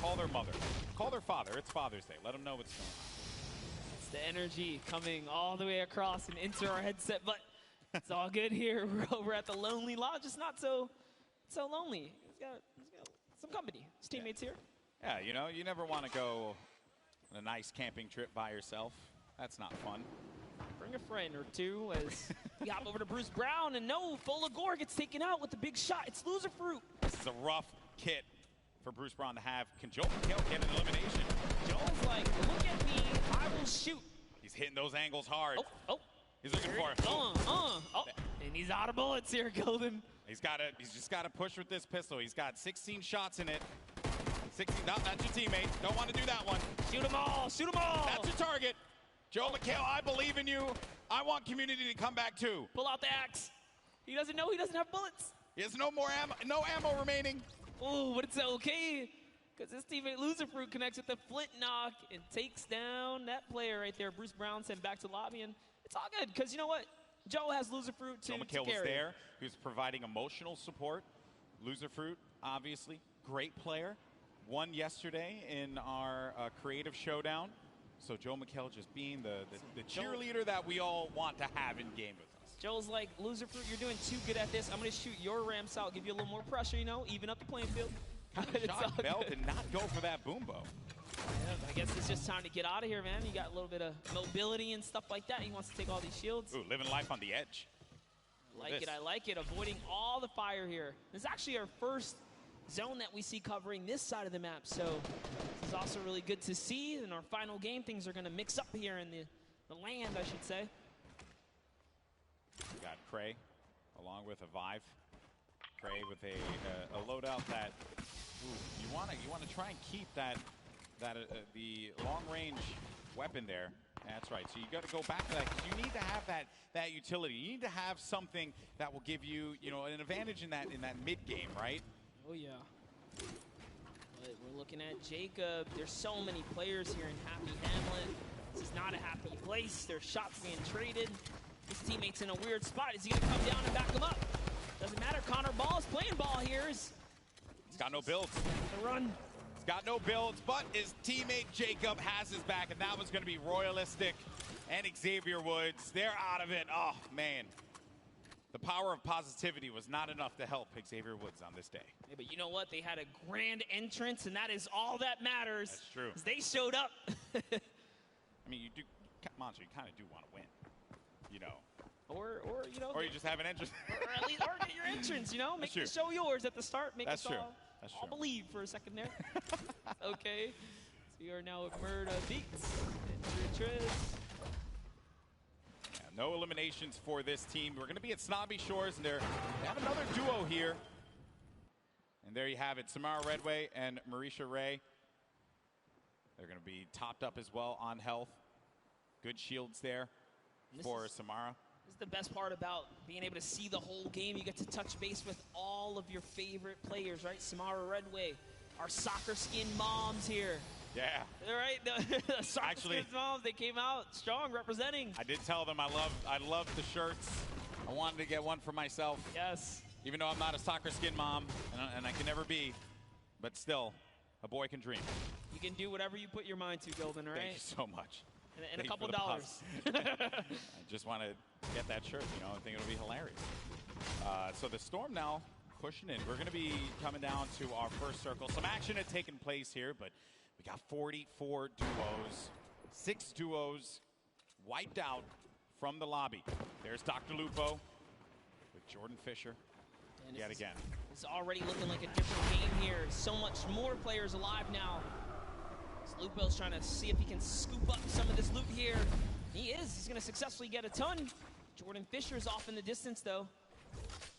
Call their mother. Call their father. It's Father's Day. Let them know what's going on. It's the energy coming all the way across and into our headset, but it's all good here. We're over at the Lonely Lodge. It's not so lonely. He's got some company. His teammates here. Yeah, you know, you never want to go on a nice camping trip by yourself. That's not fun. Bring a friend or two as we hop over to Bruce Brown, and no, Folagor gets taken out with the big shot. It's Loser Fruit. This is a rough kit for Bruce Brown to have. Can Joel get an elimination? Joel's like, look at me, I will shoot. He's hitting those angles hard. Oh. He's looking for it. And he's out of bullets here, Golden. He's just got to push with this pistol. He's got 16 shots in it. 16, that's your teammate. Don't want to do that one. Shoot them all, shoot them all. That's your target. Joe McHale, I believe in you. I want community to come back too. Pull out the axe. He doesn't know he doesn't have bullets. He has no more ammo, no ammo remaining. Oh, but it's okay, because his teammate Loserfruit connects with the flint knock and takes down that player right there. Bruce Brown sent back to lobby, and it's all good, because you know what? Joe has Loserfruit to Joe McHale was carry. there. He was providing emotional support. Loserfruit, obviously, great player. Won yesterday in our creative showdown. So Joe McHale just being the cheerleader that we all want to have in game with us. Joe's like, Loserfruit, you're doing too good at this. I'm going to shoot your ramps out, give you a little more pressure, you know, even up the playing field. Shot Bell did not go for that boombo. Yeah, I guess it's just time to get out of here, man. You got a little bit of mobility and stuff like that. He wants to take all these shields. Ooh, living life on the edge. I like it. Avoiding all the fire here. This is actually our first zone that we see covering this side of the map, so this is also really good to see. In our final game, things are going to mix up here in the land, I should say. We got Cray along with a Vive. Cray with a loadout that you want to try and keep the long range weapon there. That's right. So you got to go back to that, because you need to have that utility. You need to have something that will give you an advantage in that mid game, right? Oh yeah. But we're looking at Jacob. There's so many players here in Happy Hamlet. This is not a happy place. There's shots being traded. His teammate's in a weird spot. Is he going to come down and back him up? Doesn't matter. Connor Ball is playing ball here. He's got no builds. The run. He's got no builds, but his teammate Jacob has his back, and that was going to be Royalistic and Xavier Woods. They're out of it. Oh, man. The power of positivity was not enough to help Xavier Woods on this day. Yeah, but you know what? They had a grand entrance, and that is all that matters. That's true. They showed up. I mean, Monster, you kind of do want to win, Or Or you just have an entrance. or at least get your entrance, Make the show yours at the start. Make us all believe for a second there. Okay. So we are now at Murda Beats and Triz. No eliminations for this team. We're going to be at Snobby Shores, and they have another duo here. And there you have it, Samara Redway and Marisha Ray. They're going to be topped up as well on health. Good shields there for Samara. This is the best part about being able to see the whole game. You get to touch base with all of your favorite players, right? Samara Redway, our soccer skin moms here. Yeah. All right, the soccer skin moms, they came out strong representing. I did tell them I love the shirts. I wanted to get one for myself. Yes. Even though I'm not a soccer skin mom, and I can never be, but still, a boy can dream. You can do whatever you put your mind to, Gilvin, all right? Thank you so much. And a couple dollars. I just want to get that shirt, I think it'll be hilarious. So the Storm now pushing in. We're going to be coming down to our first circle. Some action had taken place here, but we got 44 duos. 6 duos wiped out from the lobby. There's Dr. Lupo with Jordan Fisher yet again. It's already looking like a different game here. So much more players alive now. Lupo's trying to see if he can scoop up some of this loot here. He is. He's going to successfully get a ton. Jordan Fisher's off in the distance, though.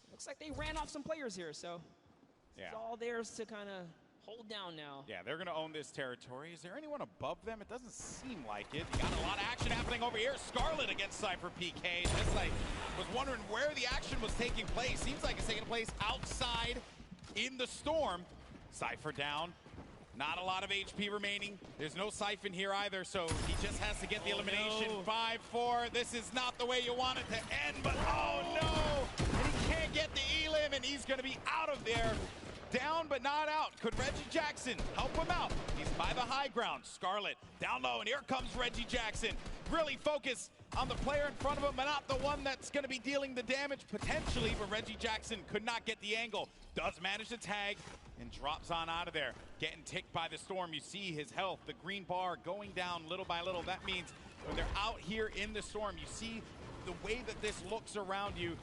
Looks like they ran off some players here, so it's all theirs to kind of hold down now. Yeah, they're going to own this territory. Is there anyone above them? It doesn't seem like it. You got a lot of action happening over here. Scarlet against Cypher PK. Just was wondering where the action was taking place. Seems like it's taking place outside in the Storm. Cypher down. Not a lot of HP remaining. There's no Siphon here either, so he just has to get the elimination. 5-4. This is not the way you want it to end, but oh no! And he can't get the elim, and he's going to be out of there. Down but not out. Could Reggie Jackson help him out? He's by the high ground. Scarlet down low, and here comes Reggie Jackson. Really focused on the player in front of him, but not the one that's going to be dealing the damage potentially, but Reggie Jackson could not get the angle. Does manage to tag and drops on out of there. Getting ticked by the Storm. You see his health, the green bar going down little by little. That means when they're out here in the Storm, you see the way that this looks around you.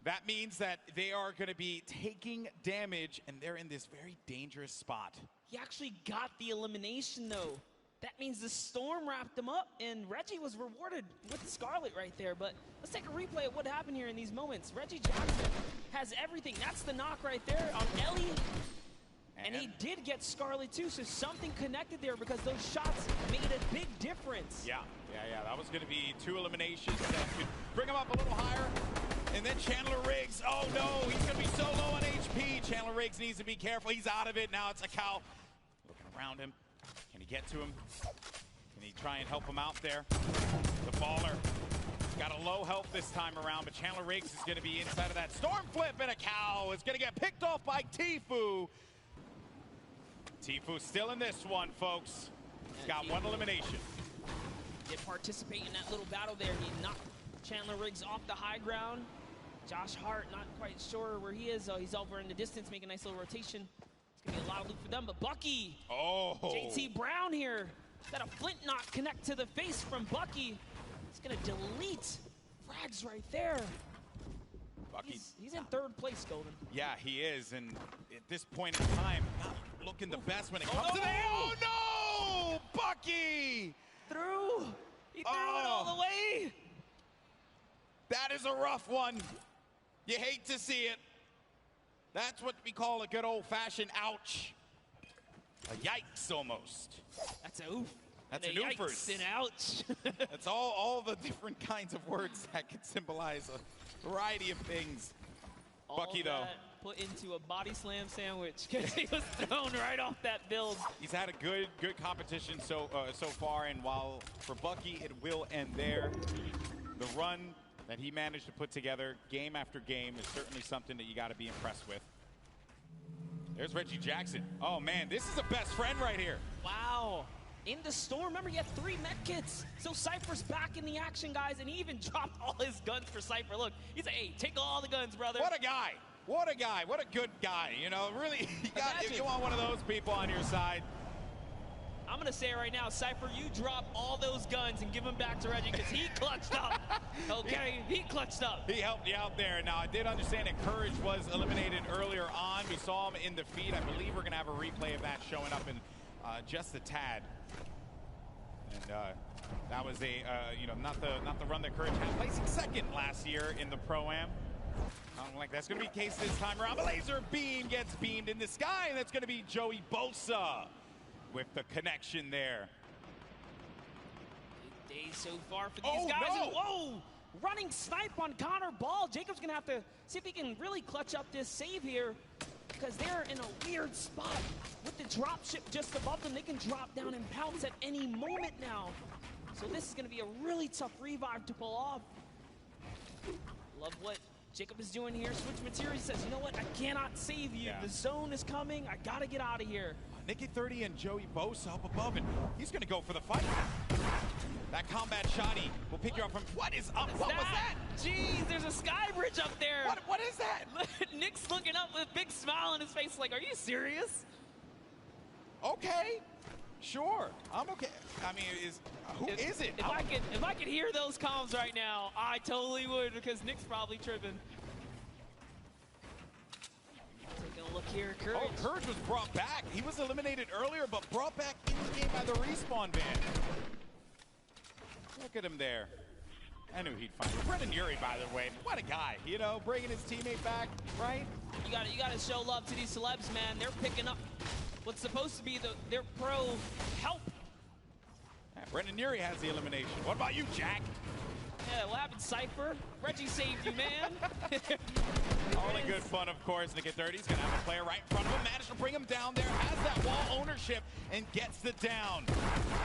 That means that they are going to be taking damage, and they're in this very dangerous spot. He actually got the elimination, though. That means the Storm wrapped him up, and Reggie was rewarded with the Scarlet right there. But let's take a replay of what happened here in these moments. Reggie Jackson has everything. That's the knock right there on Ellie. And he did get Scarlet too, so something connected there because those shots made a big difference. Yeah. That was going to be 2 eliminations that could bring him up a little higher. And then Chandler Riggs, oh no, he's going to be so low on HP. Chandler Riggs needs to be careful. He's out of it. Now it's a cow looking around him. Can he get to him? Can he try and help him out there? The baller got a low health this time around, but Chandler Riggs is going to be inside of that storm flip, and a cow is going to get picked off by Tfue. Tfue still in this one, folks. He's got one elimination. Did participate in that little battle there. He knocked Chandler Riggs off the high ground. Josh Hart, not quite sure where he is. He's over in the distance, making a nice little rotation. It's going to be a lot of loot for them, but Bucky. Oh. JT Brown here. Got a flint knock connect to the face from Bucky. He's going to delete frags right there. Bucky's He's in 3rd place, Golden. Yeah, he is, and at this point in time, not looking the best when it comes to that. Oh no! Bucky! Through! He threw it all the way! That is a rough one. You hate to see it. That's what we call a good old-fashioned ouch. A yikes, almost. That's a oof. That's and an yikes oofers. and ouch. That's all the different kinds of words that can symbolize a variety of things. All Bucky, though. Put into a body slam sandwich because he was thrown right off that build. He's had a good competition so far, and while for Bucky it will end there, the run that he managed to put together game after game is certainly something that you got to be impressed with. There's Reggie Jackson. Oh man, this is a best friend right here. Wow. In the storm, remember he had 3 medkits. So Cypher's back in the action, guys, and he even dropped all his guns for Cypher. Look, he's like, hey, take all the guns, brother. What a guy. What a guy. What a good guy. You know, really, you want one of those people on your side. I'm going to say it right now, Cypher, you drop all those guns and give them back to Reggie because he clutched up. Okay, he clutched up. He helped you out there. Now, I did understand that Courage was eliminated earlier on. We saw him in the feed. I believe we're going to have a replay of that showing up in just a tad. And that was not the run that Courage had, placing 2nd last year in the Pro-Am. I don't like that's going to be the case this time around. The laser beam gets beamed in the sky, and that's going to be Joey Bosa with the connection there. Good day so far for these guys. No. And whoa! Running snipe on Connor Ball. Jacob's going to have to see if he can really clutch up this save here because they're in a weird spot. With the drop ship just above them, they can drop down and pounce at any moment now. So this is going to be a really tough revive to pull off. Love what Jacob is doing here. Switch materials, says, you know what? I cannot save you. Yeah. The zone is coming. I got to get out of here. Nicky 30 and Joey Bosa up above, and he's going to go for the fight. That combat shotty will pick you up from... What is up? What was that? Jeez, there's a sky bridge up there. What is that? Nick's looking up with a big smile on his face like, are you serious? Okay. Sure. I'm okay. I mean, who is it? If I could hear those comms right now, I totally would because Nick's probably tripping. Taking a look here, Courage. Oh, Courage was brought back. He was eliminated earlier, but brought back in the game by the respawn van. Look at him there. I knew he'd find it. Brendan Urie, by the way, what a guy. You know, bringing his teammate back, right? You got to show love to these celebs, man. They're picking up what's supposed to be their pro help. Yeah, Brendan Urie has the elimination. What about you, Jack? Yeah, what happened, Cypher? Reggie saved you, man. All in good fun, of course. Nicky 30's going to have a player right in front of him. Managed to bring him down there. Has that wall ownership and gets the down.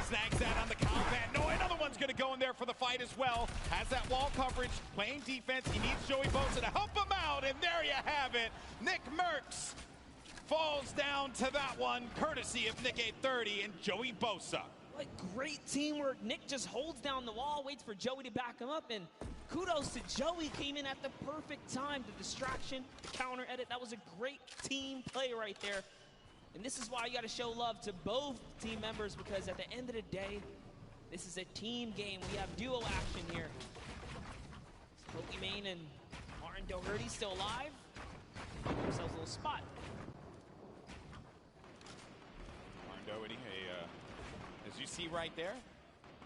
Snags that on the combat. No, another one's going to go in there for the fight as well. Has that wall coverage. Playing defense. He needs Joey Bosa to help him out. And there you have it. Nick Merckx falls down to that one, courtesy of Nicky 30 and Joey Bosa. What great teamwork. Nick just holds down the wall, waits for Joey to back him up, and kudos to Joey, came in at the perfect time. The distraction, the counter edit, that was a great team play right there. And this is why you got to show love to both team members, because at the end of the day, this is a team game. We have duo action here. Pokimane and Martin Doherty still alive. Give themselves a little spot. Martin Doherty, as you see right there,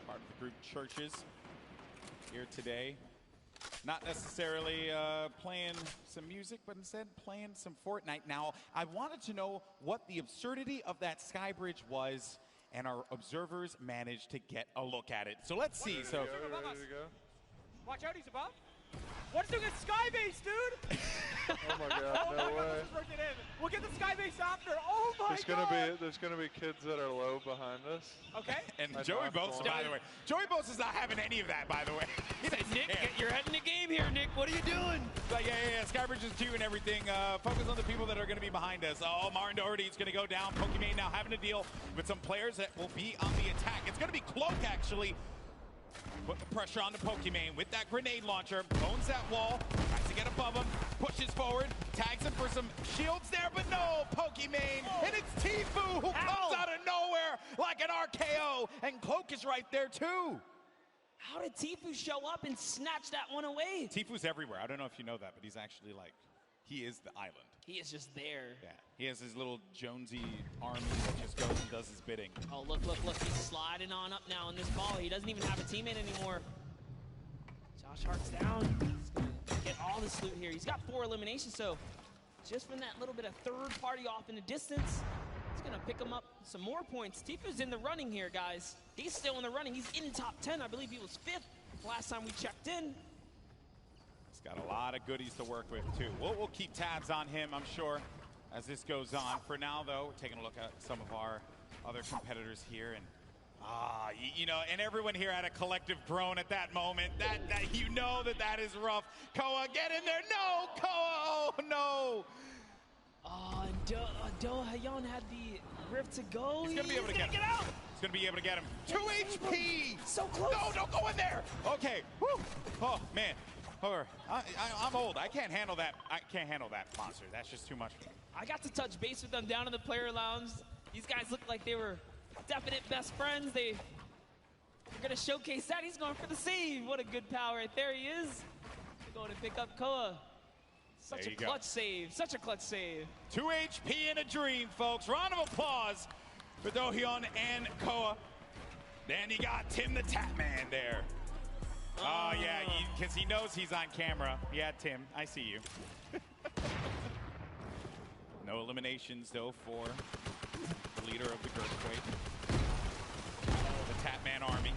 part of the group Churches here today. Not necessarily playing some music, but instead playing some Fortnite. Now, I wanted to know what the absurdity of that sky bridge was, and our observers managed to get a look at it. So let's see. So, Ready to go? Watch out, he's above. What's doing a sky base, dude? Oh my God, no way. We'll get the sky base after. Oh my God. There's gonna be kids that are low behind us. Okay. And I Joey knocked Boats, one. by the way. Joey Boats is not having any of that, by the way. He said, Nick, get your head in the game here, Nick. What are you doing? But yeah. Skybridge is 2 and everything. Focus on the people that are going to be behind us. Oh, Martin Doherty's going to go down. Pokimane now having to deal with some players that will be on the attack. It's going to be Cloak, actually. Put the pressure on the Pokimane with that grenade launcher. Owns that wall. Tries to get above him. Pushes forward. Tags him for some shields there, but no. Pokimane. And it's Tfue who comes out of nowhere like an RKO. And Cloak is right there, too. How did Tfue show up and snatch that one away? Tfue's everywhere. I don't know if you know that, but he's actually like, he is the island. He is just there. Yeah, he has his little Jonesy army that just goes and does his bidding. Oh, look. He's sliding on up now in this ball. He doesn't even have a teammate anymore. Josh Hart's down. He's going to get all this loot here. He's got 4 eliminations, so just from that little bit of third party off in the distance, it's going to pick him up some more points. Tfue's in the running here, guys. He's still in the running. He's in top 10. I believe he was 5th last time we checked in. He's got a lot of goodies to work with, too. We'll keep tabs on him, I'm sure, as this goes on. For now, though, we're taking a look at some of our other competitors here. And, and everyone here had a collective groan at that moment. That you know that is rough. Koa, get in there. No, Koa. Oh, no. Oh, and Do-Hayon had the rift to go. He's going to be able to get out. He's going to be able to get him. 2 HP. So close. No, don't go in there. Okay. Woo. Oh, man. I'm old. I can't handle that. I can't handle that monster. That's just too much for me. I got to touch base with them down in the player lounge. These guys look like they were definite best friends. They're going to showcase that. He's going for the save. What a good power right there he is. They're going to pick up Koa. Such a clutch save. Such a clutch save. 2 HP in a dream, folks. Round of applause for Do-Hayon and Koa. Then you got Tim the Tatman there. Oh, yeah, because he knows he's on camera. Yeah, Tim, I see you. No eliminations, though, for the leader of the Girthquake. The Tatman army.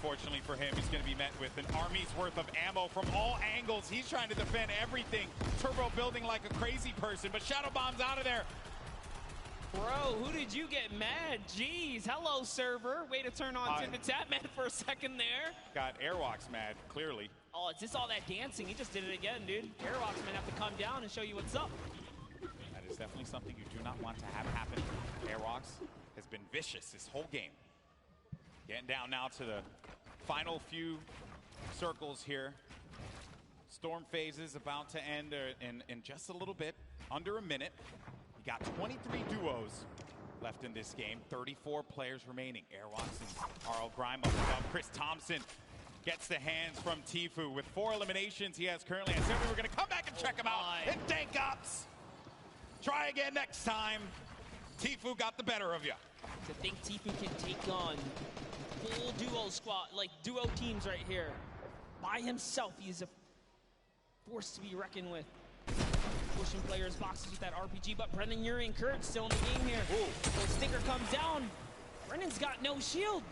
Fortunately for him, he's going to be met with an army's worth of ammo from all angles. He's trying to defend everything. Turbo building like a crazy person, but Shadow Bomb's out of there. Bro, who did you get mad? Jeez, hello, server. Way to turn on Tim the Tatman for a second there. Got Airwalks mad, clearly. Oh, it's just all that dancing. He just did it again, dude. Airwalks might have to come down and show you what's up. That is definitely something you do not want to have happen. Airwalks has been vicious this whole game. Getting down now to the final few circles here. Storm phase is about to end in just a little bit, under a minute. You got 23 duos left in this game, 34 players remaining. Airwalks and RL Grime up above. Chris Thompson gets the hands from Tfue. With 4 eliminations he has currently. I said we were going to come back and check him out. And Dank Ops. Try again next time. Tfue got the better of you. To think Tfue can take on full duo squad, like duo teams right here. By himself, he's a force to be reckoned with. Pushing players' boxes with that RPG, but Brendan Urie and Courage still in the game here. So Stinker comes down. Brendan's got no shield.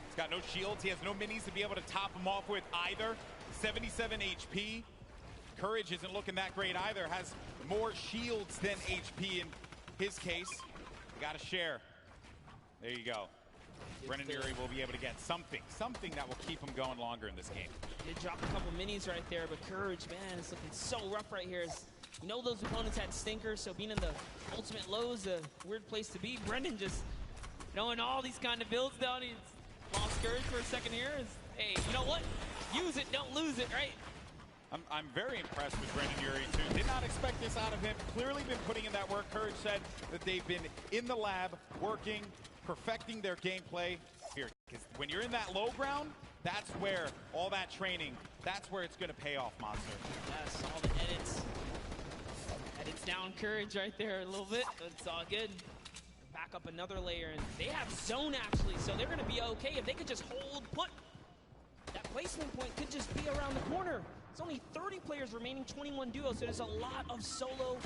He's got no shields. He has no minis to be able to top him off with either. 77 HP. Courage isn't looking that great either. Has more shields than HP in his case. You got to share. There you go. Brendan Urie will be able to get something that will keep him going longer in this game. He did drop a couple minis right there, but Courage, man, it's looking so rough right here. You know those opponents had stinkers, so being in the ultimate low is a weird place to be. Brendan just knowing all these kind of builds down. He's lost Courage for a second here. Hey, you know what? Use it, don't lose it, right? I'm very impressed with Brendan Urie, too. Did not expect this out of him. Clearly been putting in that work. Courage said that they've been in the lab, working, perfecting their gameplay here. Because when you're in that low ground, that's where all that training, that's where it's going to pay off, Monster. Yes, all the edits. Edits down Courage right there a little bit, but it's all good. Back up another layer, and they have zone, actually, so they're going to be okay if they could just hold put. That placement point could just be around the There's only 30 players remaining, 21 duos, so there's a lot of solo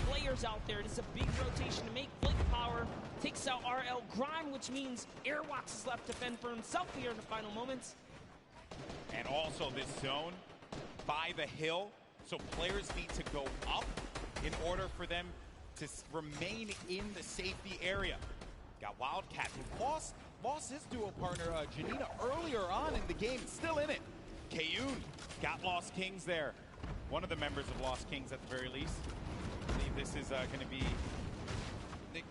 players out there. It's a big rotation to make. Blink Power takes out RL Grime, which means Airwalks is left to fend for himself here in the final moments. And also this zone by the hill, so players need to go up in order for them to remain in the safety area. Got Wildcat, who lost his duo partner, Janina, earlier on in the game, still in it. Kayun got Lost Kings there. One of the members of Lost Kings at the very least. I believe this is going to be Nick.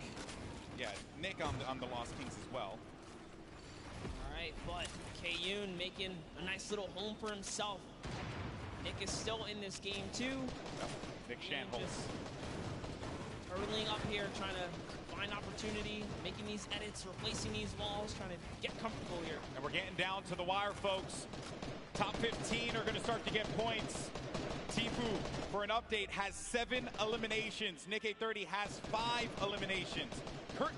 Yeah, Nick on the Lost Kings as well. All right, but Kayun making a nice little home for himself. Nick is still in this game too. Nick Shanholz. Hurtling up here, trying to find opportunity, making these edits, replacing these walls, trying to get comfortable here. And we're getting down to the wire, folks. Top 15 are going to start to get points. Tifu, for an update, has 7 eliminations. Nick 830 has 5 eliminations. Kurt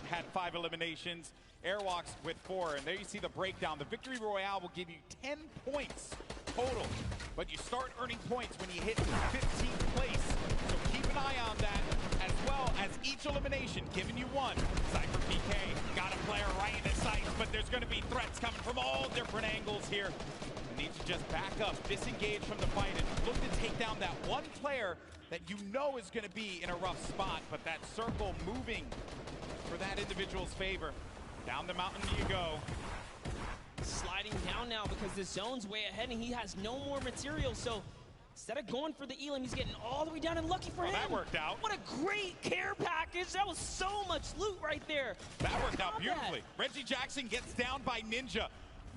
had 5 eliminations. Airwalks with 4. And there you see the breakdown. The Victory Royale will give you 10 points total. But you start earning points when you hit 15th place. So keep an eye on that, as well as each elimination giving you 1. Cypher PK got a player right in his sights, but there's going to be threats coming from all different angles here. You need to just back up, disengage from the fight, and look to take down that one player that you know is going to be in a rough spot, but that circle moving for that individual's favor. Down the mountain you go. Sliding down now because the zone's way ahead and he has no more material, so instead of going for the Elam, he's getting all the way down, and lucky for him. That worked out. What a great care package. That was so much loot right there. That worked out beautifully. Reggie Jackson gets down by Ninja.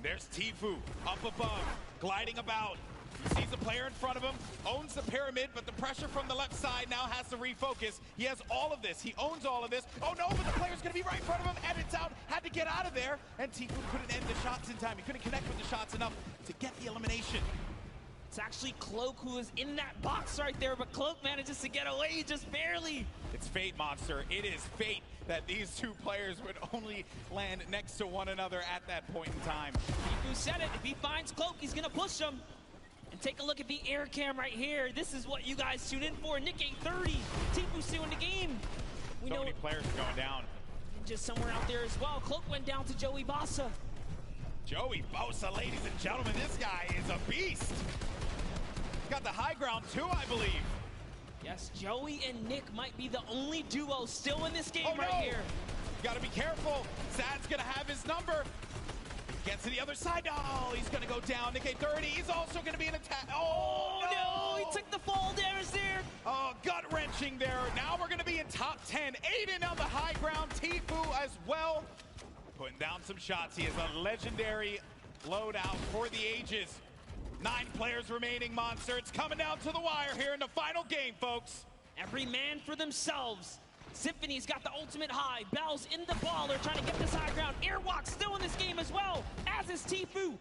There's Tifu up above, gliding about. He sees a player in front of him, owns the pyramid, but the pressure from the left side now has to refocus. He has all of this. He owns all of this. Oh no, but the player's going to be right in front of him, and it's out. Had to get out of there, and Tifu couldn't end the shots in time. He couldn't connect with the shots enough to get the elimination. It's actually Cloak who is in that box right there, but Cloak manages to get away just barely. It's fate, Monster. It is fate that these two players would only land next to one another at that point in time. Tifu said it. If he finds Cloak, he's going to push him. And take a look at the air cam right here. This is what you guys tune in for. Nick 830. Tifu still in the game. We know many players are going down. Just somewhere out there as well. Cloak went down to Joey Bossa. Joey Bosa, ladies and gentlemen, this guy is a beast. Got the high ground too, I believe. Yes, Joey and Nick might be the only duo still in this game right here. You gotta be careful. Sad's gonna have his number. Gets to the other side. Oh, he's gonna go down. Nick 830, he's also gonna be an attack. Oh, no, he took the fall damage there. Oh, gut wrenching there. Now we're gonna be in top 10. Aiden on the high ground. Tifu as well. Putting down some shots. He has a legendary loadout for the ages. 9 players remaining, Monster. It's coming down to the wire here in the final game, folks. Every man for themselves. Symphony's got the ultimate high. Bell's in the ball. They're trying to get this high ground. Airwalk's still in this game as well, as is Tifu.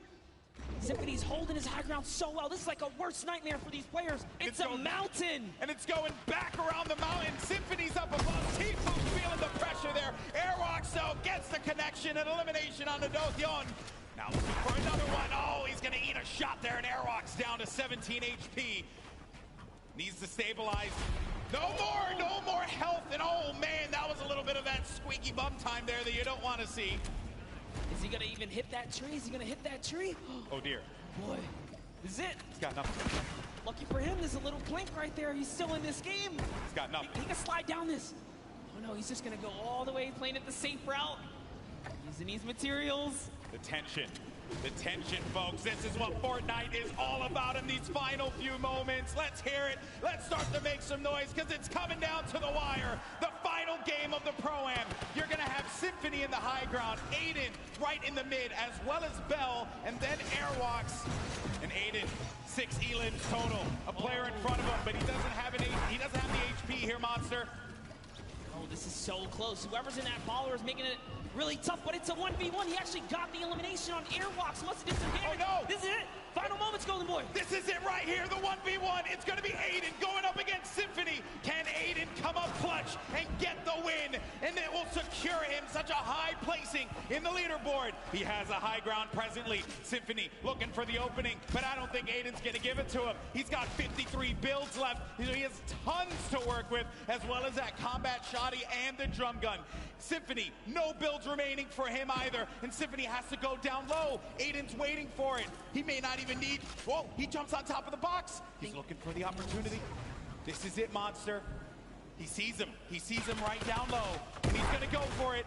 Symphony's holding his high ground so well. This is like a worst nightmare for these players. It's a mountain. And it's going back around the mountain. Symphony's up above. Tifu's feeling the pressure there. Airwalk, though, gets the connection and elimination on the Dothyon. Now looking for another one. Oh, he's going to eat a shot there, and Airwalk's down to 17 HP. Needs to stabilize. No more health, and oh man, that was a little bit of that squeaky bum time there that you don't want to see. Is he gonna even hit that tree? Is he gonna hit that tree? Oh dear. Boy, this is it. He's got nothing. Lucky for him, there's a little plank right there. He's still in this game. He's got nothing. He can slide down this. Oh no, he's just gonna go all the way, playing it the safe route. Using these materials. The tension, folks. This is what Fortnite is all about in these final few moments. Let's hear it. Let's start to make some noise because it's coming down to the wire. The final game of the Pro-Am. You're going to have Symphony in the high ground, Aiden right in the mid, as well as Bell, and then Airwalks. And Aiden, 6 elims total. A player in front of him, but he doesn't have the HP here, Monster. Oh, this is so close. Whoever's in that baller is making it really tough, but it's a 1v1. He actually got the elimination on Airwalks. Must have disadvantaged. Oh no! This is it. Final moments, Golden Boy. This is it right here, the 1v1. It's going to be Aiden going up against Symphony. Can Aiden come up clutch and get the win? And it will secure him such a high placing in the leaderboard. He has a high ground presently. Symphony looking for the opening, but I don't think Aiden's going to give it to him. He's got 53 builds left. He has tons to work with, as well as that combat shoddy and the drum gun. Symphony, no builds remaining for him either, and Symphony has to go down low. Aiden's waiting for it. He may not even need, whoa, he jumps on top of the box. He's looking for the opportunity. This is it, Monster. He sees him right down low, and he's gonna go for it.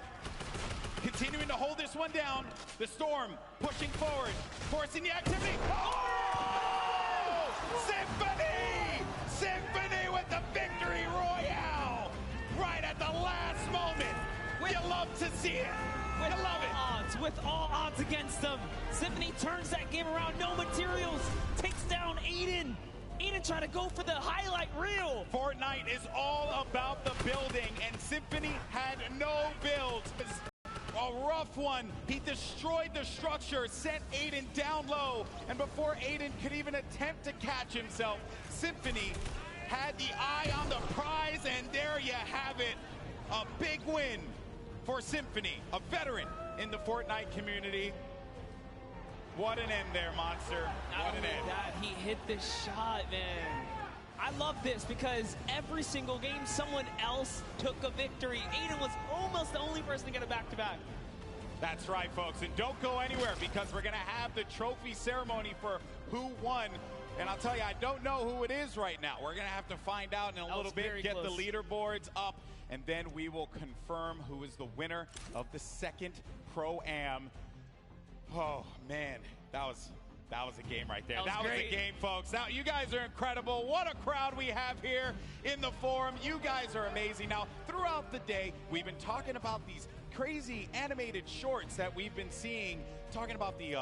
Continuing to hold this one down. The Storm pushing forward, forcing the activity. Oh! Symphony! Symphony with the victory royale! Right at the last moment. You love to see it. You love it. With all odds against them, Symphony turns that game around. No materials, takes down Aiden. Aiden trying to go for the highlight reel. Fortnite is all about the building, and Symphony had no builds. A rough one. He destroyed the structure, sent Aiden down low, and before Aiden could even attempt to catch himself, Symphony had the eye on the prize, and there you have it. A big win for Symphony, a veteran in the Fortnite community. What an end there, Monster. What an end. That he hit this shot, man. I love this because every single game someone else took a victory. Aiden was almost the only person to get a back-to-back. That's right, folks. And don't go anywhere because we're going to have the trophy ceremony for who won. And I'll tell you, I don't know who it is right now. We're going to have to find out in a little bit, get the leaderboards up, and then we will confirm who is the winner of the second Pro-Am. Oh, man, that was a game right there. That was a game, folks. Now, you guys are incredible. What a crowd we have here in the forum. You guys are amazing. Now, throughout the day, we've been talking about these crazy animated shorts that we've been seeing, talking about the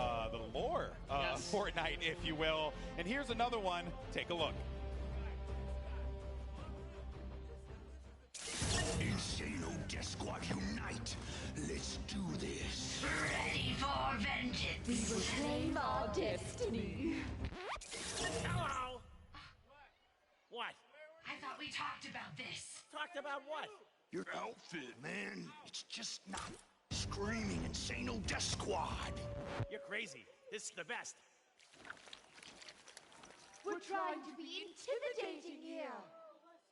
lore of Fortnite, if you will. And here's another one. Take a look. Insano Death Squad unite. Let's do this. Ready for vengeance. We will claim our destiny. Hello. What? I thought we talked about this. Talked about what? Your outfit, man. It's just not screaming Insano Death Squad. You're crazy. This is the best. We're trying to be intimidating here.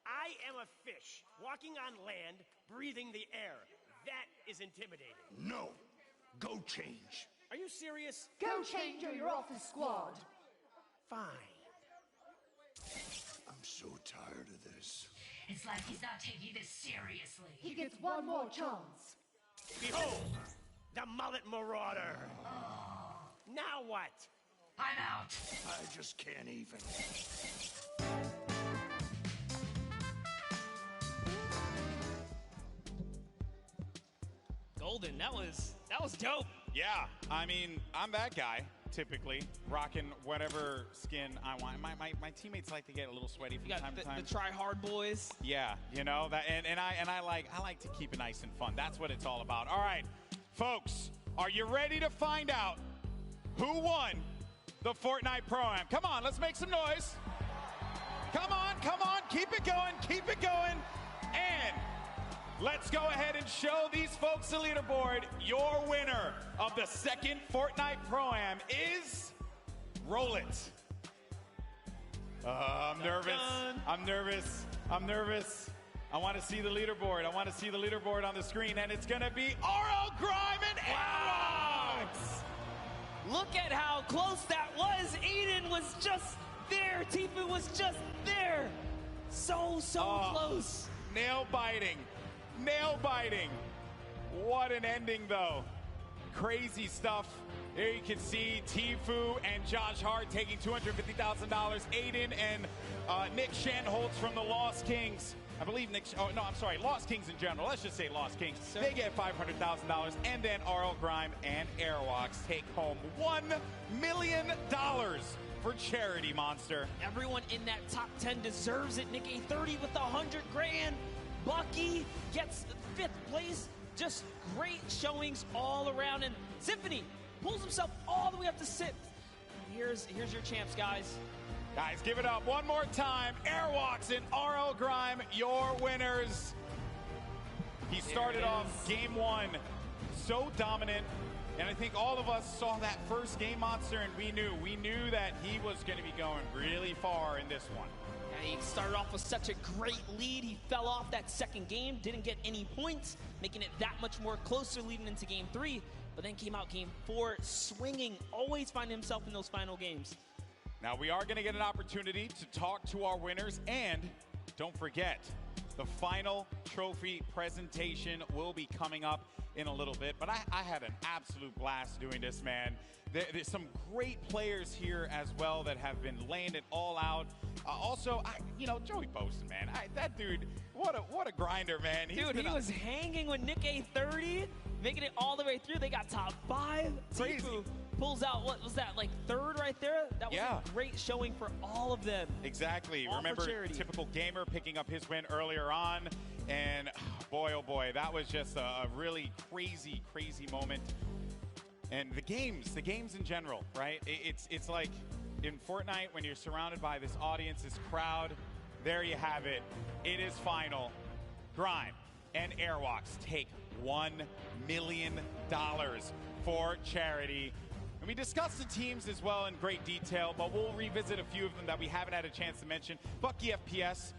I am a fish, walking on land, breathing the air. That is intimidating. No. Go change. Are you serious? Go change or you're off the squad. Fine. I'm so tired of this. It's like he's not taking this seriously. He gets one more chance. Behold, the mullet marauder. Now what? I'm out. I just can't even. Golden, that was dope. Yeah, I mean, I'm that guy, typically, rocking whatever skin I want. My teammates like to get a little sweaty from time to time. The try-hard boys. Yeah, you know, that, and I like to keep it nice and fun. That's what it's all about. All right, folks, are you ready to find out who won the Fortnite Pro-Am? Come on, let's make some noise. Come on, keep it going, and let's go ahead and show these folks the leaderboard. Your winner of the second Fortnite Pro-Am is... Roll it. I'm nervous. I want to see the leaderboard. On the screen, and it's going to be RL Grime and Aerox. Look at how close that was. Aiden was just there. Tifu was just there. So close. Nail biting. What an ending, though. Crazy stuff. There you can see Tifu and Josh Hart taking $250,000. Aiden and Nick Shenholtz from the Lost Kings. I believe Lost Kings in general. Let's just say Lost Kings. They get $500,000. And then RL Grime and Airwalks take home $1 million for charity, Monster. Everyone in that top 10 deserves it. Nick A30 with $100,000. Bucky gets 5th place. Just great showings all around. And Symphony pulls himself all the way up to 6th. Here's your champs, guys. Guys, give it up one more time. Airwalks and RL Grime, your winners. He started off game one so dominant, and I think all of us saw that first game, Monster, and we knew that he was going to be going really far in this one. Yeah, he started off with such a great lead. He fell off that second game, didn't get any points, making it that much more closer leading into game 3, but then came out game 4 swinging, always finding himself in those final games. Now we are going to get an opportunity to talk to our winners, and don't forget, the final trophy presentation will be coming up in a little bit, but I had an absolute blast doing this, man. There's some great players here as well that have been laying it all out. Also, Joey Boaston, man, that dude, what a grinder, man. Dude, he was hanging with Nick A30, making it all the way through. They got top 5. Crazy. Tifu pulls out, what was that, like 3rd right there? That was a great showing for all of them. Exactly. All Remember, for charity. Typical Gamer picking up his win earlier on, and boy, oh boy, that was just a really crazy, crazy moment. And the games in general, right? It's like in Fortnite when you're surrounded by this audience, this crowd. There you have it. It is final. Grime and Airwalks take $1 million for charity. And we discussed the teams as well in great detail, but we'll revisit a few of them that we haven't had a chance to mention. Bucky FPS,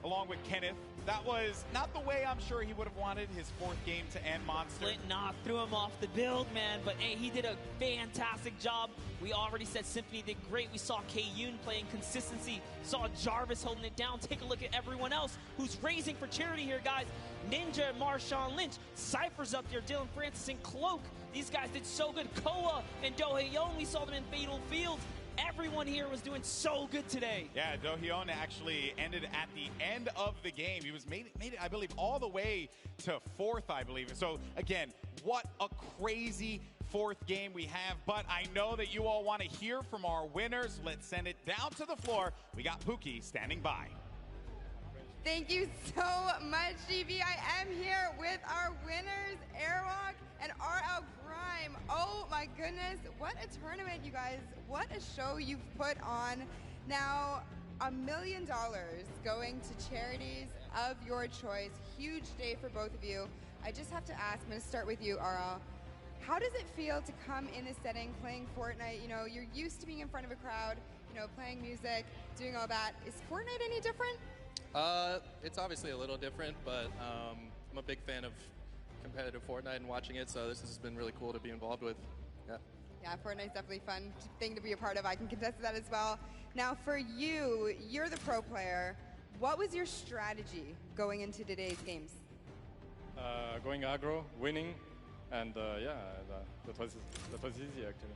along with Kenneth. That was not the way I'm sure he would have wanted his 4th game to end, Monster. Flint threw him off the build, man, but hey, he did a fantastic job. We already said Symphony did great. We saw K-Yoon playing consistency, saw Jarvis holding it down. Take a look at everyone else who's raising for charity here, guys. Ninja and Marshawn Lynch, Cypher's up there, Dylan Francis and Cloak. These guys did so good. Koa and Dohaeon, we saw them in Fatal Fields. Everyone here was doing so good today. Yeah, Dohaeon actually ended at the end of the game. He was made it, I believe, all the way to 4th, I believe. So again, what a crazy 4th game we have. But I know that you all want to hear from our winners. Let's send it down to the floor. We got Pookie standing by. Thank you so much, GB. I am here with our winners, Airwalk and RL Grime. Oh my goodness, what a tournament, you guys. What a show you've put on. Now, $1 million going to charities of your choice. Huge day for both of you. I just have to ask, I'm going to start with you, RL. How does it feel to come in a setting playing Fortnite? You know, you're used to being in front of a crowd, playing music, doing all that. Is Fortnite any different? It's obviously a little different, but I'm a big fan of competitive Fortnite and watching it, so this has been really cool to be involved with. Yeah, Fortnite's definitely a fun thing to be a part of. I can contest to that as well. Now, for you, you're the pro player. What was your strategy going into today's games? Going aggro, winning, and that was easy actually.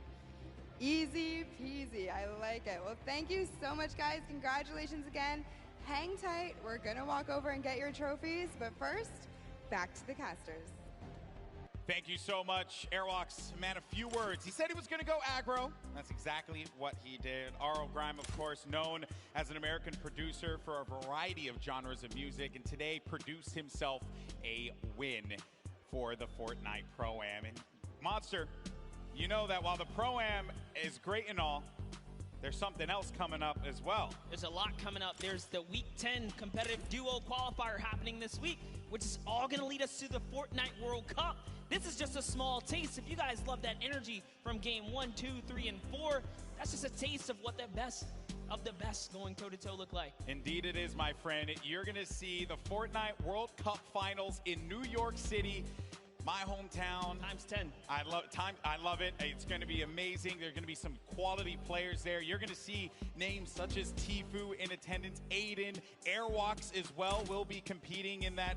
Easy peasy. I like it. Well, thank you so much, guys. Congratulations again. Hang tight. We're going to walk over and get your trophies. But first, back to the casters. Thank you so much, Airwalks. Man, a few words. He said he was going to go aggro. That's exactly what he did. RL Grime, of course, known as an American producer for a variety of genres of music, and today produced himself a win for the Fortnite Pro-Am. And Monster, you know that while the Pro-Am is great and all, there's something else coming up as well. There's a lot coming up. There's the Week 10 competitive duo qualifier happening this week, which is all going to lead us to the Fortnite World Cup. This is just a small taste. If you guys love that energy from game 1, 2, 3, and 4, that's just a taste of what the best of the best going toe-to-toe look like. Indeed it is, my friend. You're going to see the Fortnite World Cup Finals in New York City, my hometown. Times 10. I love it. It's going to be amazing. There are going to be some quality players there. You're going to see names such as Tifu in attendance, Aiden, Airwalks as well will be competing in that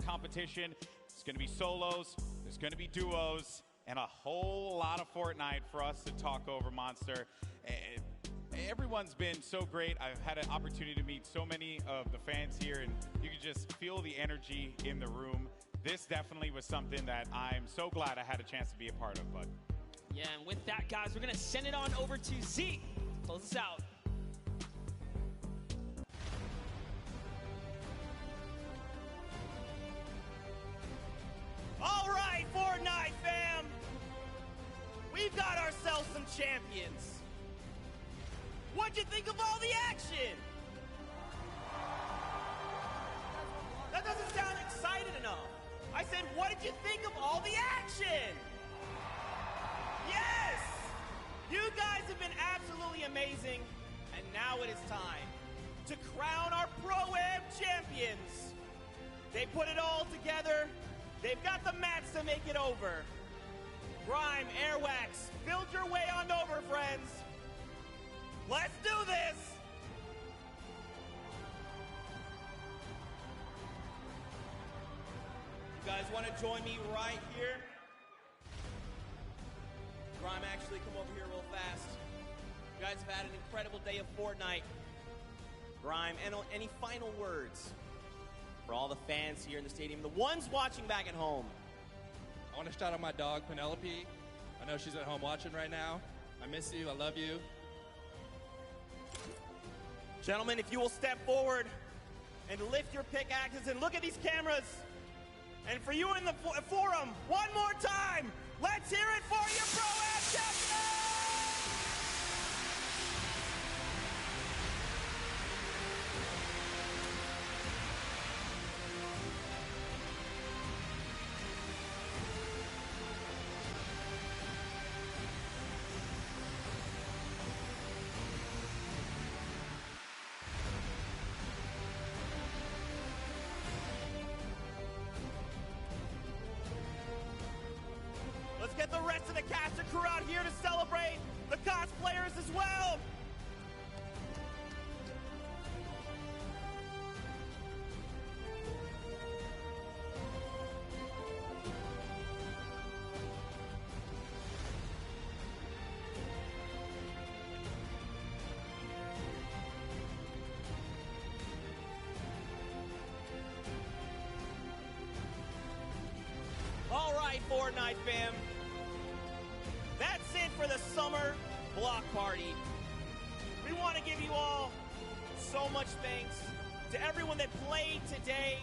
competition. It's going to be solos. There's going to be duos, and a whole lot of Fortnite for us to talk over, Monster. Everyone's been so great. I've had an opportunity to meet so many of the fans here, and you can just feel the energy in the room. This definitely was something that I'm so glad I had a chance to be a part of, bud. Yeah, and with that, guys, we're going to send it on over to Zeke. Close us out. All right, Fortnite fam. We've got ourselves some champions. What'd you think of all the action? That doesn't sound excited enough. I said, what did you think of all the action? Yes! You guys have been absolutely amazing, and now it is time to crown our Pro-Am champions. They put it all together. They've got the mats to make it over. Grime, Airwax, build your way on over, friends. Let's do this! You guys want to join me right here? Grime, actually come over here real fast. You guys have had an incredible day of Fortnite. Grime, any final words for all the fans here in the stadium, the ones watching back at home? I want to shout out my dog, Penelope. I know she's at home watching right now. I miss you. I love you. Gentlemen, if you will step forward and lift your pickaxes and look at these cameras. And for you in the forum, one more time, let's hear it for your Pro-Am champion! Let's get the rest of the cast and crew out here to celebrate the cosplayers as well. All right, Fortnite fam. That's it for the summer block party. We want to give you all so much thanks to everyone that played today,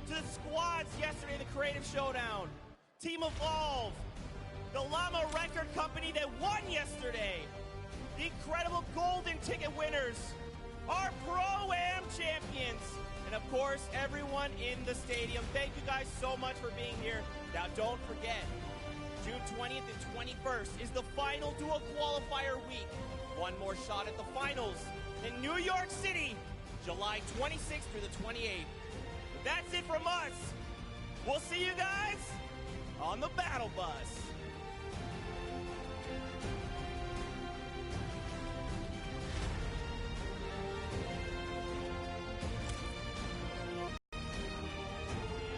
to the squads yesterday, the Creative Showdown, Team Evolve, the Llama Record Company that won yesterday, the incredible golden ticket winners, our Pro-Am champions, and of course, everyone in the stadium. Thank you guys so much for being here. Now, don't forget, June 20th and 21st is the final dual qualifier week. One more shot at the finals in New York City, July 26th through the 28th. But that's it from us. We'll see you guys on the Battle Bus.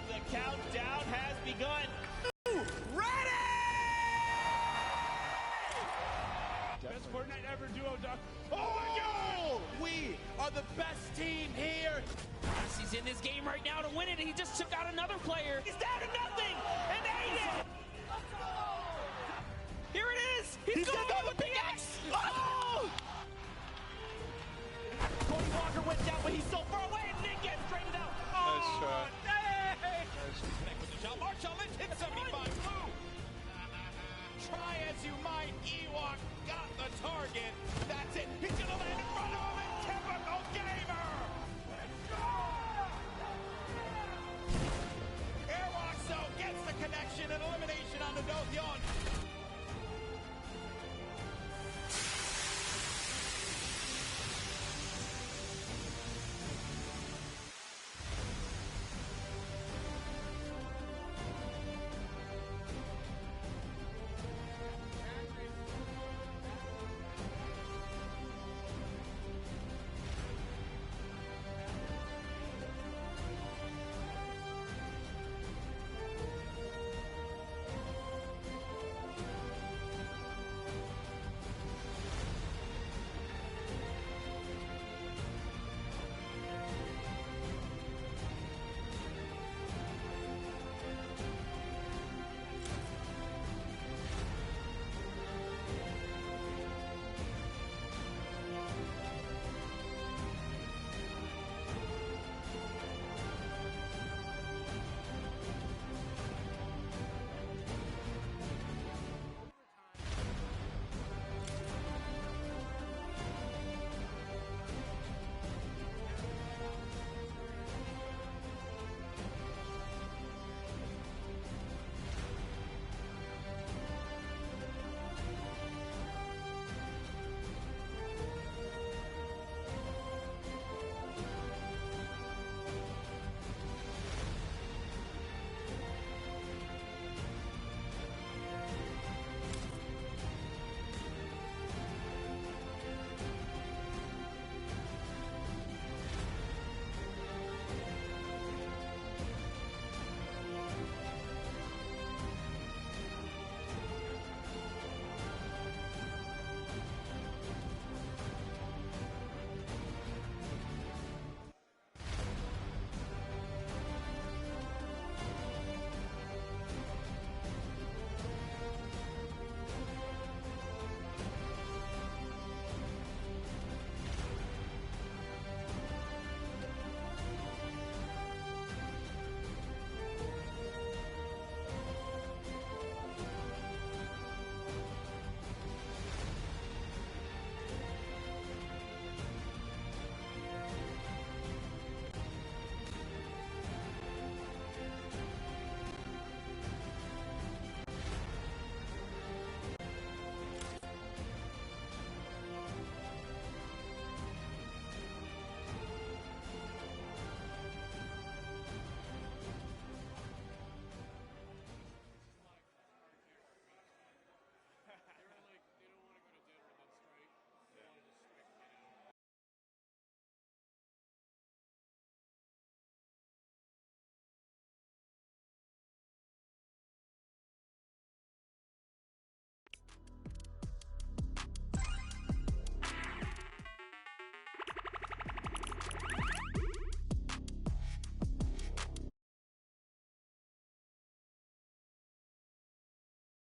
The countdown has begun. Ready! Best Fortnite ever duo, Doc. Oh my God! We are the best team here. He's in this game right now to win it, and he just took out another player. He's down to nothing, and ate it. Here it is. He's gonna